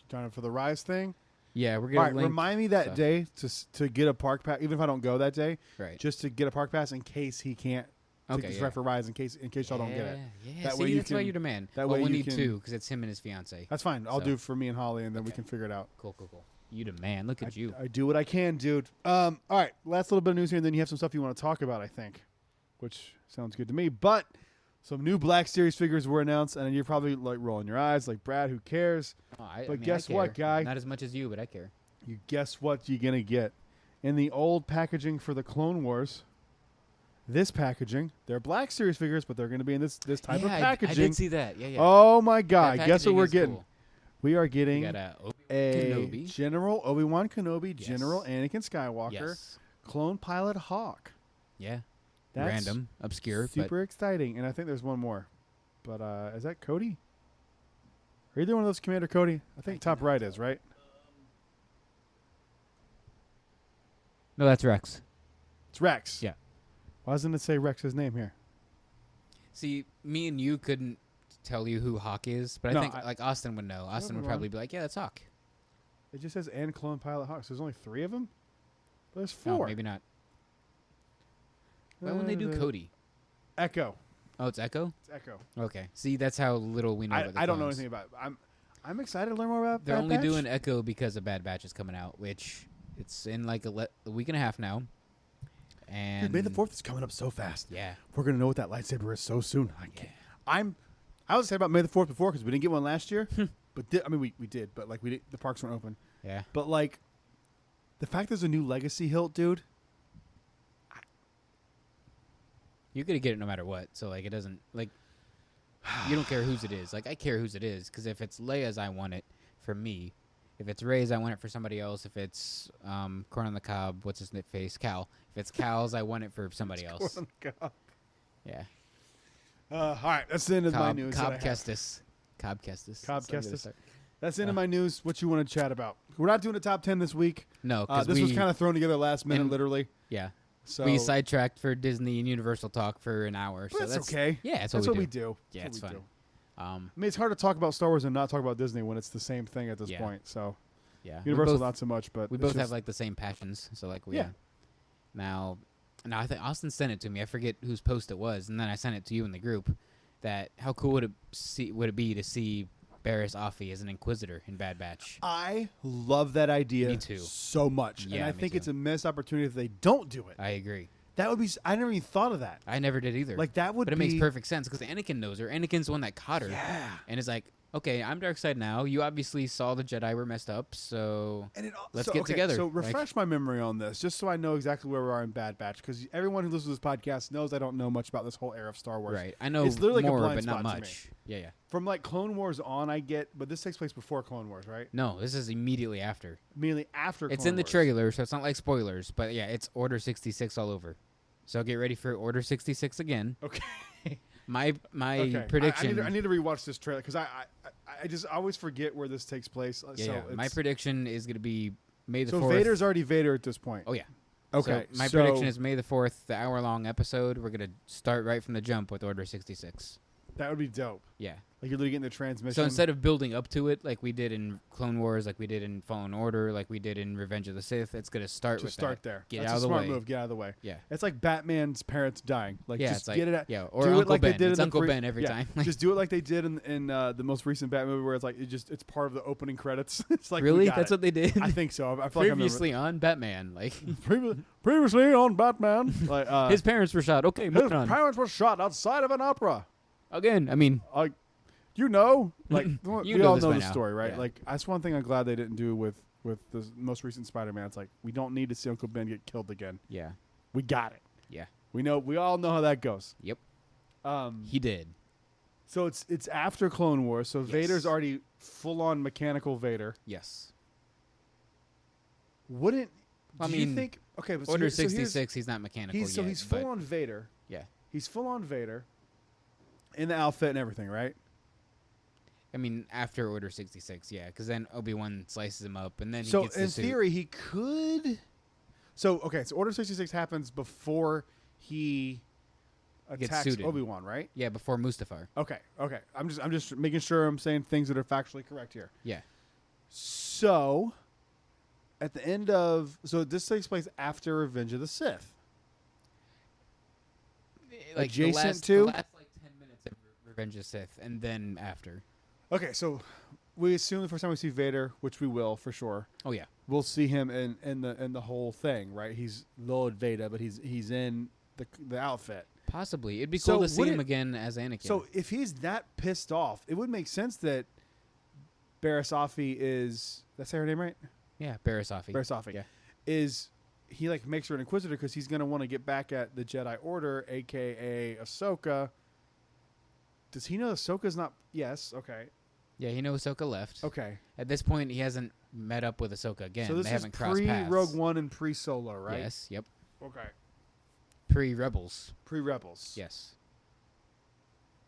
Speaker 2: trying for the Rise thing.
Speaker 1: Yeah, we're gonna.
Speaker 2: All right, remind me that day to get a park pass, even if I don't go that day.
Speaker 1: Right.
Speaker 2: Just to get a park pass in case he can't. Take his ride for Rise in case y'all don't get it.
Speaker 1: Yeah. That's why you demand.
Speaker 2: That way
Speaker 1: we'll need 2 because it's him and his fiance.
Speaker 2: That's fine. I'll do for me and Holly, and then we can figure it out.
Speaker 1: Cool. You demand. Look at you.
Speaker 2: I do what I can, dude. All right, last little bit of news here, and then you have some stuff you want to talk about, I think, which sounds good to me. But Some new Black Series figures were announced, and you're probably like rolling your eyes, like Brad, who cares? Guess what, guy?
Speaker 1: Not as much as you, but I care.
Speaker 2: You guess what you're gonna get in the old packaging for the Clone Wars. This packaging, they're Black Series figures, but they're going to be in this type of packaging.
Speaker 1: I did see that. Yeah.
Speaker 2: Oh my God! Guess what we're getting?
Speaker 1: Cool.
Speaker 2: We are getting
Speaker 1: a
Speaker 2: General Obi-Wan Kenobi, General Anakin Skywalker, Clone Pilot Hawk.
Speaker 1: Yeah.
Speaker 2: That's
Speaker 1: random, obscure,
Speaker 2: super exciting. And I think there's one more. But is that Cody? Are either one of those Commander Cody? I think top right is, right?
Speaker 1: No, that's Rex.
Speaker 2: It's Rex.
Speaker 1: Yeah.
Speaker 2: Why doesn't it say Rex's name here?
Speaker 1: See, me and you couldn't tell you who Hawk is, but I think like Austin would know. Austin would probably be like, yeah, that's Hawk.
Speaker 2: It just says and Clone Pilot Hawk. So there's only 3 of them? But there's 4.
Speaker 1: No, maybe not. Why wouldn't they do Cody?
Speaker 2: Echo.
Speaker 1: Oh, it's Echo?
Speaker 2: It's Echo.
Speaker 1: Okay. See, that's how little we know about the
Speaker 2: I don't know anything about it. I'm excited to learn more about
Speaker 1: They're
Speaker 2: Bad
Speaker 1: only
Speaker 2: Batch.
Speaker 1: doing Echo because of Bad Batch is coming out, which it's in like a week and a half now. And
Speaker 2: Dude, May the 4th is coming up so fast.
Speaker 1: Yeah.
Speaker 2: We're going to know what that lightsaber is so soon. I was excited about May the 4th before because we didn't get one last year. But we did, but like the parks weren't open.
Speaker 1: Yeah.
Speaker 2: But like the fact there's a new legacy hilt, dude.
Speaker 1: You're going to get it no matter what. So like it doesn't like you don't care whose it is. Like I care whose it is because if it's Leia's, I want it for me. If it's Rey's, I want it for somebody else. If it's Corn on the Cob, what's his face? Cal. If it's Cal's, I want it for somebody else.
Speaker 2: Corn on the Cob.
Speaker 1: Yeah.
Speaker 2: All right, that's the end of my news.
Speaker 1: Cobb Kestis. Cobb Kestis.
Speaker 2: Cobb Kestis. That's the end of my news. What you want to chat about? We're not doing a top 10 this week.
Speaker 1: No,
Speaker 2: this was kind of thrown together last minute, literally.
Speaker 1: Yeah.
Speaker 2: So
Speaker 1: we sidetracked for Disney and Universal talk for an hour. So
Speaker 2: that's okay.
Speaker 1: Yeah, that's
Speaker 2: what
Speaker 1: we
Speaker 2: do.
Speaker 1: Yeah, it's fun.
Speaker 2: I mean, it's hard to talk about Star Wars and not talk about Disney when it's the same thing at this point. So
Speaker 1: yeah,
Speaker 2: Universal not so much, but
Speaker 1: we both have like the same passions. So like Now I think Austin sent it to me. I forget whose post it was, and then I sent it to you in the group. That how cool would it be to see Barriss Offee as an Inquisitor in Bad Batch?
Speaker 2: I love that idea.
Speaker 1: Me too.
Speaker 2: So much,
Speaker 1: Yeah,
Speaker 2: and I think it's a missed opportunity if they don't do it.
Speaker 1: I agree.
Speaker 2: That would be. I never even thought of that.
Speaker 1: I never did either.
Speaker 2: Like that would.
Speaker 1: But it makes perfect sense because Anakin knows her. Anakin's the one that caught her.
Speaker 2: Yeah.
Speaker 1: And is like, okay, I'm Darkseid now. You obviously saw the Jedi were messed up, so let's get together.
Speaker 2: So refresh my memory on this, just so I know exactly where we are in Bad Batch, because everyone who listens to this podcast knows I don't know much about this whole era of Star Wars.
Speaker 1: Right. I know
Speaker 2: it's literally
Speaker 1: more,
Speaker 2: like a blind
Speaker 1: but not
Speaker 2: spot
Speaker 1: much.
Speaker 2: To me.
Speaker 1: Yeah.
Speaker 2: From like Clone Wars on, I get, but this takes place before Clone Wars, right?
Speaker 1: No, this is immediately after.
Speaker 2: Immediately after.
Speaker 1: It's
Speaker 2: Clone
Speaker 1: in the
Speaker 2: Wars.
Speaker 1: trailer, so it's not like spoilers. But yeah, it's Order 66 all over. So get ready for Order 66 again.
Speaker 2: Okay.
Speaker 1: My prediction.
Speaker 2: I need to rewatch this trailer because I just always forget where this takes place.
Speaker 1: Yeah. My prediction is going to be May the 4th.
Speaker 2: So Vader's already Vader at this point.
Speaker 1: Oh yeah.
Speaker 2: Okay.
Speaker 1: So my prediction is May the 4th, the hour-long episode. We're going to start right from the jump with Order 66.
Speaker 2: That would be dope.
Speaker 1: Yeah.
Speaker 2: Like you're literally getting the transmission.
Speaker 1: So instead of building up to it like we did in Clone Wars, like we did in Fallen Order, like we did in Revenge of the Sith, it's going to start with
Speaker 2: start
Speaker 1: that.
Speaker 2: there.
Speaker 1: Get
Speaker 2: That's
Speaker 1: out of the
Speaker 2: smart
Speaker 1: way.
Speaker 2: move. Get out of the way.
Speaker 1: Yeah.
Speaker 2: It's like Batman's parents dying. Like just
Speaker 1: it's like,
Speaker 2: get it out.
Speaker 1: Yeah. Or
Speaker 2: do
Speaker 1: Uncle
Speaker 2: it like
Speaker 1: Ben.
Speaker 2: They did
Speaker 1: it's Uncle Ben every time.
Speaker 2: Just do it like they did in the most recent Batman movie, where it's like it's part of the opening credits. It's like
Speaker 1: really that's what they did.
Speaker 2: I think so. I feel
Speaker 1: Previously on Batman, like
Speaker 2: previously on Batman, like
Speaker 1: his parents were shot. Okay, moving on.
Speaker 2: His parents were shot outside of an opera.
Speaker 1: Again, I mean,
Speaker 2: like we
Speaker 1: know
Speaker 2: all
Speaker 1: this
Speaker 2: know
Speaker 1: by
Speaker 2: the
Speaker 1: now.
Speaker 2: story, right?
Speaker 1: Yeah.
Speaker 2: Like that's one thing I'm glad they didn't do with the most recent Spider-Man. It's like we don't need to see Uncle Ben get killed again.
Speaker 1: Yeah.
Speaker 2: We got it.
Speaker 1: Yeah.
Speaker 2: We all know how that goes.
Speaker 1: Yep. He did.
Speaker 2: So it's after Clone Wars. So Vader's already full on mechanical Vader.
Speaker 1: Yes.
Speaker 2: Do you think? Okay, but
Speaker 1: Order 66. He's not mechanical yet.
Speaker 2: So he's full on Vader.
Speaker 1: Yeah.
Speaker 2: He's full on Vader. In the outfit and everything, right?
Speaker 1: I mean, after Order 66, yeah, because then Obi-Wan slices him up, and then he
Speaker 2: so
Speaker 1: gets the
Speaker 2: in
Speaker 1: suit.
Speaker 2: theory he could. So Order 66 happens before he attacks Obi-Wan, right?
Speaker 1: Yeah, before Mustafar.
Speaker 2: Okay. I'm just making sure I'm saying things that are factually correct here.
Speaker 1: Yeah.
Speaker 2: So at the end of this takes place after Revenge of the Sith.
Speaker 1: Like
Speaker 2: adjacent
Speaker 1: the last like 10 minutes of Revenge of the Sith, and then after.
Speaker 2: Okay, so we assume the first time we see Vader, which we will for sure.
Speaker 1: Oh yeah,
Speaker 2: we'll see him in the whole thing, right? He's Lord Vader, but he's in the outfit.
Speaker 1: Possibly. It'd be cool to see him again as Anakin.
Speaker 2: So if he's that pissed off, it would make sense that Barriss Offee is... Did I say her name right?
Speaker 1: Yeah, Barriss Offee.
Speaker 2: Barriss Offee.
Speaker 1: Yeah.
Speaker 2: Is... He like makes her an Inquisitor because he's going to want to get back at the Jedi Order, a.k.a. Ahsoka. Does he know Ahsoka's not... Yes, okay.
Speaker 1: Yeah, he knows Ahsoka left.
Speaker 2: Okay.
Speaker 1: At this point, he hasn't met up with Ahsoka again.
Speaker 2: So this
Speaker 1: they
Speaker 2: is
Speaker 1: haven't crossed paths.
Speaker 2: pre-Rogue One and pre-Solo, right?
Speaker 1: Yes, yep.
Speaker 2: Okay.
Speaker 1: Pre-Rebels.
Speaker 2: Pre-Rebels.
Speaker 1: Yes.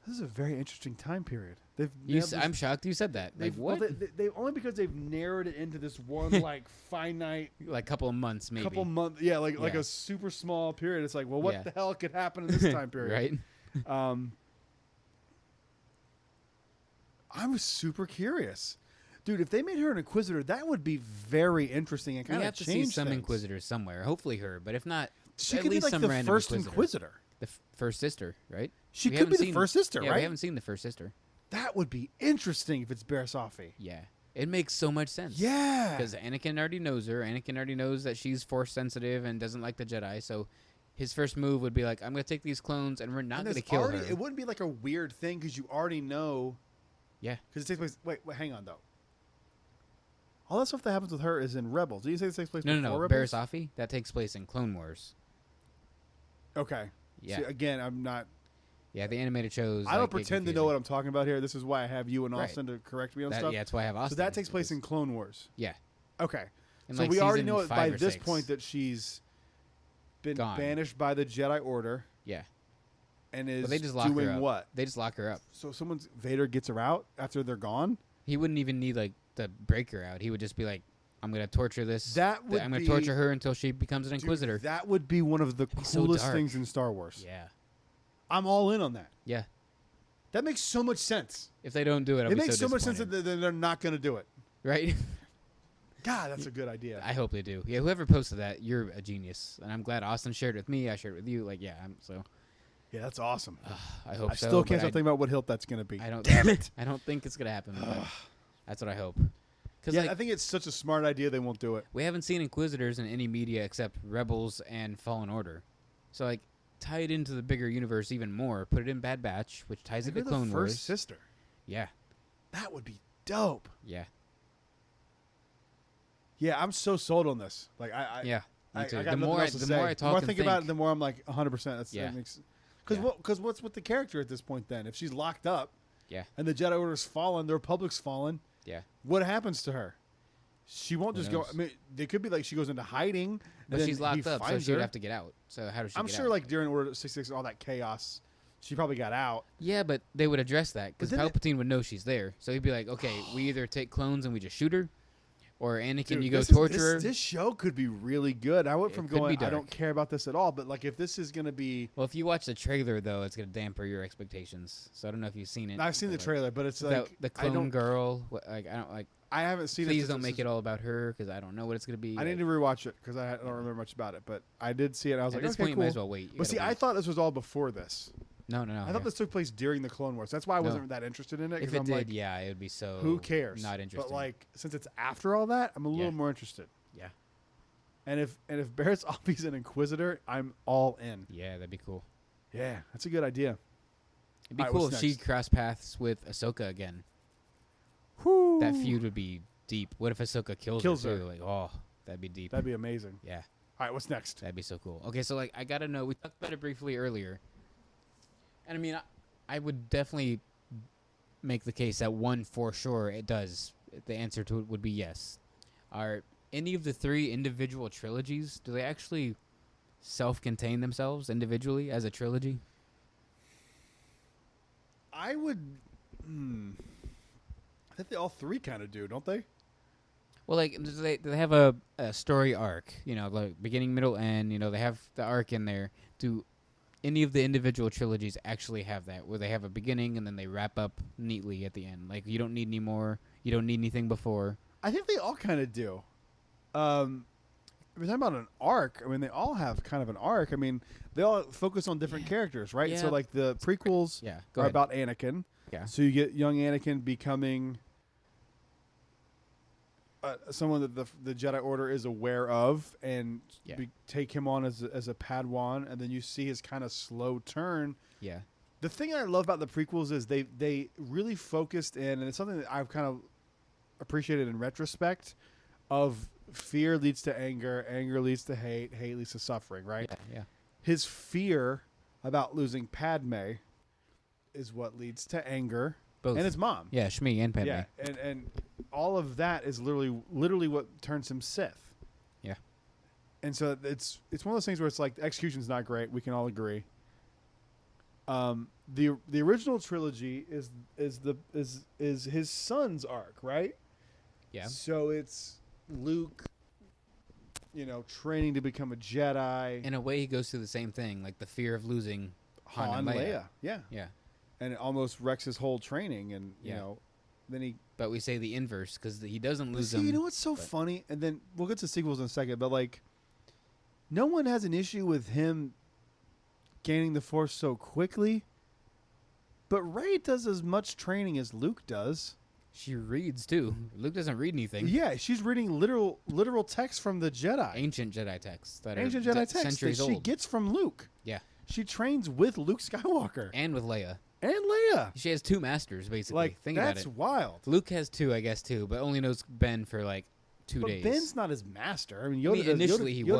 Speaker 2: This is a very interesting time period.
Speaker 1: I'm shocked you said that. Like, what?
Speaker 2: Well, they only because they've narrowed it into this one like finite,
Speaker 1: like couple of months, maybe.
Speaker 2: Couple months, yeah, like a super small period. It's like, well, what the hell could happen in this time period,
Speaker 1: right?
Speaker 2: I'm super curious, dude. If they made her an Inquisitor, that would be very interesting and kind of change things. We have to see
Speaker 1: some Inquisitors somewhere. Hopefully, her, but if not,
Speaker 2: she
Speaker 1: at
Speaker 2: could
Speaker 1: least
Speaker 2: be like
Speaker 1: some
Speaker 2: the
Speaker 1: random
Speaker 2: first Inquisitor.
Speaker 1: The first sister, right?
Speaker 2: She could be the first sister, right?
Speaker 1: Yeah, we haven't seen the first sister.
Speaker 2: That would be interesting if it's Barriss Offee.
Speaker 1: Yeah. It makes so much sense.
Speaker 2: Yeah.
Speaker 1: Because Anakin already knows her. Anakin already knows that she's Force sensitive and doesn't like the Jedi. So his first move would be like, I'm going to take these clones and we're not going to kill her.
Speaker 2: It wouldn't be like a weird thing because you already know.
Speaker 1: Yeah.
Speaker 2: Because it takes place. Wait, hang on, though. All that stuff that happens with her is in Rebels. Did you say it takes place before Rebels?
Speaker 1: Barriss Offee? That takes place in Clone Wars.
Speaker 2: Okay.
Speaker 1: Yeah.
Speaker 2: See, again, I'm not...
Speaker 1: Yeah, the animated shows.
Speaker 2: I don't pretend to know what I'm talking about here. This is why I have you and Austin to correct me on stuff.
Speaker 1: Yeah, that's why I have Austin.
Speaker 2: So that takes place in Clone Wars.
Speaker 1: Yeah.
Speaker 2: Okay.
Speaker 1: In
Speaker 2: so
Speaker 1: like
Speaker 2: we already know by this
Speaker 1: 6.
Speaker 2: point that she's been
Speaker 1: Gone.
Speaker 2: banished by the Jedi Order.
Speaker 1: Yeah.
Speaker 2: And is
Speaker 1: they just lock
Speaker 2: doing
Speaker 1: her up.
Speaker 2: what?
Speaker 1: They just lock her up.
Speaker 2: So Vader gets her out after they're gone?
Speaker 1: He wouldn't even need like to break her out. He would just be like, I'm going to torture this.
Speaker 2: I'm
Speaker 1: going to torture her until she becomes an Inquisitor.
Speaker 2: Dude, that would be one of the coolest things in Star Wars.
Speaker 1: Yeah.
Speaker 2: I'm all in on that.
Speaker 1: Yeah.
Speaker 2: That makes so much sense.
Speaker 1: If they don't do it,
Speaker 2: it makes so much sense that they're not going to do it.
Speaker 1: Right?
Speaker 2: God, that's a good idea.
Speaker 1: I hope they do. Yeah, whoever posted that, you're a genius. And I'm glad Austin shared it with me. I shared it with you. Like, yeah,
Speaker 2: yeah, that's awesome.
Speaker 1: I hope so.
Speaker 2: I still can't stop thinking about what hilt that's going to be.
Speaker 1: Damn it. I don't think it's going to happen. But that's what I hope.
Speaker 2: Yeah, I think it's such a smart idea they won't do it.
Speaker 1: We haven't seen Inquisitors in any media except Rebels and Fallen Order. So, like, tie it into the bigger universe even more. Put it in Bad Batch, which ties it to Clone Wars.
Speaker 2: First sister.
Speaker 1: Yeah.
Speaker 2: That would be dope.
Speaker 1: Yeah.
Speaker 2: Yeah, I'm so sold on this. Like,
Speaker 1: yeah, me too.
Speaker 2: I got
Speaker 1: the more I talk,
Speaker 2: the more I think about it, the more I'm like 100%. Because what's with the character at this point then? If she's locked up, and the Jedi Order's fallen, the Republic's fallen, what happens to her? She won't just go. I mean, they could be like she goes into hiding,
Speaker 1: but she's locked up, so she'd have to get out. So how does she?
Speaker 2: I'm sure, like during Order 66, all that chaos, she probably got out.
Speaker 1: Yeah, but they would address that because Palpatine would know she's there, so he'd be like, "Okay, we either take clones and we just shoot her, or Anakin, you go torture her."
Speaker 2: This show could be really good. I went from going, I don't care about this at all, but like if this is gonna be,
Speaker 1: well, if you watch the trailer though, it's gonna damper your expectations. So I don't know if you've seen it.
Speaker 2: I've seen the trailer, but it's like
Speaker 1: the clone girl. Like I don't like.
Speaker 2: I haven't seen it.
Speaker 1: Please don't make it all about her because I don't know what it's going to be.
Speaker 2: I need to rewatch it because I don't remember much about it. But I did see it. And I was like,
Speaker 1: at this point, you might as well wait.
Speaker 2: But see, I thought this was all before this.
Speaker 1: No.
Speaker 2: I thought this took place during the Clone Wars. That's why I wasn't that interested in it.
Speaker 1: If it did, it would be so.
Speaker 2: Who cares?
Speaker 1: Not interested.
Speaker 2: But like, since it's after all that, I'm a little more interested.
Speaker 1: Yeah.
Speaker 2: And if Barriss Offee's an Inquisitor, I'm all in.
Speaker 1: Yeah, that'd be cool.
Speaker 2: Yeah, that's a good idea.
Speaker 1: It'd be cool if she crossed paths with Ahsoka again.
Speaker 2: Whew.
Speaker 1: That feud would be deep. What if Ahsoka kills her too? Like, oh, that'd be deep.
Speaker 2: That'd be amazing.
Speaker 1: Yeah.
Speaker 2: All right, what's next?
Speaker 1: That'd be so cool. Okay, so like I gotta know. We talked about it briefly earlier, and I mean, I would definitely make the case that one for sure it does. The answer to it would be yes. Are any of the 3 individual trilogies? Do they actually self-contain themselves individually as a trilogy?
Speaker 2: I would. I think they all 3 kind of do, don't they?
Speaker 1: Well, like they have a story arc, you know, like beginning, middle, end. You know, they have the arc in there. Do any of the individual trilogies actually have that, where they have a beginning and then they wrap up neatly at the end? Like you don't need any more. You don't need anything before.
Speaker 2: I think they all kind of do. We're talking about an arc. I mean, they all have kind of an arc. I mean, they all focus on different characters, right?
Speaker 1: Yeah.
Speaker 2: So, like the prequels are about Anakin.
Speaker 1: Yeah.
Speaker 2: So you get young Anakin becoming someone that the Jedi Order is aware of, and take him on as a Padawan, and then you see his kind of slow turn.
Speaker 1: Yeah.
Speaker 2: The thing I love about the prequels is they really focused in, and it's something that I've kind of appreciated in retrospect, of fear leads to anger, anger leads to hate, hate leads to suffering, right?
Speaker 1: Yeah.
Speaker 2: His fear about losing Padme is what leads to anger.
Speaker 1: Both.
Speaker 2: And his mom.
Speaker 1: Yeah, Shmi and Padme.
Speaker 2: Yeah, and all of that is literally what turns him Sith.
Speaker 1: Yeah.
Speaker 2: And so it's one of those things where it's like the execution's not great. We can all agree. The original trilogy is his son's arc, right?
Speaker 1: Yeah.
Speaker 2: So it's Luke, training to become a Jedi.
Speaker 1: In a way, he goes through the same thing, like the fear of losing Han and Leia.
Speaker 2: Yeah.
Speaker 1: Yeah.
Speaker 2: And it almost wrecks his whole training, and then he.
Speaker 1: But we say the inverse because he doesn't lose them.
Speaker 2: You know what's so funny? And then we'll get to sequels in a second, but like, no one has an issue with him gaining the Force so quickly. But Rey does as much training as Luke does.
Speaker 1: She reads too. Luke doesn't read anything.
Speaker 2: Yeah, she's reading literal text from the Jedi.
Speaker 1: Ancient Jedi texts that
Speaker 2: Ancient
Speaker 1: are
Speaker 2: Jedi texts
Speaker 1: centuries
Speaker 2: that
Speaker 1: old.
Speaker 2: she gets from Luke.
Speaker 1: Yeah.
Speaker 2: She trains with Luke Skywalker.
Speaker 1: And with Leia.
Speaker 2: And Leia.
Speaker 1: She has two masters, basically.
Speaker 2: Like,
Speaker 1: Think about it.
Speaker 2: that's wild.
Speaker 1: Luke has two, I guess, too, but only knows Ben for like 2
Speaker 2: but
Speaker 1: days.
Speaker 2: Ben's not his master. I mean, Yoda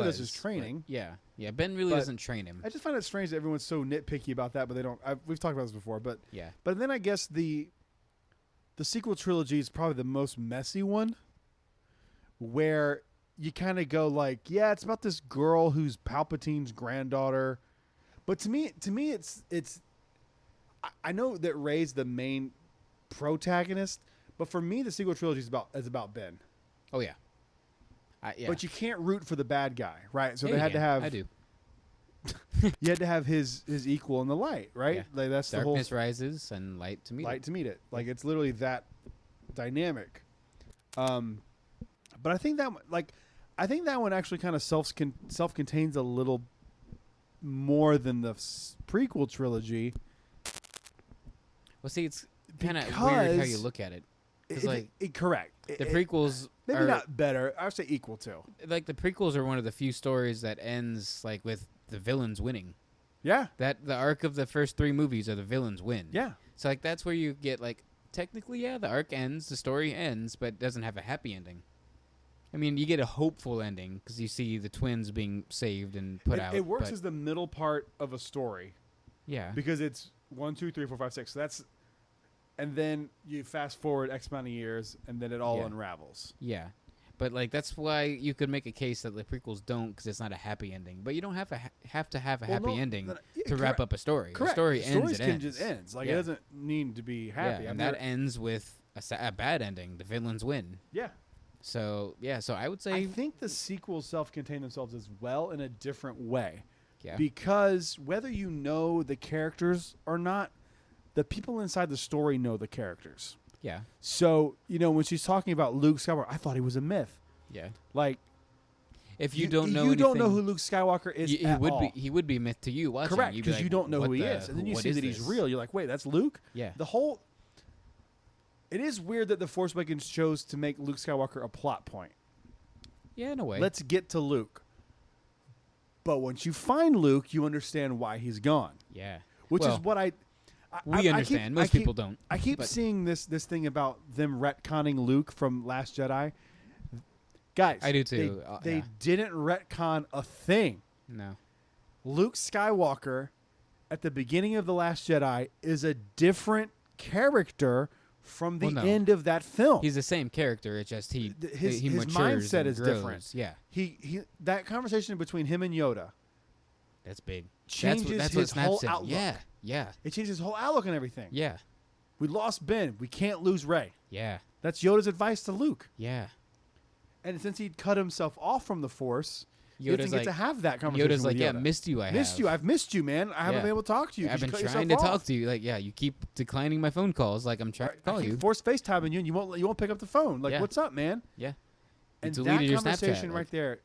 Speaker 2: does his training.
Speaker 1: Yeah. Ben really doesn't train him.
Speaker 2: I just find it strange that everyone's so nitpicky about that, but they don't. We've talked about this before, but
Speaker 1: yeah.
Speaker 2: But then I guess the sequel trilogy is probably the most messy one, where you kind of go like, yeah, it's about this girl who's Palpatine's granddaughter, but to me, it's. I know that Rey's the main protagonist, but for me, the sequel trilogy is about Ben.
Speaker 1: Oh yeah. Yeah.
Speaker 2: But you can't root for the bad guy, right? So
Speaker 1: yeah,
Speaker 2: they had to have.
Speaker 1: I do.
Speaker 2: You had to have his equal in the light, right?
Speaker 1: Yeah.
Speaker 2: Like that's
Speaker 1: Darkness
Speaker 2: the whole
Speaker 1: rises and light to meet
Speaker 2: light
Speaker 1: it.
Speaker 2: to meet it. Like it's literally that dynamic. But I think that one actually kind of self-contains a little more than the prequel trilogy.
Speaker 1: Well, see, it's kind of weird how you look at it.
Speaker 2: Correct.
Speaker 1: The prequels
Speaker 2: maybe not better. I would say equal to.
Speaker 1: Like the prequels are one of the few stories that ends like with the villains winning.
Speaker 2: Yeah.
Speaker 1: That the arc of the first 3 movies are the villains win.
Speaker 2: Yeah.
Speaker 1: So like that's where you get like technically the arc ends, the story ends, but it doesn't have a happy ending. I mean, you get a hopeful ending because you see the twins being saved and put out.
Speaker 2: It works as the middle part of a story.
Speaker 1: Yeah.
Speaker 2: Because it's 1, 2, 3, 4, 5, 6. So that's. And then you fast forward X amount of years, and then it all unravels.
Speaker 1: Yeah. But, like, that's why you could make a case that the prequels don't, because it's not a happy ending. But you don't have to have a happy ending to wrap up a story.
Speaker 2: Correct.
Speaker 1: The story ends,
Speaker 2: it just ends. Like, it doesn't need to be happy.
Speaker 1: Yeah, and that ends with a bad ending. The villains win.
Speaker 2: Yeah.
Speaker 1: So I would say...
Speaker 2: I think the sequels self-contain themselves as well in a different way.
Speaker 1: Yeah.
Speaker 2: Because whether you know the characters or not, the people inside the story know the characters.
Speaker 1: Yeah.
Speaker 2: So, when she's talking about Luke Skywalker, I thought he was a myth.
Speaker 1: Yeah.
Speaker 2: Like,
Speaker 1: if you don't know
Speaker 2: you
Speaker 1: anything,
Speaker 2: don't know who Luke Skywalker is
Speaker 1: he would be a myth to you watching.
Speaker 2: Correct, because you don't know who he is. And then you see that he's real. You're like, wait, that's Luke?
Speaker 1: Yeah.
Speaker 2: It is weird that The Force Awakens chose to make Luke Skywalker a plot point.
Speaker 1: Yeah, in a way.
Speaker 2: Let's get to Luke. But once you find Luke, you understand why he's gone.
Speaker 1: Yeah.
Speaker 2: Which is what
Speaker 1: we understand. Most people don't.
Speaker 2: I keep seeing this thing about them retconning Luke from Last Jedi. Guys,
Speaker 1: I do too.
Speaker 2: They didn't retcon a thing.
Speaker 1: No.
Speaker 2: Luke Skywalker at the beginning of The Last Jedi is a different character from the end of that film.
Speaker 1: He's the same character. It's just he
Speaker 2: his
Speaker 1: matures
Speaker 2: mindset
Speaker 1: and
Speaker 2: is
Speaker 1: grows.
Speaker 2: different.
Speaker 1: Yeah.
Speaker 2: He that conversation between him and Yoda.
Speaker 1: That's big.
Speaker 2: Changes
Speaker 1: that's
Speaker 2: his
Speaker 1: what
Speaker 2: whole
Speaker 1: said.
Speaker 2: outlook.
Speaker 1: Yeah.
Speaker 2: It changes his whole outlook and everything.
Speaker 1: Yeah.
Speaker 2: We lost Ben. We can't lose Rey.
Speaker 1: Yeah.
Speaker 2: That's Yoda's advice to Luke.
Speaker 1: Yeah.
Speaker 2: And since he'd cut himself off from the Force, he
Speaker 1: Yoda's
Speaker 2: didn't get to have that conversation
Speaker 1: Yoda's
Speaker 2: with
Speaker 1: like,
Speaker 2: Yoda.
Speaker 1: yeah, missed you.
Speaker 2: I've missed you, man. I haven't been able to talk to you.
Speaker 1: I've been
Speaker 2: you
Speaker 1: trying to talk to you. Like, yeah, you keep declining my phone calls. Like, I'm trying to call you.
Speaker 2: Force FaceTiming you, and you won't pick up the phone. Like, what's up, man?
Speaker 1: Yeah.
Speaker 2: And that conversation right there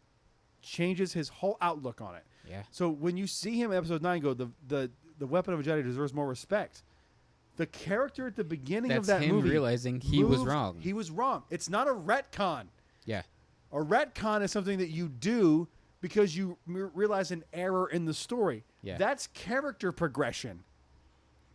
Speaker 2: changes his whole outlook on it.
Speaker 1: Yeah.
Speaker 2: So when you see him in Episode 9 go, the weapon of a Jedi deserves more respect. The character at the beginning of that
Speaker 1: him
Speaker 2: movie
Speaker 1: realizing he was wrong.
Speaker 2: He was wrong. It's not a retcon.
Speaker 1: Yeah.
Speaker 2: A retcon is something that you do because you realize an error in the story.
Speaker 1: Yeah.
Speaker 2: That's character progression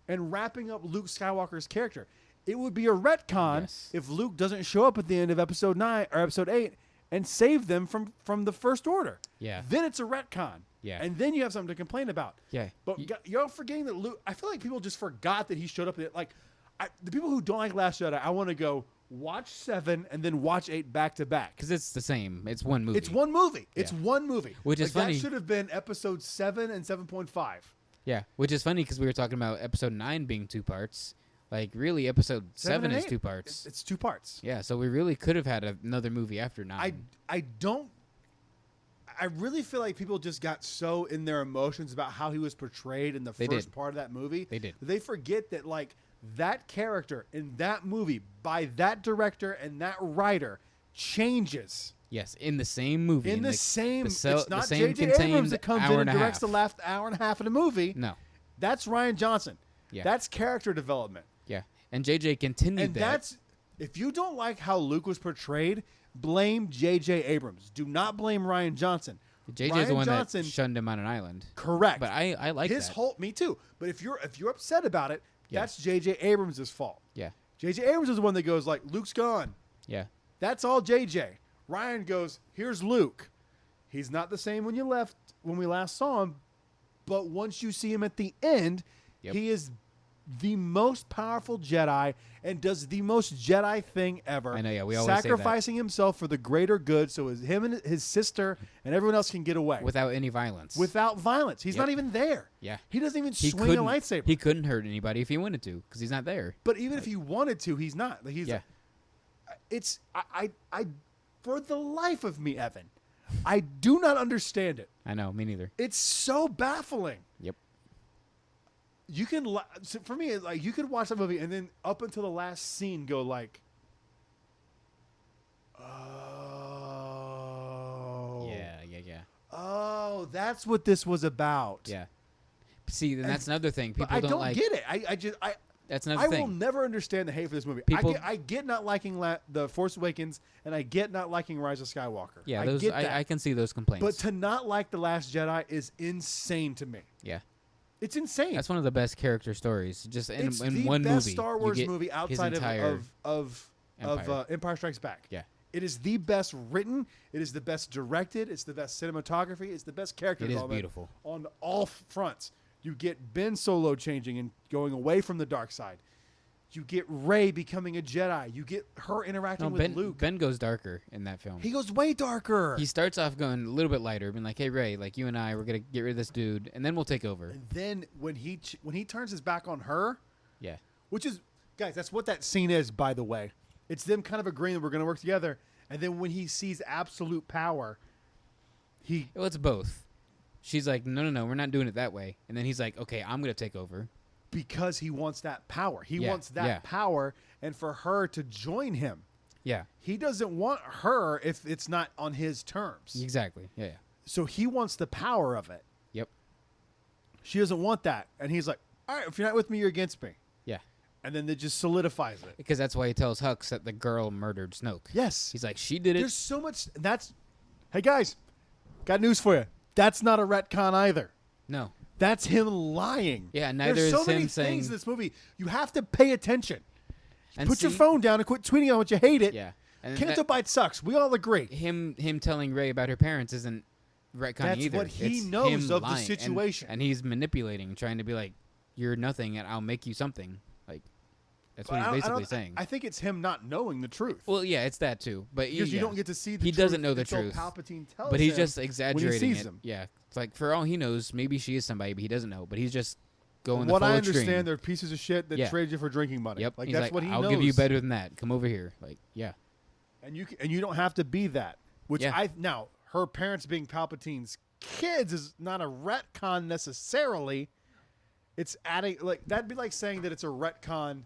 Speaker 2: and wrapping up Luke Skywalker's character. It would be a retcon if Luke doesn't show up at the end of episode 9 or episode 8 and save them from the First Order.
Speaker 1: Yeah.
Speaker 2: Then it's a retcon.
Speaker 1: Yeah.
Speaker 2: And then you have something to complain about.
Speaker 1: Yeah.
Speaker 2: But you're forgetting that Luke, I feel like people just forgot that he showed up. The people who don't like Last Jedi, I want to go watch 7 and then watch 8 back to back.
Speaker 1: Because it's the same. It's one movie.
Speaker 2: It's one movie. It's one movie.
Speaker 1: Which is funny.
Speaker 2: That should have been episode 7 and 7.5.
Speaker 1: Yeah. Which is funny because we were talking about episode 9 being 2 parts. Like, really, episode 7 is 2 parts.
Speaker 2: It's 2 parts.
Speaker 1: Yeah, so we really could have had another movie after 9.
Speaker 2: I really feel like people just got so in their emotions about how he was portrayed in the first part of that movie.
Speaker 1: They did.
Speaker 2: They forget that, that character in that movie by that director and that writer changes.
Speaker 1: Yes, in the same movie.
Speaker 2: It's not
Speaker 1: same
Speaker 2: J.J. Abrams that comes in and directs the last hour and a half of the movie.
Speaker 1: No.
Speaker 2: That's Rian Johnson.
Speaker 1: Yeah.
Speaker 2: That's character development.
Speaker 1: Yeah. And J.J. continued
Speaker 2: and that's, if you don't like how Luke was portrayed, blame J.J. Abrams. Do not blame Rian Johnson.
Speaker 1: J.J.'s the one that shunned him on an island.
Speaker 2: Correct.
Speaker 1: But I like
Speaker 2: his
Speaker 1: that.
Speaker 2: whole. Me too. But if you're upset about it, that's J.J. Abrams' fault.
Speaker 1: Yeah.
Speaker 2: J.J. Abrams is the one that goes Luke's gone.
Speaker 1: Yeah.
Speaker 2: That's all J.J. Ryan goes, here's Luke. He's not the same when we last saw him, but once you see him at the end, he is the most powerful Jedi and does the most Jedi thing ever.
Speaker 1: I know, yeah, we always
Speaker 2: sacrificing himself for the greater good so him and his sister and everyone else can get away.
Speaker 1: Without any violence.
Speaker 2: Without violence. He's not even there.
Speaker 1: Yeah.
Speaker 2: He doesn't even swing a lightsaber.
Speaker 1: He couldn't hurt anybody if he wanted to because he's not there.
Speaker 2: But even if he wanted to, he's not. I for the life of me, Evan, I do not understand it.
Speaker 1: I know, me neither.
Speaker 2: It's so baffling.
Speaker 1: Yep.
Speaker 2: You can, for me, you could watch that movie and then up until the last scene go oh.
Speaker 1: Yeah.
Speaker 2: Oh, that's what this was about.
Speaker 1: Yeah. See, then that's another thing. People
Speaker 2: I don't
Speaker 1: like.
Speaker 2: get it.
Speaker 1: That's another thing.
Speaker 2: I will never understand the hate for this movie. I get not liking The Force Awakens, and I get not liking Rise of Skywalker.
Speaker 1: Yeah,
Speaker 2: I
Speaker 1: can see those complaints.
Speaker 2: But to not like The Last Jedi is insane to me.
Speaker 1: Yeah.
Speaker 2: It's insane.
Speaker 1: That's one of the best character stories. Just in one movie.
Speaker 2: It's the best Star Wars movie outside of Empire Strikes Back.
Speaker 1: Yeah.
Speaker 2: It is the best written. It is the best directed. It's the best cinematography. It's the best character development.
Speaker 1: It is beautiful.
Speaker 2: On all fronts. You get Ben Solo changing and going away from the dark side. You get Rey becoming a Jedi. You get her interacting with Luke.
Speaker 1: Ben goes darker in that film.
Speaker 2: He goes way darker.
Speaker 1: He starts off going a little bit lighter, being like, "Hey Rey, you and I, we're gonna get rid of this dude, and then we'll take over."
Speaker 2: And then when he turns his back on her,
Speaker 1: yeah,
Speaker 2: which is, guys, that's what that scene is. By the way, it's them kind of agreeing that we're gonna work together, and then when he sees absolute power,
Speaker 1: well, it's both. She's like, no, we're not doing it that way, and then he's like, okay, I'm gonna take over.
Speaker 2: Because he wants that power. He wants that power, and for her to join him.
Speaker 1: Yeah.
Speaker 2: He doesn't want her if it's not on his terms.
Speaker 1: Exactly. Yeah.
Speaker 2: So he wants the power of it.
Speaker 1: Yep.
Speaker 2: She doesn't want that. And he's like, all right, if you're not with me, you're against me.
Speaker 1: Yeah.
Speaker 2: And then it just solidifies it.
Speaker 1: Because that's why he tells Hux that the girl murdered Snoke.
Speaker 2: Yes.
Speaker 1: He's like, she did it.
Speaker 2: There's so much. Hey, guys, got news for you. That's not a retcon either.
Speaker 1: No.
Speaker 2: That's him lying.
Speaker 1: Yeah, neither
Speaker 2: There's
Speaker 1: is
Speaker 2: so many
Speaker 1: him saying
Speaker 2: things in this movie. You have to pay attention.
Speaker 1: And
Speaker 2: Put your phone down and quit tweeting on what you hate it.
Speaker 1: Yeah. And
Speaker 2: Canto Bite sucks. We all agree.
Speaker 1: Him telling Rey about her parents isn't retconning either.
Speaker 2: That's what he knows of the
Speaker 1: lying.
Speaker 2: situation.
Speaker 1: And he's manipulating, trying to be like, you're nothing and I'll make you something. That's what he's basically saying.
Speaker 2: I think it's him not knowing the truth.
Speaker 1: Well, yeah, it's that too. But
Speaker 2: because you don't get to see the truth.
Speaker 1: He doesn't know the
Speaker 2: until
Speaker 1: truth.
Speaker 2: Palpatine tells
Speaker 1: but he's
Speaker 2: him
Speaker 1: just exaggerating
Speaker 2: when he sees
Speaker 1: it.
Speaker 2: him.
Speaker 1: Yeah. It's like, for all he knows, maybe she is somebody, but he doesn't know. But he's just going the full
Speaker 2: What I
Speaker 1: extreme.
Speaker 2: understand, they're pieces of shit that trade you for drinking money.
Speaker 1: Yep.
Speaker 2: That's what he knows.
Speaker 1: I'll give you better than that. Come over here.
Speaker 2: And you don't have to be that. Now, her parents being Palpatine's kids is not a retcon necessarily. It's adding that'd be like saying that it's a retcon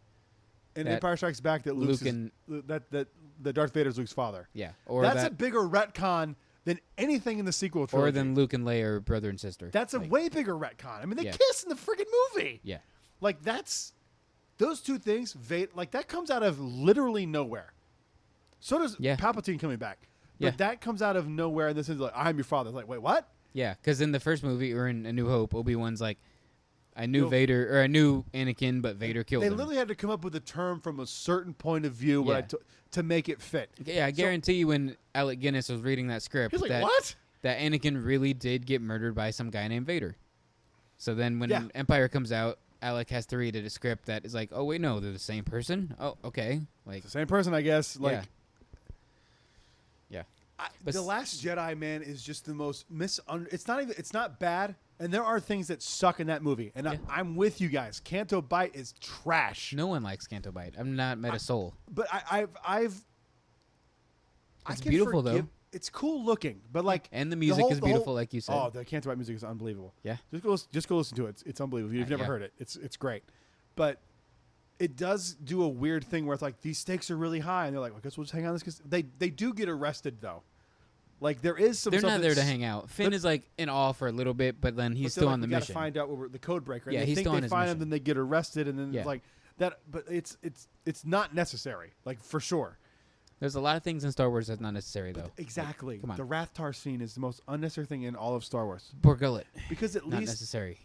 Speaker 2: in Empire Strikes Back that that Darth Vader's Luke's father.
Speaker 1: Yeah.
Speaker 2: That's a bigger retcon than anything in the sequel trilogy.
Speaker 1: Or than Luke and Leia are brother and sister.
Speaker 2: That's a way bigger retcon. I mean, they kiss in the friggin' movie.
Speaker 1: Yeah.
Speaker 2: Those two things, that comes out of literally nowhere. So does Palpatine coming back. But that comes out of nowhere, and this is like, I'm your father. It's like, wait, what?
Speaker 1: Yeah, because in the first movie, or in A New Hope, Obi-Wan's like, I knew Vader, or I knew Anakin, but Vader killed him.
Speaker 2: They literally had to come up with a term from a certain point of view to make it fit.
Speaker 1: Yeah, I guarantee you when Alec Guinness was reading that script,
Speaker 2: he was like, what?
Speaker 1: That Anakin really did get murdered by some guy named Vader. So then when Empire comes out, Alec has to read a script that is like, oh, wait, no, they're the same person? Oh, okay. Like,
Speaker 2: it's the same person, I guess. Like,
Speaker 1: yeah.
Speaker 2: But The Last Jedi, man, is just the most it's not bad, and there are things that suck in that movie. And I'm with you guys. Canto Bight is trash.
Speaker 1: No one likes Canto Bight. I've not met a soul.
Speaker 2: But
Speaker 1: it's beautiful though.
Speaker 2: It's cool looking, but like,
Speaker 1: and the music is beautiful, like you said.
Speaker 2: Oh, the Canto Bight music is unbelievable.
Speaker 1: Yeah,
Speaker 2: just go listen to it. It's unbelievable. If you've never heard it, it's great. But it does do a weird thing where it's like these stakes are really high, and they're like, I guess we'll just hang on this because they do get arrested though. Like there is some.
Speaker 1: They're not there to hang out. Finn is like in awe for a little bit, but then he's still on the mission.
Speaker 2: Got to find out what the code breaker.
Speaker 1: Yeah,
Speaker 2: and
Speaker 1: he's still on his mission.
Speaker 2: They find him, then they get arrested, and then it's like that. But it's not necessary, like for sure.
Speaker 1: There's a lot of things in Star Wars that's not necessary, though.
Speaker 2: Exactly.
Speaker 1: Like, come on.
Speaker 2: The Rathtar scene is the most unnecessary thing in all of Star Wars.
Speaker 1: Poor Gullet.
Speaker 2: Because at
Speaker 1: not
Speaker 2: least
Speaker 1: necessary.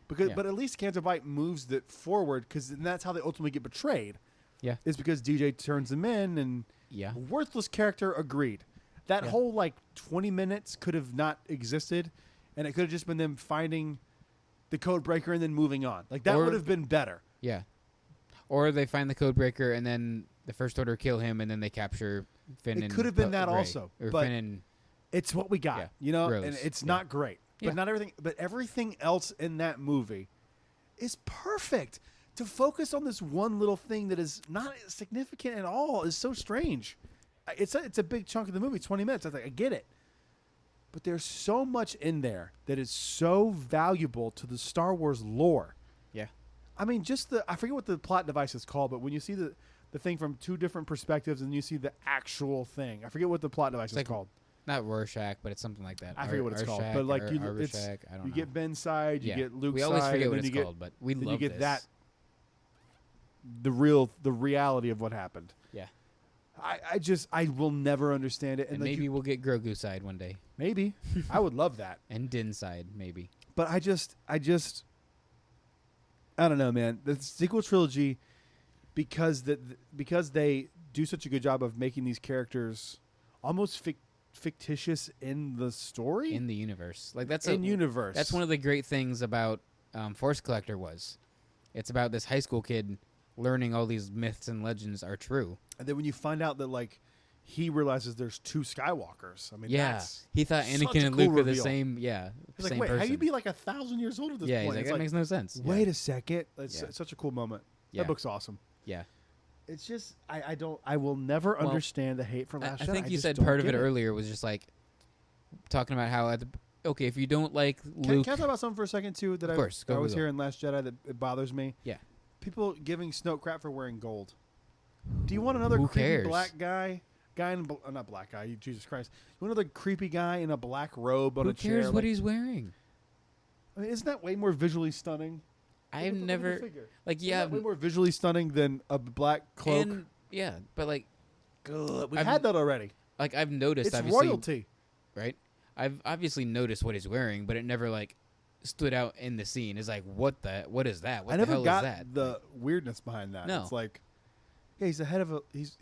Speaker 2: But at least Canto Bight moves it forward because that's how they ultimately get betrayed.
Speaker 1: Yeah.
Speaker 2: Is because DJ turns them in and worthless character agreed. That whole like 20 minutes could have not existed, and it could have just been them finding the code breaker and then moving on. Like that would have been better.
Speaker 1: Yeah. Or they find the code breaker and then the First Order kill him, and then they capture Finn.
Speaker 2: It could have been that also, but Finn and it's what we got,
Speaker 1: Rose.
Speaker 2: and it's not great. But not everything. But everything else in that movie is perfect. To focus on this one little thing that is not significant at all is so strange. It's a big chunk of the movie, 20 minutes. I get it, but there's so much in there that is so valuable to the Star Wars lore.
Speaker 1: Yeah,
Speaker 2: I mean, I forget what the plot device is called, but when you see the thing from two different perspectives and you see the actual thing, I forget what the plot device is called.
Speaker 1: Not Rorschach, but it's something like that.
Speaker 2: I forget what it's called, but like you get Ben's side, you get Luke's side.
Speaker 1: We always forget what it's called, but we love
Speaker 2: you get
Speaker 1: this.
Speaker 2: the reality of what happened.
Speaker 1: Yeah.
Speaker 2: I will never understand it.
Speaker 1: And like maybe we'll get Grogu's side one day.
Speaker 2: Maybe. I would love that.
Speaker 1: And Din's side, maybe.
Speaker 2: But I don't know, man. The sequel trilogy, because they do such a good job of making these characters almost fictitious in the story,
Speaker 1: in the universe. Like
Speaker 2: universe.
Speaker 1: That's one of the great things about Force Collector was. It's about this high school kid learning all these myths and legends are true. And
Speaker 2: then when you find out that like he realizes there's two Skywalkers. I mean,
Speaker 1: he thought Anakin and Luke were the same. Yeah,
Speaker 2: he's
Speaker 1: same
Speaker 2: like, wait,
Speaker 1: person.
Speaker 2: how you be like 1,000 years old at this point?
Speaker 1: Yeah, he's like, that makes no sense.
Speaker 2: Wait a second, it's such a cool moment. That book's awesome.
Speaker 1: Yeah,
Speaker 2: it's just I will never understand the hate for Last Jedi.
Speaker 1: I think you said part of it earlier was just like talking about how if you don't like Luke,
Speaker 2: can I talk about something for a second too that I was here in Last Jedi that it bothers me?
Speaker 1: Yeah.
Speaker 2: People giving Snoke crap for wearing gold. Do you want another creepy black guy? Not black guy. Jesus Christ! You want another creepy guy in a black robe on a chair?
Speaker 1: Who cares what he's wearing?
Speaker 2: I mean, isn't that way more visually stunning?
Speaker 1: I've never
Speaker 2: way more visually stunning than a black cloak.
Speaker 1: And, but like,
Speaker 2: we've had that already.
Speaker 1: Like I've noticed,
Speaker 2: it's
Speaker 1: obviously,
Speaker 2: royalty,
Speaker 1: right? I've obviously noticed what he's wearing, but it never like stood out in the scene. It's like, what is that? What the hell is that?
Speaker 2: I never got the weirdness behind that.
Speaker 1: No.
Speaker 2: It's like, he's the head of he's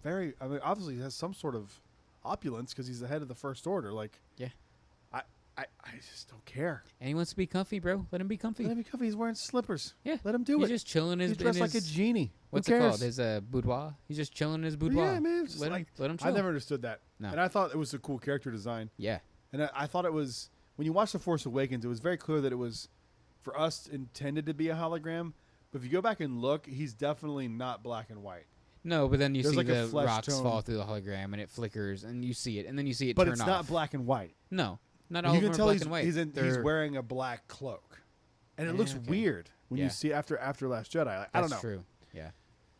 Speaker 2: very, I mean, obviously he has some sort of opulence because he's the head of the First Order. Like, I just don't care.
Speaker 1: And he wants to be comfy, bro. Let him be comfy.
Speaker 2: Let him be comfy. He's wearing slippers.
Speaker 1: Yeah.
Speaker 2: Let him do it.
Speaker 1: He's just chilling
Speaker 2: He's dressed like a genie.
Speaker 1: What's it called? His boudoir. He's just chilling in his boudoir.
Speaker 2: Yeah, man.
Speaker 1: Let him chill.
Speaker 2: I never understood that.
Speaker 1: No.
Speaker 2: And I thought it was a cool character design.
Speaker 1: Yeah.
Speaker 2: And I thought it was, when you watch The Force Awakens, it was very clear that it was, for us, intended to be a hologram. But if you go back and look, he's definitely not black and white.
Speaker 1: No, but then you see
Speaker 2: like
Speaker 1: the rocks fall through the hologram, and it flickers, and you see it, and then you see it turn off.
Speaker 2: But it's not black and white.
Speaker 1: No. Not all of them are black and white.
Speaker 2: He's wearing a black cloak. And it looks weird when you see after Last Jedi. Like, I don't know.
Speaker 1: That's true. Yeah.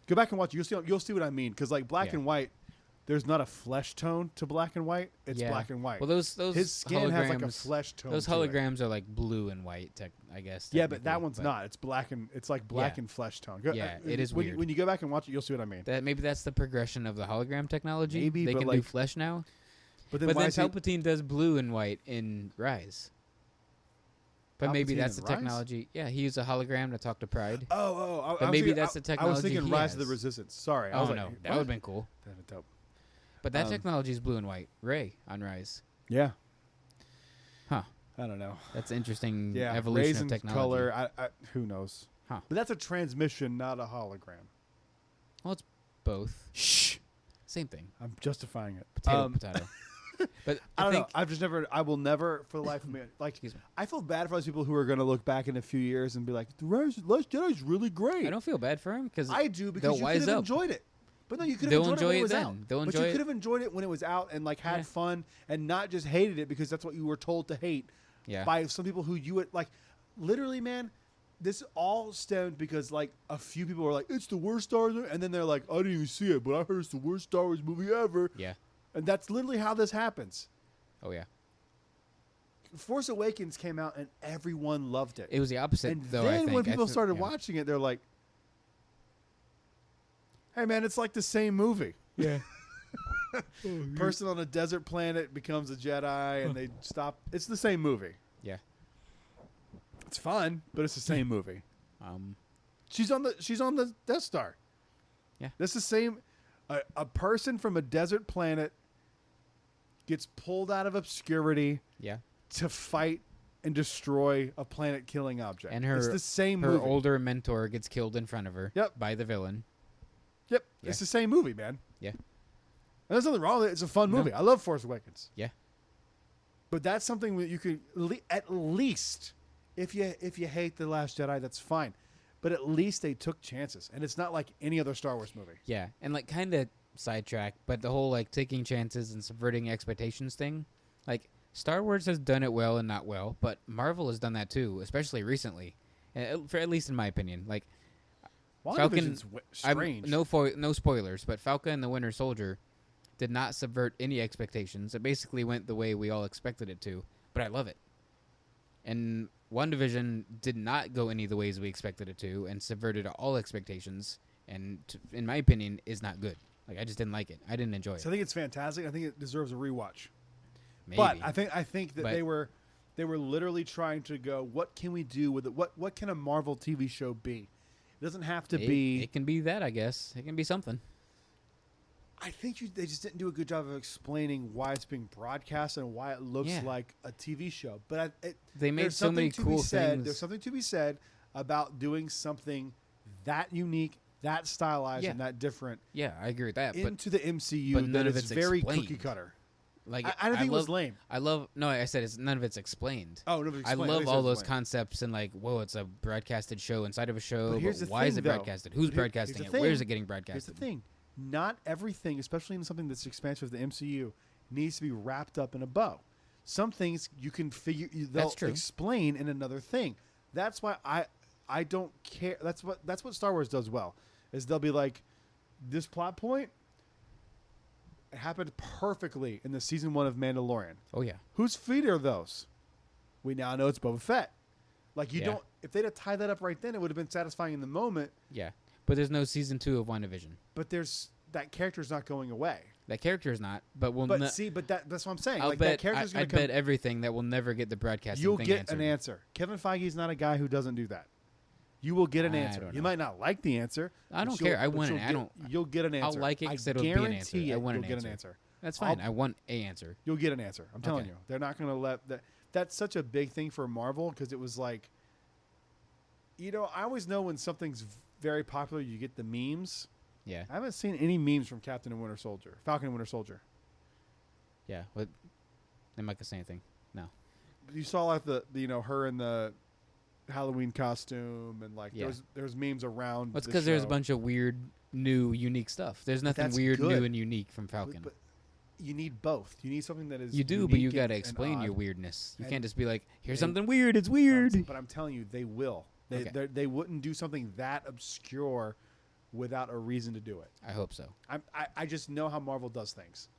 Speaker 2: Go back and watch it. You'll see what I mean. Because like black and white, there's not a flesh tone to black and white. It's black and white.
Speaker 1: Well, those
Speaker 2: his skin has like a flesh tone.
Speaker 1: Those holograms are like blue and white, I guess.
Speaker 2: Yeah, but that one's not. It's black and black and flesh tone.
Speaker 1: It is weird.
Speaker 2: When you go back and watch it, you'll see what I mean.
Speaker 1: Maybe that's the progression of the hologram technology.
Speaker 2: Maybe
Speaker 1: they can do flesh now.
Speaker 2: But
Speaker 1: then
Speaker 2: why
Speaker 1: Palpatine does blue and white in Rise. But maybe that's the technology. Yeah, he used a hologram to talk to Pride.
Speaker 2: But
Speaker 1: maybe that's the technology.
Speaker 2: I was thinking Rise of the Resistance. Sorry. I was
Speaker 1: no. That would have been cool.
Speaker 2: That'd have been dope.
Speaker 1: But that technology is blue and white. Rey on Rise.
Speaker 2: Yeah.
Speaker 1: Huh.
Speaker 2: I don't know.
Speaker 1: That's interesting
Speaker 2: Yeah,
Speaker 1: evolution of technology.
Speaker 2: Color, who knows?
Speaker 1: Huh.
Speaker 2: But that's a transmission, not a hologram.
Speaker 1: Well, it's both.
Speaker 2: Shh.
Speaker 1: Same thing.
Speaker 2: I'm justifying it.
Speaker 1: Potato. But
Speaker 2: I don't know. I will never, for the life of me, I feel bad for those people who are going to look back in a few years and be like, The Last Jedi is really great.
Speaker 1: I don't feel bad for him because
Speaker 2: I do because you could have enjoyed it. But no, you could have enjoyed it when it was out. But you could have enjoyed it when it was out and had fun and not just hated it because that's what you were told to hate by some people who you would literally, man. This all stemmed because a few people were like, it's the worst Star Wars movie. And then they're like, I didn't even see it, but I heard it's the worst Star Wars movie ever.
Speaker 1: Yeah.
Speaker 2: And that's literally how this happens.
Speaker 1: Oh, yeah.
Speaker 2: Force Awakens came out and everyone loved it.
Speaker 1: It was the opposite,
Speaker 2: and
Speaker 1: though,
Speaker 2: then when people started watching it, they're like, hey, man, it's like the same movie.
Speaker 1: Yeah.
Speaker 2: Person on a desert planet becomes a Jedi and they stop. It's the same movie.
Speaker 1: Yeah.
Speaker 2: It's fun, but it's the same movie. She's on the Death Star.
Speaker 1: Yeah.
Speaker 2: That's the same. A person from a desert planet gets pulled out of obscurity to fight and destroy a planet-killing object.
Speaker 1: And
Speaker 2: it's the same
Speaker 1: her
Speaker 2: movie.
Speaker 1: older mentor gets killed in front of her by the villain.
Speaker 2: Yep. It's the same movie, man.
Speaker 1: Yeah.
Speaker 2: And there's nothing wrong with it. It's a fun movie. I love Force Awakens.
Speaker 1: Yeah.
Speaker 2: But that's something that you could at least, if you hate The Last Jedi, that's fine. But at least they took chances. And it's not like any other Star Wars movie.
Speaker 1: Yeah. And kind of sidetrack, but the whole taking chances and subverting expectations thing, Star Wars has done it well and not well, but Marvel has done that too, especially recently. For at least in my opinion, Falcon.
Speaker 2: Strange.
Speaker 1: No spoilers, but Falcon and the Winter Soldier did not subvert any expectations. It basically went the way we all expected it to, but I love it. And WandaVision did not go any of the ways we expected it to, and subverted all expectations. And in my opinion, is not good. I just didn't like it. I didn't enjoy it.
Speaker 2: So I think it's fantastic. I think it deserves a rewatch.
Speaker 1: Maybe.
Speaker 2: But I think that they were literally trying to go, what can we do with it? What can a Marvel TV show be? It doesn't have to be.
Speaker 1: It can be that, I guess. It can be something.
Speaker 2: I think they just didn't do a good job of explaining why it's being broadcast and why it looks like a TV show. But
Speaker 1: they made so many cool things.
Speaker 2: There's something to be said about doing something that unique, that stylized, and that different.
Speaker 1: Yeah, I agree with that.
Speaker 2: Into the MCU,
Speaker 1: but none of it's
Speaker 2: very
Speaker 1: explained.
Speaker 2: cookie cutter.
Speaker 1: I
Speaker 2: don't think it was lame.
Speaker 1: I said none of it's explained.
Speaker 2: Oh, no,
Speaker 1: I love all those concepts and whoa, it's a broadcasted show inside of a show. But why is it broadcasted? Who's broadcasting it? Where is it getting broadcasted?
Speaker 2: Here's the thing. Not everything, especially in something that's expansive of the MCU, needs to be wrapped up in a bow. Some things you can figure. They'll explain in another thing. That's why I don't care. That's what Star Wars does well. Is they'll be like, this plot point happened perfectly in the season 1 of Mandalorian.
Speaker 1: Oh yeah.
Speaker 2: Whose feet are those? We now know it's Boba Fett. Don't. If they'd have tied that up right then, it would have been satisfying in the moment.
Speaker 1: Yeah. But there's no season 2 of WandaVision.
Speaker 2: But that character's not going away.
Speaker 1: That character is not. But
Speaker 2: that's what I'm saying.
Speaker 1: I'd bet everything that will never get the broadcasting.
Speaker 2: You'll get an answer. Kevin Feige's not a guy who doesn't do that. You will get an answer. You might not like the answer.
Speaker 1: I don't care.
Speaker 2: You'll get an answer.
Speaker 1: I'll like it because it'll be an answer. I want
Speaker 2: an answer.
Speaker 1: That's fine. I want an answer.
Speaker 2: You'll get an answer. I'm telling you. They're not going to let that. That's such a big thing for Marvel because it was I always know when something's very popular, you get the memes.
Speaker 1: Yeah.
Speaker 2: I haven't seen any memes from Falcon and Winter Soldier.
Speaker 1: Yeah, but they might say anything. No.
Speaker 2: You saw her in the Halloween costume and there's memes around.
Speaker 1: That's because there's a bunch of weird, new, unique stuff. There's nothing weird, new, and unique from Falcon.
Speaker 2: But you need both. You need something that is.
Speaker 1: You do, but you got to explain your weirdness. You can't just be like, "Here's something weird. It's weird."
Speaker 2: But I'm telling you, they will. They wouldn't do something that obscure without a reason to do it.
Speaker 1: I hope so.
Speaker 2: I just know how Marvel does things.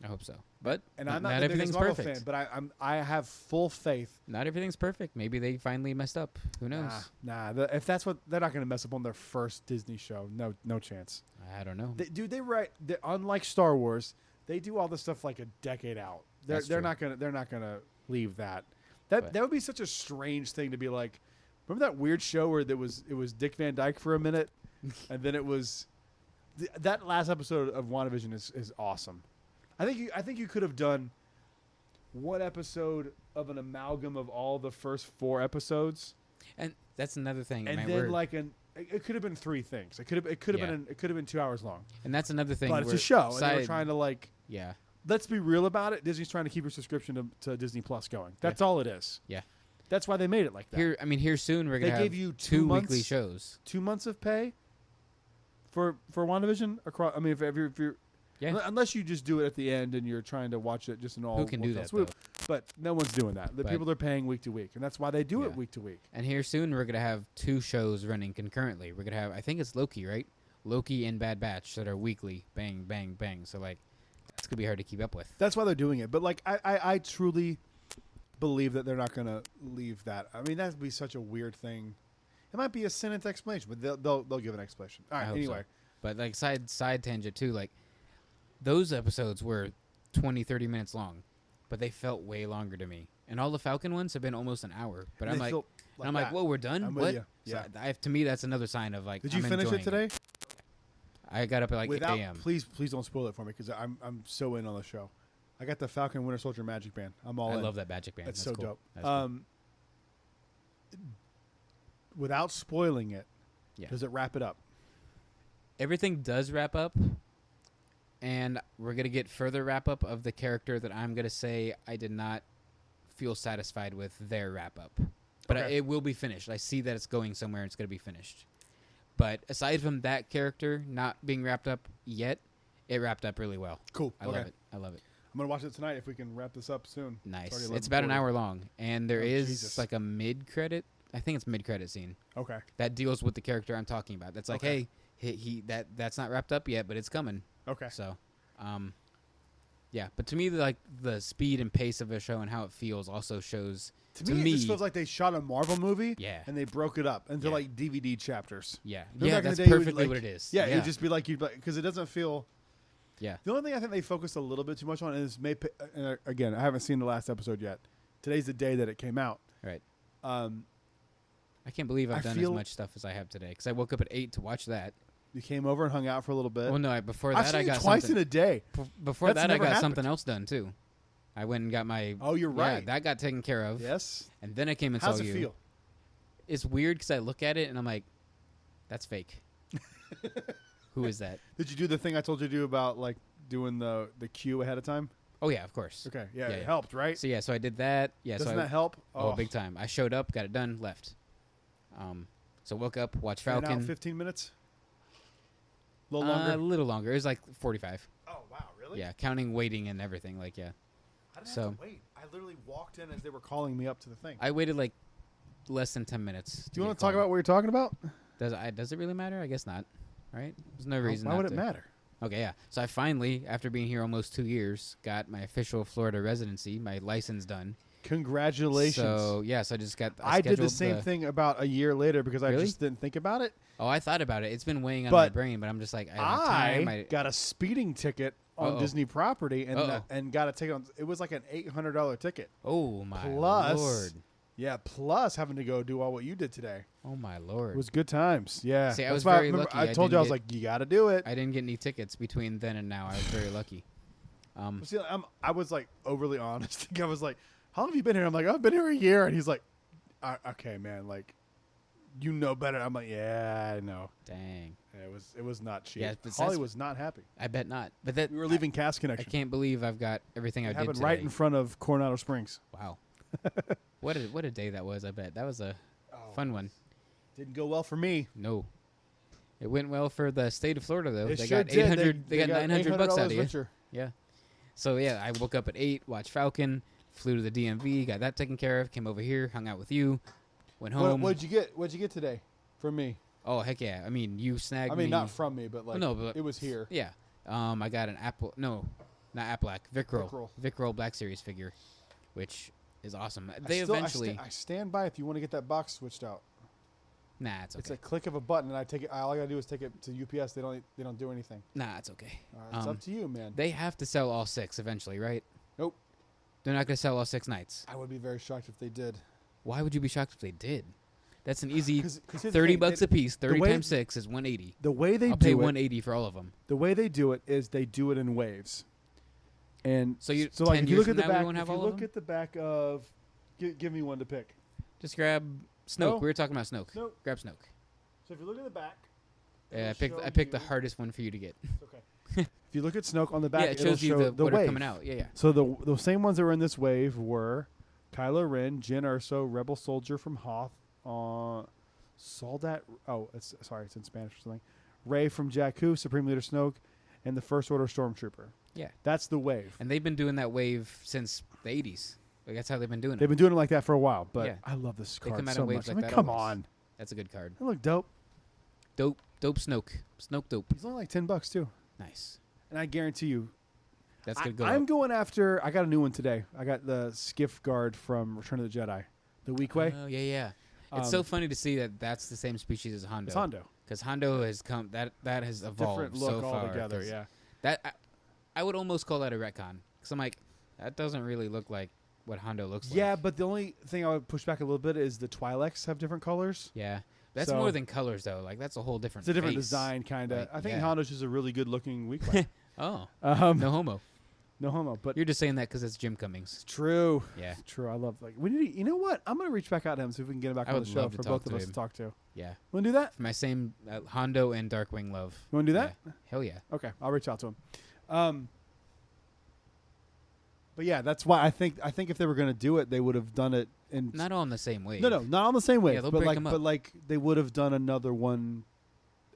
Speaker 1: I hope so. But
Speaker 2: I'm not
Speaker 1: everything's
Speaker 2: Marvel
Speaker 1: perfect.
Speaker 2: Fan, but I have full faith.
Speaker 1: Not everything's perfect. Maybe they finally messed up. Who knows?
Speaker 2: If that's what they're not going to mess up on their first Disney show. No chance.
Speaker 1: I don't know.
Speaker 2: Unlike Star Wars, they do all this stuff like a decade out. They're not gonna leave that. That would be such a strange thing to be like. Remember that weird show where it was Dick Van Dyke for a minute, and then it was that last episode of WandaVision is awesome. I think you could have done one episode of an amalgam of all the first 4 episodes,
Speaker 1: and that's another thing.
Speaker 2: And then it could have been 3 things. It could have been 2 hours long.
Speaker 1: And that's another thing.
Speaker 2: But it's a show, and they're trying to
Speaker 1: Yeah.
Speaker 2: Let's be real about it. Disney's trying to keep your subscription to Disney Plus going. That's all it is.
Speaker 1: Yeah.
Speaker 2: That's why they made it like that.
Speaker 1: Here soon we're gonna have
Speaker 2: gave you
Speaker 1: 2 weekly shows.
Speaker 2: 2 months of pay for WandaVision across. I mean, if you're unless you just do it at the end and you're trying to watch it just in all.
Speaker 1: Who can do that?
Speaker 2: Swoop. But no one's doing that. The people are paying week to week, and that's why they do it week to week.
Speaker 1: And here soon we're gonna have 2 shows running concurrently. We're gonna have, I think it's Loki, right? Loki and Bad Batch that are weekly. Bang, bang, bang. So that's gonna be hard to keep up with.
Speaker 2: That's why they're doing it. But I truly believe that they're not going to leave that. I mean, that would be such a weird thing. It might be a sentence explanation, but they'll give an explanation. All right, anyway.
Speaker 1: So. But side tangent too, those episodes were 20, 30 minutes long, but they felt way longer to me. And all the Falcon ones have been almost an hour. But I'm like, whoa, we're done?
Speaker 2: I'm
Speaker 1: what?
Speaker 2: With you. Yeah.
Speaker 1: So to me, that's another sign of
Speaker 2: Did you finish it today?
Speaker 1: I got up at 8 a.m.
Speaker 2: Please don't spoil it for me because I'm so in on the show. I got the Falcon Winter Soldier Magic Band. I'm all in.
Speaker 1: I love that Magic Band.
Speaker 2: That's so
Speaker 1: cool.
Speaker 2: dope.
Speaker 1: That's cool.
Speaker 2: Without spoiling it, does it wrap it up?
Speaker 1: Everything does wrap up, and we're going to get further wrap up of the character that I'm going to say I did not feel satisfied with their wrap up. But it will be finished. I see that it's going somewhere and it's going to be finished. But aside from that character not being wrapped up yet, it wrapped up really well.
Speaker 2: Cool.
Speaker 1: I love it.
Speaker 2: I'm going to watch it tonight if we can wrap this up soon.
Speaker 1: Nice. It's about an hour long, and there is a mid-credit. I think it's mid-credit scene. Okay. That deals with the character I'm talking about. That's hey, that's not wrapped up yet, but it's coming. Okay. So, yeah. But to me, the speed and pace of a show and how it feels also shows. To me, it just
Speaker 2: feels like they shot a Marvel movie.
Speaker 1: Yeah.
Speaker 2: And they broke it up into DVD chapters.
Speaker 1: Yeah. Yeah. That's perfectly what it is.
Speaker 2: Yeah. It'd just be because it doesn't feel.
Speaker 1: Yeah.
Speaker 2: The only thing I think they focused a little bit too much on is again, I haven't seen the last episode yet. Today's the day that it came out.
Speaker 1: Right. I can't believe I've done as much stuff as I have today because I woke up at 8 to watch that.
Speaker 2: You came over and hung out for a little bit.
Speaker 1: Well, no, before that I got
Speaker 2: twice in a day.
Speaker 1: Before that I got something else done too. I went and got my.
Speaker 2: Oh, you're right.
Speaker 1: Yeah, that got taken care of.
Speaker 2: Yes.
Speaker 1: And then I came and saw you.
Speaker 2: How's it feel?
Speaker 1: It's weird because I look at it and I'm like, that's fake. Who is that?
Speaker 2: Did you do the thing I told you to do about doing the queue ahead of time?
Speaker 1: Oh yeah, of course.
Speaker 2: Okay, yeah, it helped, right?
Speaker 1: So I did that. Yeah,
Speaker 2: doesn't that help?
Speaker 1: Oh, big time. I showed up, got it done, left. So woke up, watched Falcon.
Speaker 2: Out 15 minutes. A little longer.
Speaker 1: A little longer. It was 45.
Speaker 2: Oh wow, really?
Speaker 1: Yeah, counting waiting and everything.
Speaker 2: I didn't have to wait. I literally walked in as they were calling me up to the thing.
Speaker 1: I waited less than 10 minutes.
Speaker 2: Do you want to talk about what you're talking about?
Speaker 1: Does it really matter? I guess not. Right? There's no reason.
Speaker 2: Why would it matter?
Speaker 1: Okay, yeah. So I finally, after being here almost 2 years, got my official Florida residency, my license done.
Speaker 2: Congratulations.
Speaker 1: So, yes, I just got...
Speaker 2: I did the same thing about a year later because I just didn't think about it.
Speaker 1: Oh, I thought about it. It's been weighing on my brain, but I'm just like, I have time.
Speaker 2: I got a speeding ticket on Disney property and got a ticket on... It was like an $800 ticket.
Speaker 1: Oh, my Lord.
Speaker 2: Yeah, plus having to go do all what you did today.
Speaker 1: Oh, my Lord.
Speaker 2: It was good times. Yeah.
Speaker 1: See, I was very lucky.
Speaker 2: I told you, I was like, you got to do it.
Speaker 1: I didn't get any tickets between then and now. I was very lucky.
Speaker 2: See, I was overly honest. I was like, how long have you been here? I'm like, I've been here a year. And he's like, okay, man, you know better. I'm like, yeah, I know.
Speaker 1: Dang.
Speaker 2: Yeah, it was not cheap.
Speaker 1: Yeah,
Speaker 2: Holly was not happy.
Speaker 1: I bet not. But
Speaker 2: we were leaving Cast Connection.
Speaker 1: I can't believe I've got everything I did today.
Speaker 2: Right in front of Coronado Springs.
Speaker 1: Wow. What a day that was, I bet. That was a fun one.
Speaker 2: Didn't go well for me.
Speaker 1: No. It went well for the state of Florida, though.
Speaker 2: They
Speaker 1: got 800. They got $900 out of you.
Speaker 2: Richer.
Speaker 1: Yeah. So, yeah, I woke up at 8, watched Falcon, flew to the DMV, got that taken care of, came over here, hung out with you, went home.
Speaker 2: What'd you get today from me?
Speaker 1: Oh, heck yeah. I mean, you snagged me.
Speaker 2: Not from me, but but it was here.
Speaker 1: Yeah. I got an Apple. No, not Applak. Vic Roll Black Series figure, which is awesome. I stand by if you want to get that box switched out. Nah, it's okay.
Speaker 2: It's a click of a button, and I take it. All I gotta do is take it to UPS. They don't do anything.
Speaker 1: Nah, it's okay.
Speaker 2: It's up to you, man.
Speaker 1: They have to sell all 6 eventually, right?
Speaker 2: Nope.
Speaker 1: They're not gonna sell all 6 nights.
Speaker 2: I would be very shocked if they did.
Speaker 1: Why would you be shocked if they did? That's an easy
Speaker 2: Cause
Speaker 1: $30 a piece. 30 times 6 is $180.
Speaker 2: The way they
Speaker 1: I'll pay $180 for all of them.
Speaker 2: The way they do it is they do it in waves. And
Speaker 1: so like
Speaker 2: if you look at the back,
Speaker 1: at
Speaker 2: the back of, give me one to pick.
Speaker 1: Just grab Snoke.
Speaker 2: No.
Speaker 1: We were talking about Snoke.
Speaker 2: Nope.
Speaker 1: Grab Snoke.
Speaker 2: So if you look at the back,
Speaker 1: yeah, I picked the hardest one for you to get.
Speaker 2: It's okay. If you look at Snoke on the back,
Speaker 1: yeah, it shows you the
Speaker 2: wave
Speaker 1: coming out. Yeah, yeah.
Speaker 2: So the same ones that were in this wave were Kylo Ren, Jyn Erso, Rebel Soldier from Hoth, Soldat. It's in Spanish or something. Rey from Jakku, Supreme Leader Snoke, and the First Order Stormtrooper.
Speaker 1: Yeah,
Speaker 2: that's the wave.
Speaker 1: And they've been doing that wave since the 80s. Like that's how they've been doing it.
Speaker 2: They've been doing it like that for a while. But
Speaker 1: yeah.
Speaker 2: I love this card
Speaker 1: they come out
Speaker 2: so
Speaker 1: in waves
Speaker 2: much.
Speaker 1: Like that
Speaker 2: come
Speaker 1: always.
Speaker 2: on.
Speaker 1: That's a good card.
Speaker 2: They look dope.
Speaker 1: Dope Snoke. Snoke dope.
Speaker 2: He's only like $10 too.
Speaker 1: Nice.
Speaker 2: And I guarantee you,
Speaker 1: that's good.
Speaker 2: I'm going after. I got a new one today. I got the Skiff Guard from Return of the Jedi, the Weequay.
Speaker 1: Oh yeah. It's so funny to see that that's the same species as Hondo.
Speaker 2: It's Hondo.
Speaker 1: Because Hondo has come. That has evolved
Speaker 2: different look
Speaker 1: so far.
Speaker 2: Altogether. Yeah.
Speaker 1: That I would almost call that a retcon. Because I'm like, that doesn't really look like what Hondo looks like.
Speaker 2: Yeah, but the only thing I would push back a little bit is the Twi'leks have different colors.
Speaker 1: Yeah. That's more than colors, though. Like, that's a whole different
Speaker 2: It's a different
Speaker 1: face.
Speaker 2: design, kind of.
Speaker 1: Like,
Speaker 2: I think Hondo's just a really good-looking Weequay.
Speaker 1: Oh.
Speaker 2: No
Speaker 1: homo.
Speaker 2: No homo. But
Speaker 1: you're just saying that because it's Jim Cummings.
Speaker 2: It's true.
Speaker 1: Yeah.
Speaker 2: True. I love we need. You know what? I'm gonna reach back out to him, see if we can get him back on the show for both of us to talk to.
Speaker 1: Yeah.
Speaker 2: Want to do that?
Speaker 1: For my same Hondo and Darkwing love.
Speaker 2: You want to do that?
Speaker 1: Yeah. Hell yeah.
Speaker 2: Okay, I'll reach out to him. But yeah, that's why I think if they were gonna do it, they would have done it in
Speaker 1: not on the same wave.
Speaker 2: No, not on the same wave.
Speaker 1: Yeah, they'll
Speaker 2: but
Speaker 1: break them up.
Speaker 2: But like they would have done another one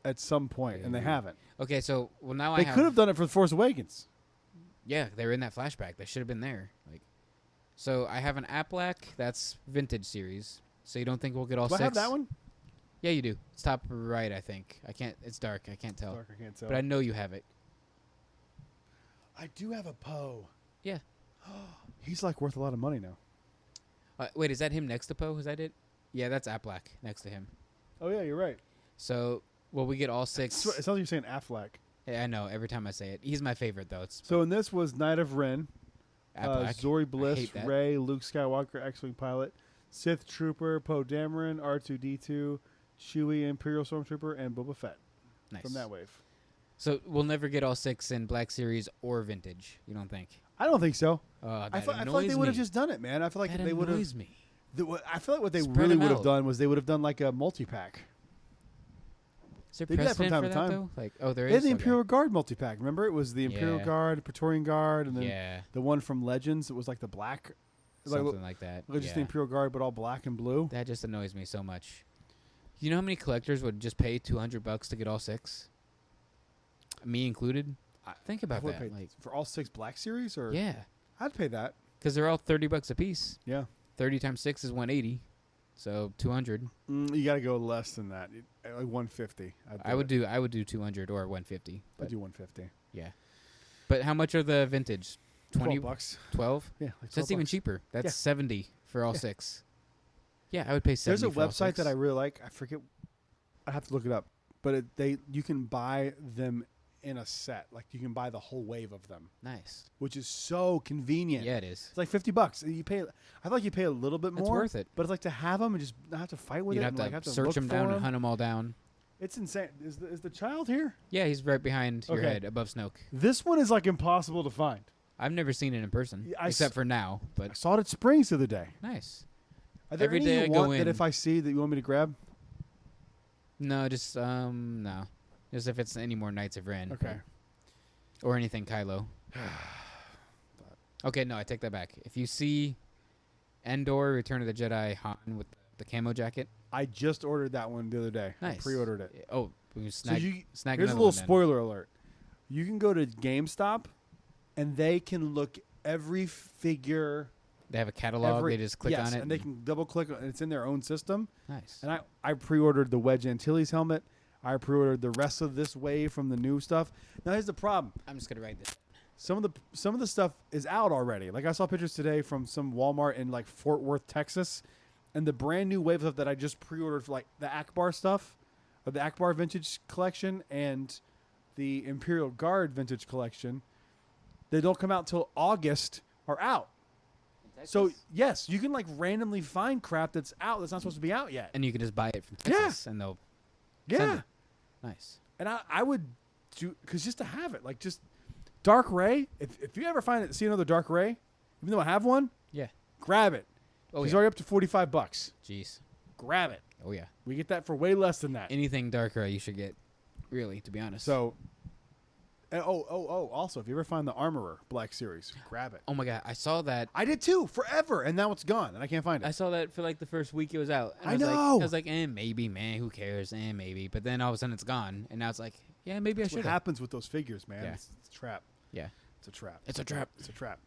Speaker 2: at some point, and they haven't.
Speaker 1: Okay, so now
Speaker 2: they could have done it for The Force Awakens.
Speaker 1: Yeah, they were in that flashback. They should have been there. So I have an Aplak that's vintage series. So you don't think we'll get all 6?
Speaker 2: Do I have that one?
Speaker 1: Yeah, you do. It's top right, I think. I can't. It's dark. I can't tell.
Speaker 2: Dark, I can't tell.
Speaker 1: But I know you have it.
Speaker 2: I do have a Poe.
Speaker 1: Yeah.
Speaker 2: He's worth a lot of money now.
Speaker 1: Wait, is that him next to Poe? Is that it? Yeah, that's Aplak next to him.
Speaker 2: Oh yeah, you're right.
Speaker 1: So will we get all 6?
Speaker 2: It sounds like you're saying Affleck.
Speaker 1: Yeah, I know. Every time I say it, he's my favorite though.
Speaker 2: So in this was Knight of Ren, Zori Bliss,
Speaker 1: I hate
Speaker 2: Rey, Luke Skywalker, X-wing pilot, Sith Trooper, Poe Dameron, R2D2, Chewie, Imperial Stormtrooper, and Boba Fett.
Speaker 1: Nice.
Speaker 2: From that wave.
Speaker 1: So we'll never get all 6 in Black Series or vintage. You don't think?
Speaker 2: I don't think so.
Speaker 1: I
Speaker 2: feel like they would have just done it, man. I feel like
Speaker 1: that
Speaker 2: they would have.
Speaker 1: me.
Speaker 2: I feel like what they
Speaker 1: Spread
Speaker 2: really
Speaker 1: them
Speaker 2: would have
Speaker 1: out.
Speaker 2: done was they would have done like a multi-pack.
Speaker 1: Is there
Speaker 2: They do that from
Speaker 1: precedent
Speaker 2: time
Speaker 1: for
Speaker 2: to
Speaker 1: that,
Speaker 2: time.
Speaker 1: though? There
Speaker 2: They had
Speaker 1: is.
Speaker 2: the Imperial Guard multi-pack. Remember, it was the Imperial
Speaker 1: Yeah.
Speaker 2: Guard, Praetorian Guard, and then
Speaker 1: Yeah.
Speaker 2: the one from Legends. It was like the black,
Speaker 1: Something like that.
Speaker 2: just the Imperial Guard, but all black and blue.
Speaker 1: That just annoys me so much. You know how many collectors would just pay $200 to get all 6? Me included. Think about that.
Speaker 2: For all 6 Black Series, or
Speaker 1: Yeah,
Speaker 2: I'd pay that.
Speaker 1: because they're all $30 a piece.
Speaker 2: Yeah,
Speaker 1: 30 times 6 is 180, so 200.
Speaker 2: You got to go less than that. Like 150.
Speaker 1: I would do 200 or 150.
Speaker 2: I'd do 150.
Speaker 1: Yeah, but how much are the vintage? 20
Speaker 2: $12.
Speaker 1: 12.
Speaker 2: Yeah,
Speaker 1: So that's even cheaper. That's 70 for all 6. Yeah, I would pay 70.
Speaker 2: There's a
Speaker 1: for all
Speaker 2: website
Speaker 1: 6.
Speaker 2: that I really like. I forget. I have to look it up. But you can buy them in a set. Like you can buy the whole wave of them.
Speaker 1: Nice.
Speaker 2: Which is so convenient.
Speaker 1: Yeah, it is.
Speaker 2: It's like $50. You pay. I feel like you pay a little bit more.
Speaker 1: It's worth it.
Speaker 2: But it's like to have them and just not have to fight with
Speaker 1: You'd
Speaker 2: it.
Speaker 1: have
Speaker 2: and
Speaker 1: to
Speaker 2: have to
Speaker 1: search
Speaker 2: look
Speaker 1: them
Speaker 2: for
Speaker 1: down and hunt them all down.
Speaker 2: It's insane. Is the child here?
Speaker 1: Yeah, he's right behind your head, above Snoke.
Speaker 2: This one is impossible to find.
Speaker 1: I've never seen it in person,
Speaker 2: Yeah,
Speaker 1: except for now.
Speaker 2: I
Speaker 1: But
Speaker 2: saw it at Springs the other day.
Speaker 1: nice.
Speaker 2: Are there
Speaker 1: Every
Speaker 2: any
Speaker 1: day
Speaker 2: you
Speaker 1: I go
Speaker 2: want that
Speaker 1: in-
Speaker 2: if I see that you want me to grab?
Speaker 1: No, just no. Just if it's any more Knights of Ren.
Speaker 2: Okay.
Speaker 1: Or anything Kylo. Okay, no, I take that back. If you see Endor, Return of the Jedi, Han with the camo jacket.
Speaker 2: I just ordered that one the other day.
Speaker 1: Nice.
Speaker 2: I pre-ordered it.
Speaker 1: Oh, we can snag, snag
Speaker 2: here's a
Speaker 1: another
Speaker 2: little
Speaker 1: one then.
Speaker 2: spoiler alert. You can go to GameStop, and they can look every figure.
Speaker 1: They have a catalog. They just click on it.
Speaker 2: and they can double click on it. It's in their own system.
Speaker 1: Nice.
Speaker 2: And I pre-ordered the Wedge Antilles helmet. I pre-ordered the rest of this wave from the new stuff. Now here's the problem.
Speaker 1: I'm just gonna write this.
Speaker 2: Some of the stuff is out already. Like I saw pictures today from some Walmart in Fort Worth, Texas, and the brand new wave of that I just pre-ordered for like the Akbar stuff, or the Akbar Vintage Collection and the Imperial Guard Vintage Collection, they don't come out till August, are out. So yes, you can like randomly find crap that's out that's not supposed to be out yet,
Speaker 1: and you can just buy it from Texas, and they'll send it. Nice.
Speaker 2: And I would do, because just to have it, like just Dark Ray. If you ever see another Dark Ray, even though I have one, grab it. Oh, he's already up to $45.
Speaker 1: Jeez.
Speaker 2: Grab it.
Speaker 1: Oh yeah.
Speaker 2: We get that for way less than that.
Speaker 1: Anything Dark Ray you should get, really, to be honest.
Speaker 2: So. Also, if you ever find the Armorer Black Series, grab it.
Speaker 1: Oh my God, I saw that.
Speaker 2: I did too, forever, and now it's gone, and I can't find it.
Speaker 1: I saw that for like the first week it was out. And
Speaker 2: I know.
Speaker 1: I was like, maybe, man, who cares? Maybe. But then all of a sudden it's gone, and now it's like, yeah, maybe I should.
Speaker 2: What happens with those figures, man?
Speaker 1: Yeah.
Speaker 2: It's a trap.
Speaker 1: Yeah.
Speaker 2: It's a trap.
Speaker 1: It's a trap.
Speaker 2: It's a trap.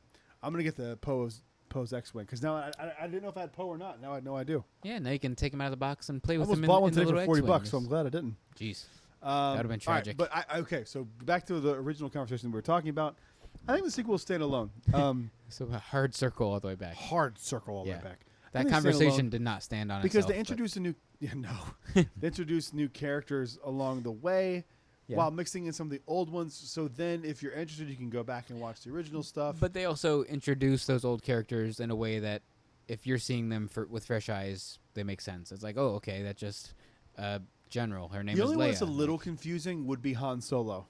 Speaker 2: I'm gonna get the Poe's X-Wing because now I didn't know if I had Poe or not. Now I know I do.
Speaker 1: Yeah, now you can take him out of the box and play with
Speaker 2: him.
Speaker 1: him.
Speaker 2: I almost bought one
Speaker 1: today
Speaker 2: today for $40, so I'm glad I didn't.
Speaker 1: Jeez. That would have been tragic.
Speaker 2: Right, but okay, so back to the original conversation we were talking about. I think the sequel will stand alone.
Speaker 1: So a hard circle all the way back.
Speaker 2: Hard circle all the way back.
Speaker 1: That conversation did not stand on
Speaker 2: because
Speaker 1: itself.
Speaker 2: They introduced they introduced new characters along the way while mixing in some of the old ones. So then, if you're interested, you can go back and watch the original stuff.
Speaker 1: But they also introduced those old characters in a way that, if you're seeing them with fresh eyes, they make sense. It's like, oh, okay, that just. General. Her name is Leia.
Speaker 2: The only one that's a little confusing would be Han Solo.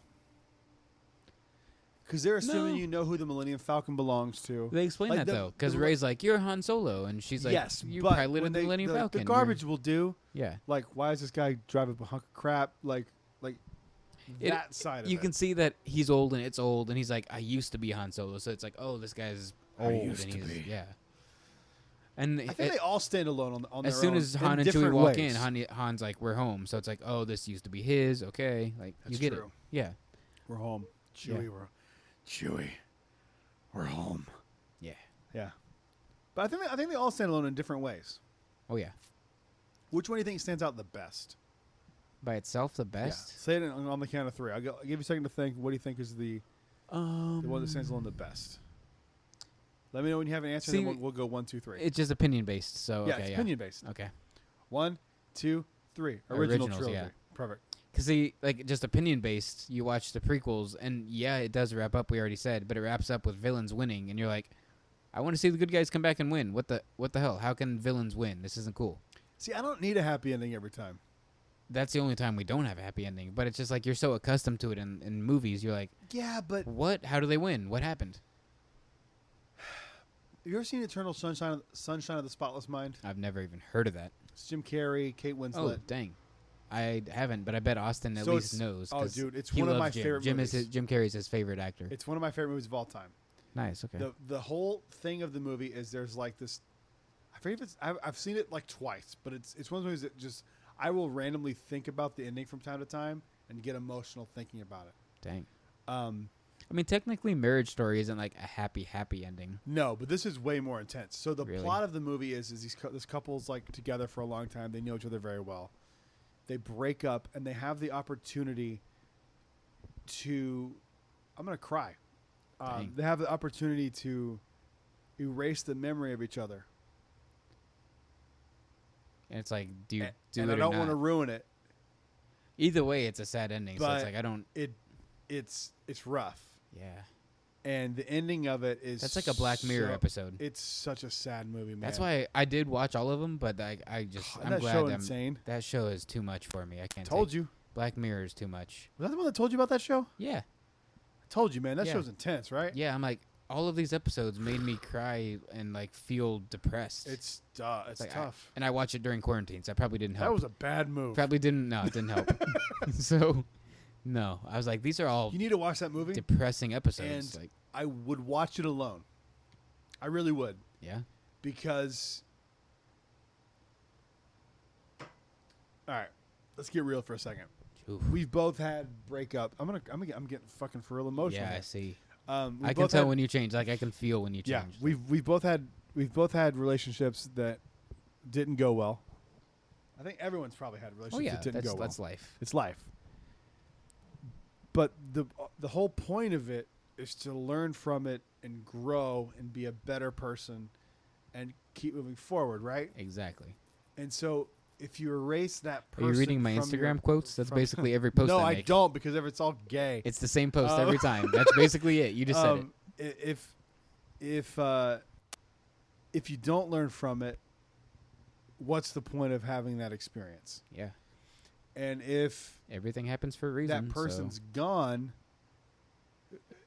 Speaker 2: Because they're assuming you know who the Millennium Falcon belongs to.
Speaker 1: They explain that, though. Because Rey's like, you're Han Solo. And she's like,
Speaker 2: yes,
Speaker 1: you
Speaker 2: but
Speaker 1: piloted the Millennium Falcon.
Speaker 2: The garbage will do.
Speaker 1: Yeah.
Speaker 2: Like, why is this guy driving a hunk of crap? Like that side of it.
Speaker 1: You can see that he's old and it's old. And he's like, I used to be Han Solo. So it's like, oh, this guy's old.
Speaker 2: I used to be.
Speaker 1: Yeah. And
Speaker 2: I think they all stand alone on their own.
Speaker 1: As soon as Han and Chewie walk in, Han's like, we're home. So it's like, oh, this used to be his. Okay. Like,
Speaker 2: that's
Speaker 1: you get
Speaker 2: true.
Speaker 1: it. Yeah.
Speaker 2: We're home. Chewie, we're home.
Speaker 1: Yeah.
Speaker 2: Yeah. But I think they all stand alone in different ways.
Speaker 1: Oh, yeah.
Speaker 2: Which one do you think stands out the best?
Speaker 1: By itself, the best?
Speaker 2: Yeah. Say it on the count of three. I'll give you a second to think. What do you think is the one that stands alone the best? Let me know when you have an answer, then we'll go 1, 2, 3.
Speaker 1: It's just opinion based, so
Speaker 2: yeah, it's opinion based.
Speaker 1: Okay.
Speaker 2: 1, 2, 3. Original trilogy.
Speaker 1: Yeah.
Speaker 2: Perfect.
Speaker 1: Because just opinion based, you watch the prequels, and yeah, it does wrap up. We already said, but it wraps up with villains winning, and you're like, I want to see the good guys come back and win. What the hell? How can villains win? This isn't cool.
Speaker 2: See, I don't need a happy ending every time.
Speaker 1: That's the only time we don't have a happy ending. But it's just like you're so accustomed to it in movies. You're like,
Speaker 2: yeah, but
Speaker 1: what? How do they win? What happened?
Speaker 2: Have you ever seen Eternal Sunshine of the Spotless Mind?
Speaker 1: I've never even heard of that.
Speaker 2: It's Jim Carrey, Kate Winslet.
Speaker 1: Oh, dang. I haven't, but I bet Austin at least knows.
Speaker 2: Oh, dude, it's one of my favorite movies.
Speaker 1: Jim Carrey's his favorite actor.
Speaker 2: It's one of my favorite movies of all time.
Speaker 1: Nice, okay.
Speaker 2: The whole thing of the movie is there's like this. I forget if it's. I've seen it like twice, but it's one of those movies that just I will randomly think about the ending from time to time and get emotional thinking about it.
Speaker 1: Dang. I mean, technically, Marriage Story isn't like a happy ending.
Speaker 2: No, but this is way more intense. So the plot of the movie is this couple's like together for a long time. They know each other very well. They break up and they have the opportunity to. I'm gonna cry. They have the opportunity to erase the memory of each other.
Speaker 1: And it's like, do it or
Speaker 2: not? I don't want to ruin it.
Speaker 1: Either way, it's a sad ending. So it's like I don't.
Speaker 2: It's rough.
Speaker 1: Yeah.
Speaker 2: And the ending of it is
Speaker 1: that's like a Black Mirror episode.
Speaker 2: It's such a sad movie, man.
Speaker 1: That's why I did watch all of them, but I'm
Speaker 2: that
Speaker 1: glad
Speaker 2: show insane.
Speaker 1: That show is too much for me. I can't.
Speaker 2: Told you.
Speaker 1: Black Mirror is too much.
Speaker 2: Was that the one that told you about that show?
Speaker 1: Yeah.
Speaker 2: I told you, man. That show's intense, right?
Speaker 1: Yeah, I'm like, all of these episodes made me cry and like feel depressed.
Speaker 2: It's like, tough.
Speaker 1: And I watched it during quarantine, so I probably didn't help.
Speaker 2: That was a bad move.
Speaker 1: Probably didn't. No, it didn't help. So, no, I was like, these are all.
Speaker 2: You need to watch that movie.
Speaker 1: Depressing episodes.
Speaker 2: And I would watch it alone. I really would.
Speaker 1: Yeah.
Speaker 2: Because. All right, let's get real for a second.
Speaker 1: Oof.
Speaker 2: We've both had breakup. I'm getting fucking for real emotional.
Speaker 1: Yeah, I see.
Speaker 2: I
Speaker 1: can tell when you change. Like I can feel when you change.
Speaker 2: Yeah, we've both had relationships that didn't go well. I think everyone's probably had relationships that didn't go well.
Speaker 1: That's life.
Speaker 2: It's life. But the whole point of it is to learn from it and grow and be a better person and keep moving forward, right?
Speaker 1: Exactly.
Speaker 2: And so if you erase that person,
Speaker 1: are you reading my Instagram quotes? That's basically every post.
Speaker 2: No,
Speaker 1: I
Speaker 2: make. Don't, because it's all gay.
Speaker 1: It's the same post every time. That's basically it. You just said
Speaker 2: it. If you don't learn from it, what's the point of having that experience?
Speaker 1: Yeah.
Speaker 2: And if
Speaker 1: everything happens for a reason,
Speaker 2: that person's gone,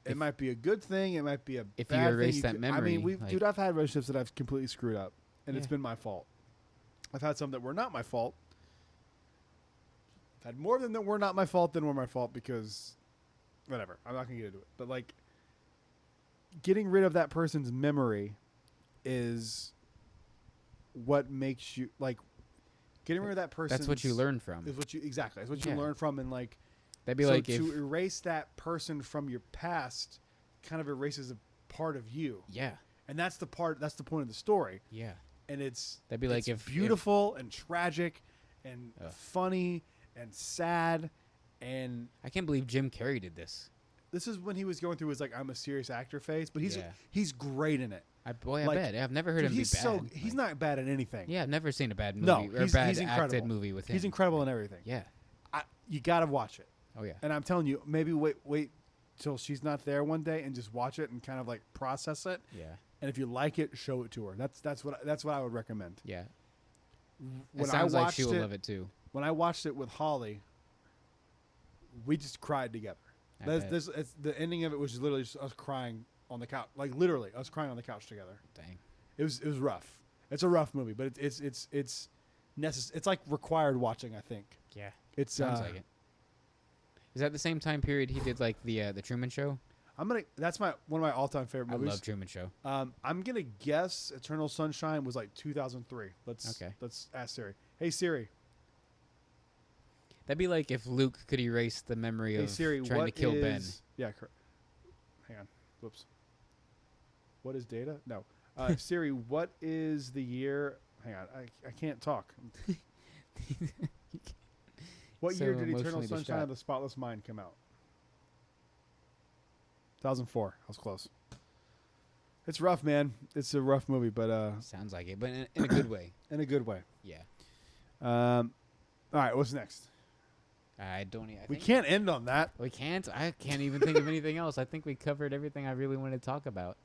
Speaker 2: it might be a good thing. It might be a
Speaker 1: if
Speaker 2: bad
Speaker 1: you erase
Speaker 2: thing.
Speaker 1: that memory.
Speaker 2: I mean, dude, I've had relationships that I've completely screwed up, and it's been my fault. I've had some that were not my fault. I've had more than that were not my fault than were my fault because, whatever. I'm not gonna get into it. But like, getting rid of that person's memory is what makes you like. Getting rid of that person.
Speaker 1: That's what you learn from.
Speaker 2: Is what you exactly. That's what you learn from, and like.
Speaker 1: That'd be
Speaker 2: so
Speaker 1: like
Speaker 2: to erase that person from your past, kind of erases a part of you.
Speaker 1: Yeah.
Speaker 2: And that's the part. That's the point of the story.
Speaker 1: Yeah.
Speaker 2: And that'd
Speaker 1: be like if
Speaker 2: beautiful and tragic, and funny and sad, and
Speaker 1: I can't believe Jim Carrey did this.
Speaker 2: This is when he was going through his like I'm a serious actor phase, but he's great in it.
Speaker 1: I bet. I've never heard him be bad.
Speaker 2: He's not bad at anything.
Speaker 1: Yeah, I've never seen a bad movie
Speaker 2: No,
Speaker 1: or a bad acted movie with him.
Speaker 2: He's incredible in everything.
Speaker 1: Yeah.
Speaker 2: You gotta watch it.
Speaker 1: Oh yeah.
Speaker 2: And I'm telling you, maybe wait till she's not there one day and just watch it and kind of like process it.
Speaker 1: Yeah.
Speaker 2: And if you like it, show it to her. That's what I would recommend.
Speaker 1: Yeah.
Speaker 2: When
Speaker 1: it sounds like she will love it too.
Speaker 2: When I watched it with Holly, we just cried together. The ending of it was literally just us crying on the couch, like literally us crying on the couch together.
Speaker 1: Dang.
Speaker 2: It was rough. It's a rough movie, but it's necessary. It's like required watching, I think.
Speaker 1: Yeah.
Speaker 2: It
Speaker 1: sounds like it. Is that the same time period he did like the Truman Show?
Speaker 2: That's one of my all-time favorite movies.
Speaker 1: I love Truman Show.
Speaker 2: I'm gonna guess Eternal Sunshine was like 2003. Let's ask Siri. Hey Siri.
Speaker 1: That'd be like if Luke could erase the memory of
Speaker 2: Siri,
Speaker 1: trying to kill Ben.
Speaker 2: Yeah, hang on. Whoops. What is data? No. Siri, what is the year? Hang on. I can't talk. What year did Eternal Sunshine of the Spotless Mind come out? 2004. I was close. It's rough, man. It's a rough movie, but
Speaker 1: sounds like it, but in a good way.
Speaker 2: In a good way.
Speaker 1: Yeah.
Speaker 2: All right. What's next?
Speaker 1: We
Speaker 2: can't end on that.
Speaker 1: We can't. I can't even think of anything else. I think we covered everything I really wanted to talk about.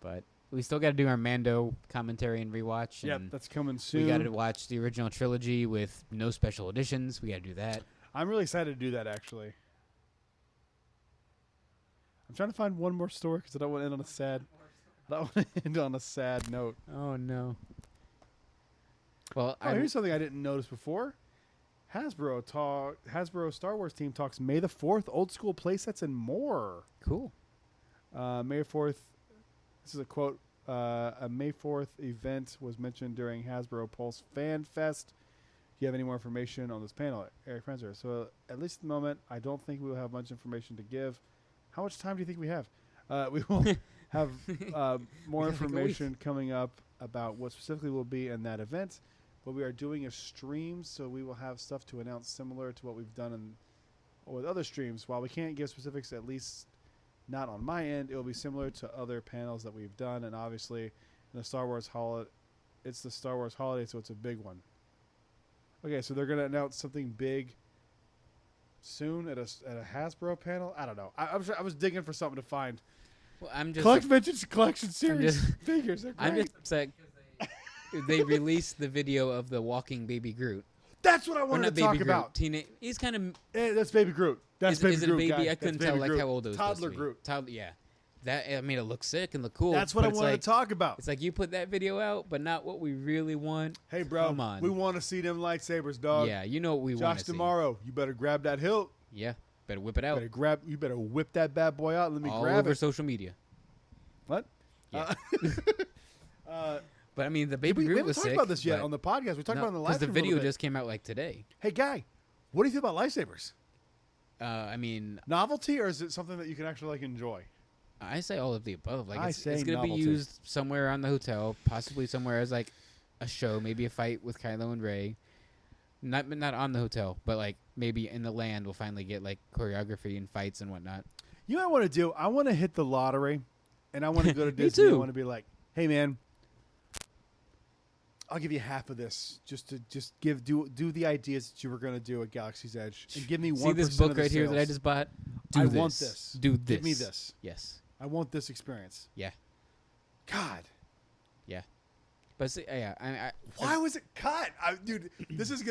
Speaker 1: But we still got to do our Mando commentary and rewatch.
Speaker 2: Yep, that's coming soon.
Speaker 1: We got to watch the original trilogy with no special editions. We got to do that.
Speaker 2: I'm really excited to do that, actually. I'm trying to find one more story because I don't want to end on a sad. I don't want to end on a sad note.
Speaker 1: Oh no. Well,
Speaker 2: here's something I didn't notice before. Hasbro Star Wars team talks May the 4th, old school playsets and more.
Speaker 1: Cool.
Speaker 2: May 4th. This is a quote. A May 4th event was mentioned during Hasbro Pulse Fan Fest. Do you have any more information on this panel, Eric Frenzer? So at least at the moment, I don't think we will have much information to give. How much time do you think we have? We will have more information coming up about what specifically will be in that event. But we are doing a stream, so we will have stuff to announce similar to what we've done with other streams. While we can't give specifics, at least not on my end, it will be similar to other panels that we've done. And obviously, in the Star Wars holiday, it's the Star Wars holiday, so it's a big one. Okay, so they're going to announce something big soon at a Hasbro panel. I don't know. I was digging for something to find.
Speaker 1: Well, I'm just
Speaker 2: collection series figures. They're great.
Speaker 1: I'm just upset because they released the video of the walking baby Groot.
Speaker 2: That's what I wanted to talk about.
Speaker 1: He's kind of.
Speaker 2: That's Baby Groot. That's Baby Groot. Is it a baby?
Speaker 1: Guy. I couldn't tell like how old it was.
Speaker 2: Toddler Groot.
Speaker 1: Yeah. That it look sick and look cool.
Speaker 2: That's what I wanted to talk about.
Speaker 1: It's like you put that video out, but not what we really want.
Speaker 2: Hey, bro, come on. We want to see them lightsabers, dog.
Speaker 1: Yeah, you know what we want to see.
Speaker 2: Josh tomorrow, you better grab that hilt.
Speaker 1: Yeah, better whip it out.
Speaker 2: You better whip that bad boy out. And let me grab it.
Speaker 1: All over social media.
Speaker 2: What?
Speaker 1: Yeah. But I mean, the baby Groot was sick.
Speaker 2: We haven't talked about this yet on the podcast. We talked about it on the live stream.
Speaker 1: Because the video just came out like today.
Speaker 2: Hey, Guy, what do you think about lightsabers?
Speaker 1: I mean,
Speaker 2: novelty, or is it something that you can actually like enjoy?
Speaker 1: I say all of the above. Like it's
Speaker 2: going
Speaker 1: to be used somewhere on the hotel, possibly somewhere as like a show, maybe a fight with Kylo and Rey. Not on the hotel, but like maybe in the land we'll finally get like choreography and fights and whatnot.
Speaker 2: You know what I want to do? I want to hit the lottery, and I want to go to Disney. I want to be like, hey man, I'll give you half of this just to do the ideas that you were going to do at Galaxy's Edge, and give me 1%
Speaker 1: See this book
Speaker 2: of the
Speaker 1: right here
Speaker 2: sales.
Speaker 1: that I just bought?
Speaker 2: I want this.
Speaker 1: Do this.
Speaker 2: Give me this.
Speaker 1: Yes.
Speaker 2: I want this experience.
Speaker 1: Yeah.
Speaker 2: God.
Speaker 1: Yeah. But see, yeah,
Speaker 2: why was it cut, dude? This is a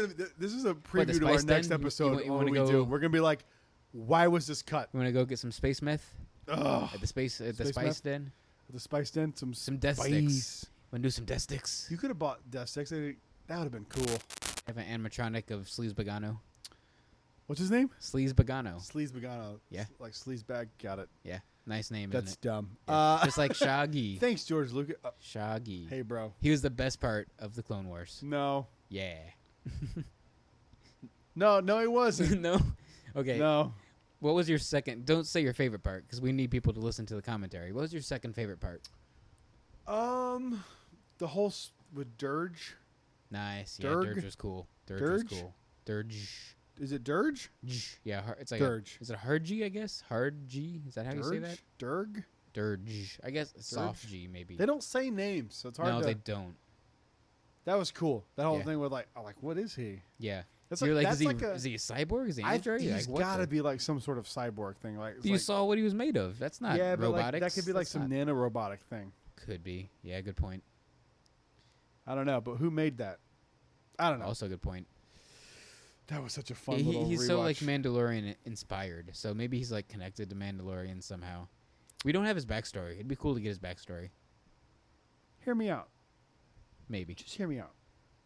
Speaker 2: preview
Speaker 1: the
Speaker 2: to our
Speaker 1: Spice
Speaker 2: next
Speaker 1: Den?
Speaker 2: episode.
Speaker 1: You
Speaker 2: What
Speaker 1: wanna
Speaker 2: we
Speaker 1: go-
Speaker 2: do? We're gonna be like, why was this cut?
Speaker 1: You want to go get some space meth
Speaker 2: Ugh.
Speaker 1: at the Spice
Speaker 2: Space
Speaker 1: Den?
Speaker 2: The Spice Den,
Speaker 1: Some death
Speaker 2: spice.
Speaker 1: sticks. Want to do some death sticks?
Speaker 2: You could have bought death sticks. That would have been cool.
Speaker 1: Have an animatronic of Sleaze Bagano.
Speaker 2: What's his name?
Speaker 1: Sleaze Bagano.
Speaker 2: Sleaze Bagano.
Speaker 1: Yeah.
Speaker 2: Like sleaze bag. Got it.
Speaker 1: Yeah. Nice name,
Speaker 2: That's
Speaker 1: isn't it?
Speaker 2: dumb.
Speaker 1: Yeah. Just like Shaggy.
Speaker 2: Thanks, George Lucas.
Speaker 1: Shaggy.
Speaker 2: Hey, bro.
Speaker 1: He was the best part of the Clone Wars.
Speaker 2: No.
Speaker 1: Yeah.
Speaker 2: No, he wasn't.
Speaker 1: No? Okay.
Speaker 2: No.
Speaker 1: What was your second? Don't say your favorite part because we need people to listen to the commentary. What was your second favorite part?
Speaker 2: The whole with Dirge.
Speaker 1: Nice. Yeah,
Speaker 2: Dirge?
Speaker 1: Dirge was cool. Dirge
Speaker 2: Dirge?
Speaker 1: was cool. Dirge.
Speaker 2: Is it Dirge?
Speaker 1: Yeah, it's like
Speaker 2: Dirge.
Speaker 1: Is it hard G, I guess? Hard G? Is that how you say that?
Speaker 2: Dirge?
Speaker 1: Dirge. I guess soft G, maybe.
Speaker 2: They don't say names, so it's hard
Speaker 1: No,
Speaker 2: to...
Speaker 1: they don't.
Speaker 2: That was cool. That whole
Speaker 1: Yeah.
Speaker 2: thing with what is he?
Speaker 1: Yeah.
Speaker 2: That's
Speaker 1: You're like,
Speaker 2: that's
Speaker 1: is
Speaker 2: like
Speaker 1: he a cyborg? Is he
Speaker 2: I
Speaker 1: android?
Speaker 2: he's
Speaker 1: Like, what
Speaker 2: got to
Speaker 1: the-
Speaker 2: be like some sort of cyborg thing. Like it's
Speaker 1: You
Speaker 2: like,
Speaker 1: saw what he was made of. That's not
Speaker 2: yeah, but
Speaker 1: robotics.
Speaker 2: that could be like
Speaker 1: That's
Speaker 2: some
Speaker 1: not-
Speaker 2: nanorobotic thing.
Speaker 1: Could be. Yeah, good point.
Speaker 2: I don't know, but who made that? I don't know.
Speaker 1: Also good point.
Speaker 2: That was such a fun
Speaker 1: Yeah,
Speaker 2: little
Speaker 1: he's
Speaker 2: rewatch.
Speaker 1: so like Mandalorian inspired. So maybe he's like connected to Mandalorian somehow. We don't have his backstory. It'd be cool to get his backstory.
Speaker 2: Hear me out.
Speaker 1: Maybe.
Speaker 2: Just hear me out.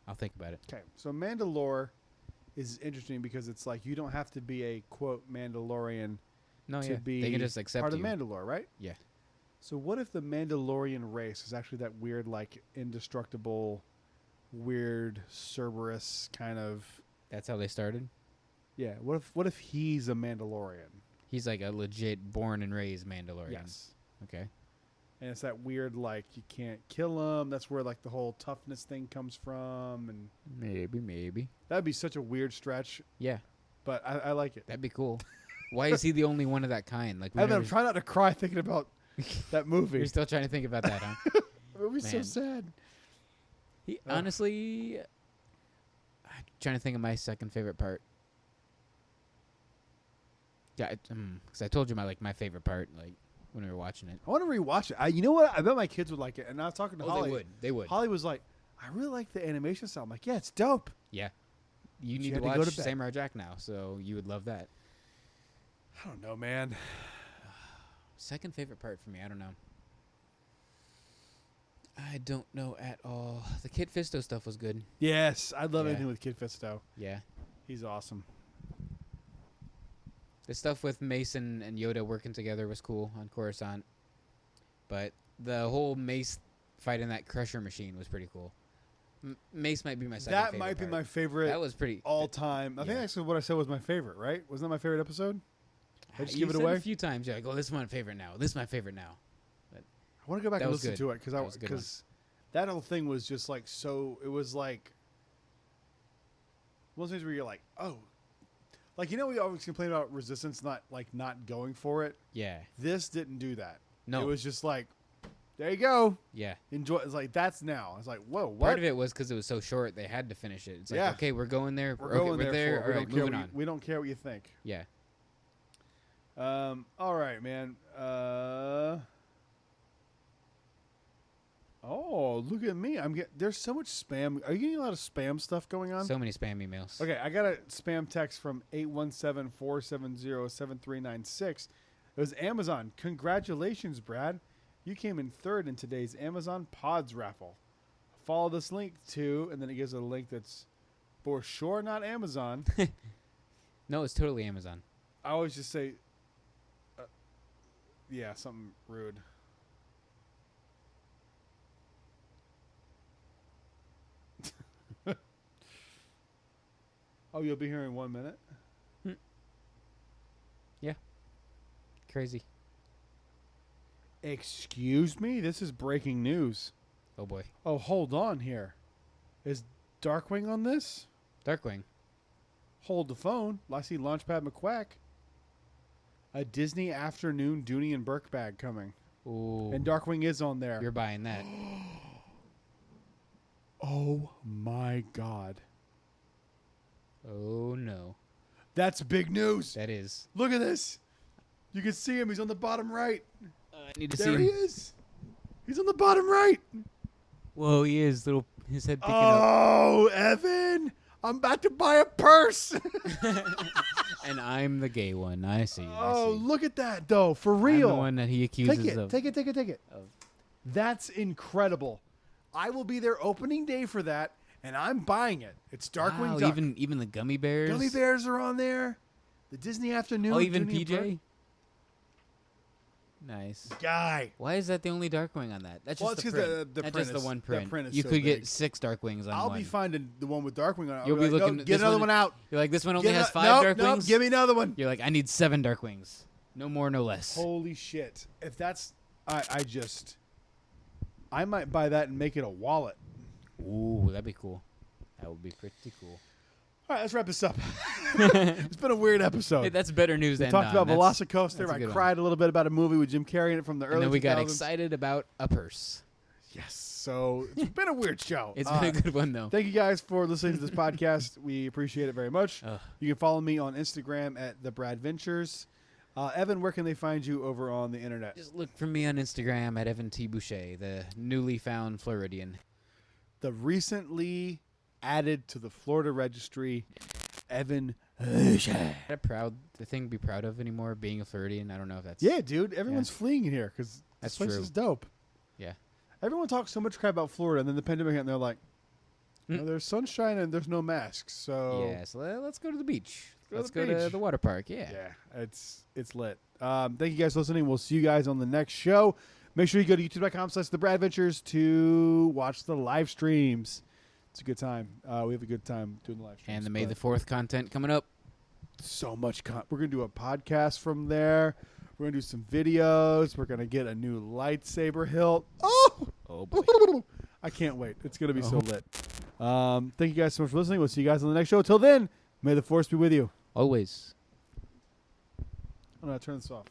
Speaker 1: I'll think about it.
Speaker 2: Okay, so Mandalore is interesting because it's like you don't have to be a quote Mandalorian
Speaker 1: No,
Speaker 2: to
Speaker 1: yeah.
Speaker 2: be
Speaker 1: They can just accept
Speaker 2: part
Speaker 1: you.
Speaker 2: of Mandalore, right?
Speaker 1: Yeah.
Speaker 2: So what if the Mandalorian race is actually that weird, like indestructible, weird Cerberus kind of?
Speaker 1: That's how they started.
Speaker 2: Yeah. What if he's a Mandalorian?
Speaker 1: He's like a legit born and raised Mandalorian.
Speaker 2: Yes.
Speaker 1: Okay.
Speaker 2: And it's that weird, like you can't kill him. That's where like the whole toughness thing comes from, and
Speaker 1: Maybe.
Speaker 2: that'd be such a weird stretch.
Speaker 1: Yeah.
Speaker 2: But I like it.
Speaker 1: That'd be cool. Why is he the only one of that kind? Like,
Speaker 2: I'm trying not to cry thinking about that movie.
Speaker 1: You're still trying to think about that, huh?
Speaker 2: The movie's so
Speaker 1: Man.
Speaker 2: sad.
Speaker 1: Honestly, I'm trying to think of my second favorite part. Yeah, because I told you my favorite part, like when we were watching it.
Speaker 2: I want to rewatch it. You know what? I bet my kids would like it. And I was talking to Holly.
Speaker 1: They would.
Speaker 2: Holly was like, I really like the animation style. I'm like, yeah, it's dope.
Speaker 1: Yeah. You
Speaker 2: She
Speaker 1: need
Speaker 2: had
Speaker 1: to
Speaker 2: to go
Speaker 1: watch
Speaker 2: to bed.
Speaker 1: Samurai Jack now, so you would love that.
Speaker 2: I don't know, man.
Speaker 1: Second favorite part for me, I don't know. I don't know at all. The Kid Fisto stuff was good.
Speaker 2: Yes, I love
Speaker 1: Yeah.
Speaker 2: anything with Kid Fisto.
Speaker 1: Yeah.
Speaker 2: He's awesome.
Speaker 1: The stuff with Mace and Yoda working together was cool on Coruscant. But the whole Mace fighting that Crusher machine was pretty cool. Mace might be my second
Speaker 2: That
Speaker 1: favorite
Speaker 2: might be
Speaker 1: part.
Speaker 2: my favorite
Speaker 1: That was pretty
Speaker 2: all time. I think
Speaker 1: yeah.
Speaker 2: actually what I said was my favorite, right? Wasn't that my favorite episode? I just
Speaker 1: You
Speaker 2: give it
Speaker 1: said
Speaker 2: away?
Speaker 1: a few times. You're like, oh, this is my favorite now. This is my favorite now.
Speaker 2: I want to go back
Speaker 1: That
Speaker 2: and
Speaker 1: was
Speaker 2: listen
Speaker 1: good.
Speaker 2: to it
Speaker 1: That was a good one.
Speaker 2: because that whole thing was just like so. It was like one of those things where you're like, oh, like we always complain about Resistance not going for it.
Speaker 1: Yeah.
Speaker 2: This didn't do that.
Speaker 1: No.
Speaker 2: It was just like, there you go,
Speaker 1: Yeah.
Speaker 2: enjoy. It's like that's now. It's like whoa, what?
Speaker 1: Part of it was because it was so short, they had to finish it. It's like,
Speaker 2: Yeah.
Speaker 1: okay, we're going there.
Speaker 2: We're going
Speaker 1: we're there.
Speaker 2: for it.
Speaker 1: All right, moving on.
Speaker 2: We don't care what you think.
Speaker 1: Yeah.
Speaker 2: All right, man. Oh, look at me! There's so much spam. Are you getting a lot of spam stuff going on?
Speaker 1: So many spam emails.
Speaker 2: Okay, I got a spam text from 817-470-7396. It was Amazon. Congratulations, Brad. You came in third in today's Amazon Pods raffle. Follow this link to, and then it gives a link that's for sure not Amazon.
Speaker 1: No, it's totally Amazon.
Speaker 2: I always just say, yeah, something rude. Oh, you'll be here in 1 minute?
Speaker 1: Crazy.
Speaker 2: Excuse me? This is breaking news.
Speaker 1: Oh boy.
Speaker 2: Oh, hold on here. Is Darkwing on this?
Speaker 1: Darkwing.
Speaker 2: Hold the phone. I see Launchpad McQuack. A Disney afternoon Dooney and Burke bag coming.
Speaker 1: Ooh.
Speaker 2: And Darkwing is on there.
Speaker 1: You're buying that.
Speaker 2: Oh my God.
Speaker 1: Oh no.
Speaker 2: That's big news.
Speaker 1: That is.
Speaker 2: Look at this. You can see him. He's on the bottom right.
Speaker 1: I need to
Speaker 2: there
Speaker 1: see him.
Speaker 2: He is. He's on the bottom right.
Speaker 1: Whoa, he is. His head picking up.
Speaker 2: Oh, Evan. I'm about to buy a purse.
Speaker 1: And I'm the gay one. I see.
Speaker 2: Look at that, though. For real.
Speaker 1: I'm the one that he accuses of.
Speaker 2: Take it. That's incredible. I will be there opening day for that, and I'm buying it. It's Darkwing Duck.
Speaker 1: Even the gummy bears.
Speaker 2: Gummy bears are on there. The Disney afternoon.
Speaker 1: Oh, even PJ. Nice.
Speaker 2: Guy.
Speaker 1: Why is that the only Darkwing on that? That's just the print. That's just the one print.
Speaker 2: Print
Speaker 1: you
Speaker 2: so
Speaker 1: could
Speaker 2: big.
Speaker 1: get 6 Darkwings on
Speaker 2: I'll
Speaker 1: one.
Speaker 2: be finding the one with Darkwing on it.
Speaker 1: You'll be
Speaker 2: like,
Speaker 1: looking.
Speaker 2: No, get another one out.
Speaker 1: You're like, this one only has 5 Darkwings.
Speaker 2: Nope, give me another one.
Speaker 1: You're like, I need 7 Darkwings. No more, no less.
Speaker 2: Holy shit! If that's, I might buy that and make it a wallet.
Speaker 1: Ooh, that'd be cool. That would be pretty cool.
Speaker 2: All right, let's wrap this up. It's been a weird episode.
Speaker 1: Hey, that's better news than
Speaker 2: we talked about Velocicoaster. I cried a little bit about a movie with Jim Carrey in it from the early 2000s.
Speaker 1: And then we got excited about a purse.
Speaker 2: Yes. So it's been a weird show.
Speaker 1: It's been a good one, though.
Speaker 2: Thank you guys for listening to this podcast. We appreciate it very much. You can follow me on Instagram at @TheBradVentures. Evan, where can they find you over on the internet?
Speaker 1: Just look for me on Instagram at Evan T. Boucher, the newly found Floridian.
Speaker 2: The recently added to the Florida registry, Evan Boucher.
Speaker 1: A thing to be proud of anymore, being a Floridian. I don't know if that's...
Speaker 2: Yeah, dude. Everyone's fleeing in here because this place is dope.
Speaker 1: Yeah.
Speaker 2: Everyone talks so much crap about Florida, and then the pandemic hit, and they're like, there's sunshine and there's no masks. So
Speaker 1: yeah, so let's go to the beach. Let's
Speaker 2: go
Speaker 1: to the water park. Yeah.
Speaker 2: Yeah, it's lit. Thank you guys for listening. We'll see you guys on the next show. Make sure you go to youtube.com/TheBradVentures to watch the live streams. It's a good time. We have a good time doing the live streams.
Speaker 1: And the May the 4th content coming up.
Speaker 2: So much content. We're going to do a podcast from there. We're going to do some videos. We're going to get a new lightsaber hilt.
Speaker 1: Oh, boy.
Speaker 2: I can't wait. It's going to be so lit. Thank you guys so much for listening. We'll see you guys on the next show. Till then, may the Force be with you.
Speaker 1: Always.
Speaker 2: I'm going to turn this off.